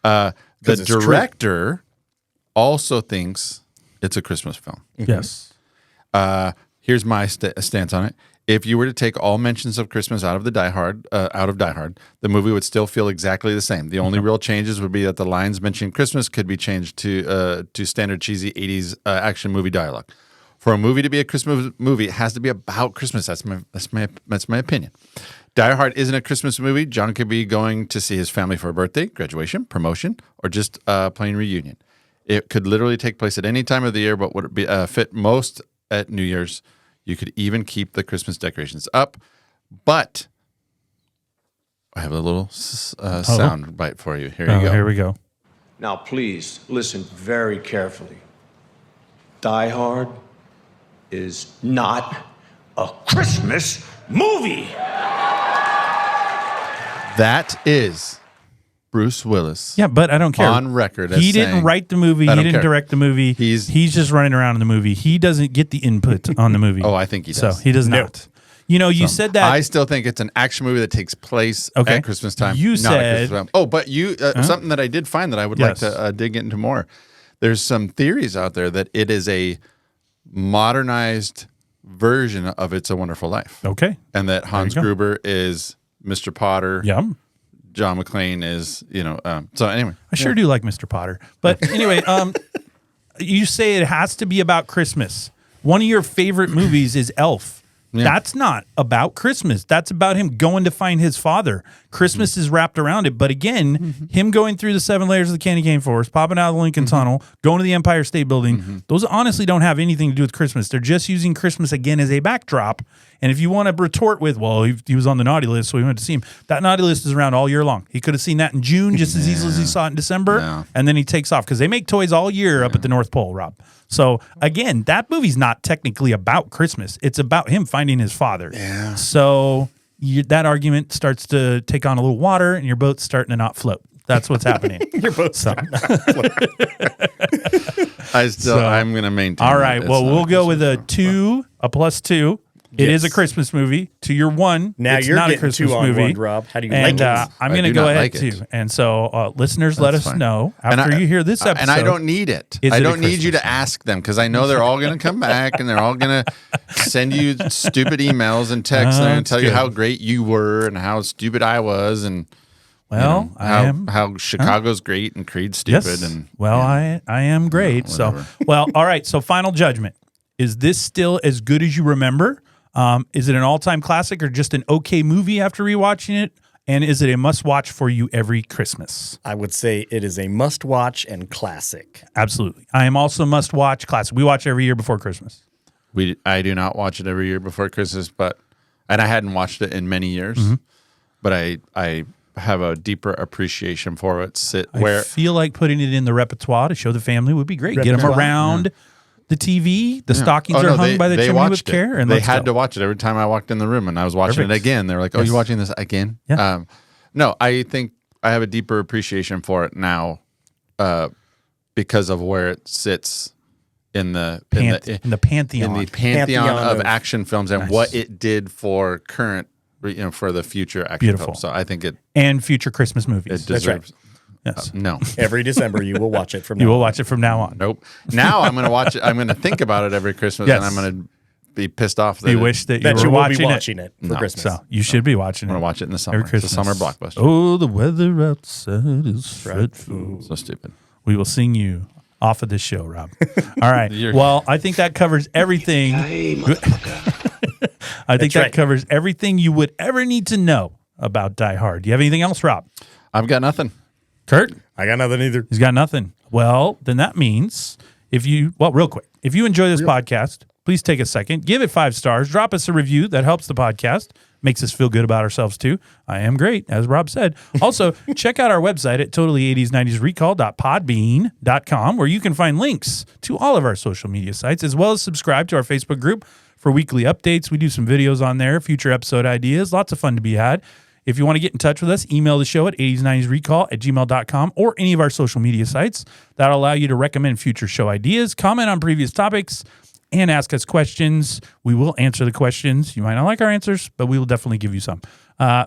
The 'Cause it's true. director also thinks it's a Christmas film. Yes. Here's my stance on it. If you were to take all mentions of Christmas out of Die Hard, the movie would still feel exactly the same. The only real changes would be that the lines mentioning Christmas could be changed to standard cheesy 80s action movie dialogue. For a movie to be a Christmas movie, it has to be about Christmas. That's my opinion. Die Hard isn't a Christmas movie. John could be going to see his family for a birthday, graduation, promotion, or just a plain reunion. It could literally take place at any time of the year, but would be fit most at New Year's. You could even keep the Christmas decorations up. But I have a little sound bite for you. Here you go. Here we go. Now, please listen very carefully. Die Hard is not a Christmas movie. That is Bruce Willis. Yeah, but I don't care. On record, as he didn't saying, write the movie. I He don't didn't care. direct the movie. He's just running around in the movie. He doesn't get the input on the movie. Oh, I think he does. So he does not. You know, you said that. I still think it's an action movie that takes place at Christmas time. You not said. at Christmas time. Oh, but you something that I did find that I would like to dig into more. There's some theories out there that it is a modernized version of It's a Wonderful Life. Okay. And that Hans Gruber is Mr. Potter. Yeah. John McClane is, so anyway. I sure do like Mr. Potter. But anyway, you say it has to be about Christmas. One of your favorite movies is Elf. Yeah. That's not about Christmas. That's about him going to find his father. Christmas is wrapped around it. But again, him going through the 7 layers of the candy cane forest, popping out of the Lincoln Tunnel, going to the Empire State Building, those honestly don't have anything to do with Christmas. They're just using Christmas again as a backdrop. And if you want to retort with, well, he was on the naughty list, so we went to see him. That naughty list is around all year long. He could have seen that in June just as easily as he saw it in December. And then he takes off because they make toys all year up at the North Pole, Rob. So again, that movie's not technically about Christmas. It's about him finding his father. Yeah. So that argument starts to take on a little water, and your boat's starting to not float. That's what's happening. Your boat's starting to not float. I'm going to maintain. All right. Well, we'll go with a +2. It is a Christmas movie. To your 1, now it's you're not a getting Christmas 2 on movie. 1, Rob. How do you And like it? I'm going to do go not ahead like it. too. And so, listeners, let us know after you hear this episode. And I don't need it. I don't need you to ask them because I know they're all going to come back and they're all going to send you stupid emails and texts and tell you how great you were and how stupid I was and well, how Chicago's great and Creed's stupid. Yes. And well, I am great. So, well, all right. So, final judgment: is this still as good as you remember? Is it an all-time classic or just an okay movie after rewatching it? And is it a must-watch for you every Christmas? I would say it is a must-watch and classic. Absolutely. I am also must-watch classic. We watch every year before Christmas. I do not watch it every year before Christmas, and I hadn't watched it in many years, but I have a deeper appreciation for it. I feel like putting it in the repertoire to show the family would be great. Get them around the TV. The stockings are hung by the chimney with care. And they had to watch it every time I walked in the room, and I was watching it again. They were like, "Oh, you're watching this again?" Yeah. No, I think I have a deeper appreciation for it now because of where it sits in the pantheon of action films and what it did for current, for the future action films. So I think and future Christmas movies. It deserves. That's right. Yes. No. Every December, you will watch it from now on. You will watch it from now on. Nope. Now I'm going to watch it. I'm going to think about it every Christmas, and I'm going to be pissed off that you wish that you were watching it for Christmas. So you should be watching it. I'm going to watch it in the summer. Every Christmas. It's a summer blockbuster. Oh, the weather outside is dreadful. So stupid. We will sing you off of this show, Rob. All right. Well, I think that covers everything. Hey, motherfucker. I think that covers everything you would ever need to know about Die Hard. Do you have anything else, Rob? I've got nothing. Kurt? I got nothing either. He's got nothing. Well, then that means real quick, if you enjoy this podcast, please take a second, give it 5 stars, drop us a review. That helps the podcast, makes us feel good about ourselves too. I am great, as Rob said. Also, check out our website at totally80s90srecall.podbean.com, where you can find links to all of our social media sites, as well as subscribe to our Facebook group for weekly updates. We do some videos on there, future episode ideas, lots of fun to be had. If you want to get in touch with us, email the show at 80s90srecall@gmail.com or any of our social media sites. That'll allow you to recommend future show ideas, comment on previous topics, and ask us questions. We will answer the questions. You might not like our answers, but we will definitely give you some.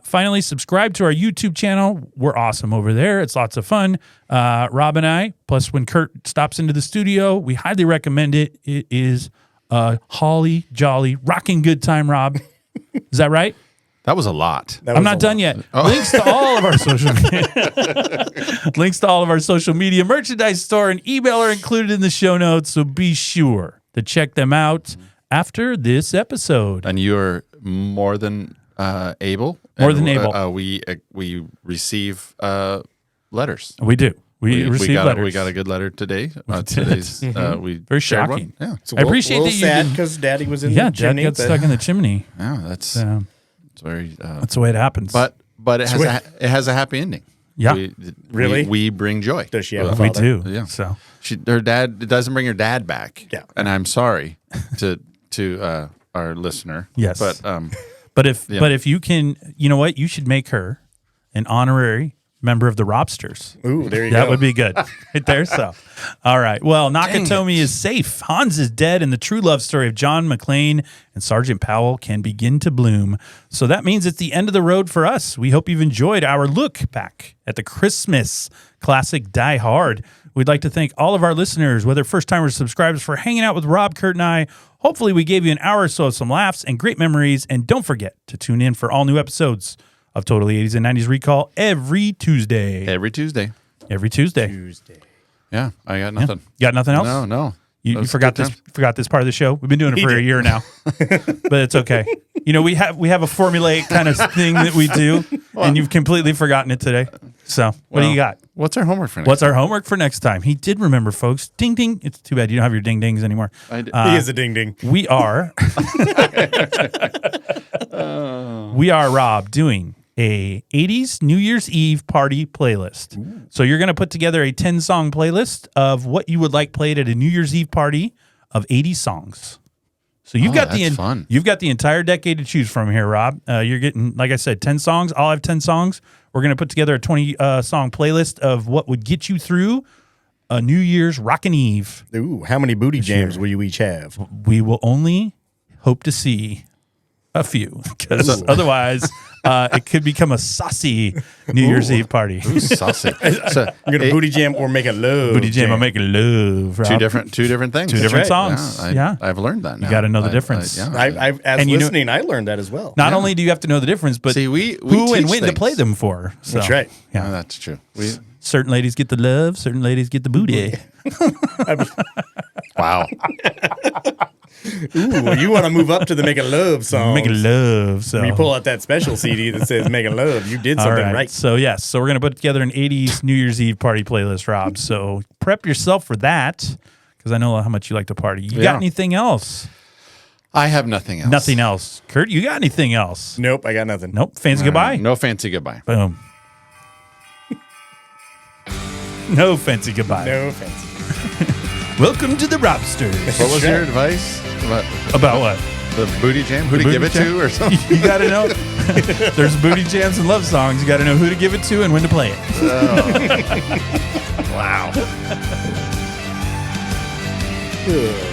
Finally, subscribe to our YouTube channel. We're awesome over there. It's lots of fun. Rob and I, plus when Kurt stops into the studio, we highly recommend it. It is a holly, jolly, rocking good time, Rob. Is that right? That was a lot. I'm not done yet. Links to all of our social media. Links to all of our social media, merchandise store, and email are included in the show notes. So be sure to check them out after this episode. And you are more than able. More than able. We receive letters. We do. We receive letters. We got a good letter today. Today's we Very shared shocking. one. Yeah, It's a I appreciate little that you sad didn't- because Daddy was in Yeah, the Dad chimney. got but- stuck in the chimney. yeah. That's it's very. That's the way it happens. But it has a happy ending. Yeah. Really? We bring joy. Does she have a we father? do. Yeah. So Her dad, it doesn't bring her dad back. Yeah. And I'm sorry to our listener. Yes. But if you can, you know what? You should make her an honorary member of the Robsters. Ooh, there you That go. would be good. Right there, so. All right. Well, Nakatomi is safe. Hans is dead, and the true love story of John McClane and Sergeant Powell can begin to bloom. So that means it's the end of the road for us. We hope you've enjoyed our look back at the Christmas classic Die Hard. We'd like to thank all of our listeners, whether first-timers or subscribers, for hanging out with Rob, Kurt, and I. Hopefully we gave you an hour or so of some laughs and great memories. And don't forget to tune in for all new episodes of Totally 80s and 90s Recall every Tuesday. every Tuesday. Every Tuesday. Yeah. I got nothing. You got nothing else? No. You That was forgot good this forgot this part of the show. We've been doing it for a year now. But it's okay. You know, we have a formulaic kind of thing that we do, and you've completely forgotten it today. So what do you got? What's our homework for next? What's our homework for next time? He did remember, folks. Ding ding. It's too bad you don't have your ding dings anymore. I did- He is a ding ding. We are Rob doing a 80s New Year's Eve party playlist. So you're going to put together a 10-song playlist of what you would like played at a New Year's Eve party of 80 songs. So you've got that's fun. You've got the entire decade to choose from here, Rob. You're getting, like I said, 10 songs. I'll have 10 songs. We're going to put together a 20 song playlist of what would get you through a New Year's rockin' Eve. Ooh, how many booty jams will you each have? We will only hope to see a few, because otherwise it could become a saucy New Year's Eve party. Saucy. So, You're gonna booty jam or make a love Booty jam, I'm making love. Rob. two different things. Two different right. songs. Yeah, I've learned that now. You got to know the difference. yeah. As And you know- listening, I learned that as well. Not only do you have to know the difference, but See, we who and teach when to things. play them for. So, That's right. Yeah. Oh, that's true. Certain ladies get the love, certain ladies get the booty. Wow. Ooh, you want to move up to the make a love song? Making love. So You pull out that special CD that says "Make a Love." You did All something right. right. So yes, so we're gonna put together an 80s New Year's Eve party playlist, Rob. So prep yourself for that, because I know how much you like to party. You Yeah. got anything else? I have nothing else. Nothing else. Kurt, you got anything else? Nope, I got nothing. Nope. Fancy goodbye. No fancy goodbye. Boom. No fancy goodbye. No offense. Welcome to the Robsters. What was your advice About what? the booty jam? Who to booty give it jam? to or something? You got to know. There's booty jams and love songs. You got to know who to give it to and when to play it. Wow. Ugh.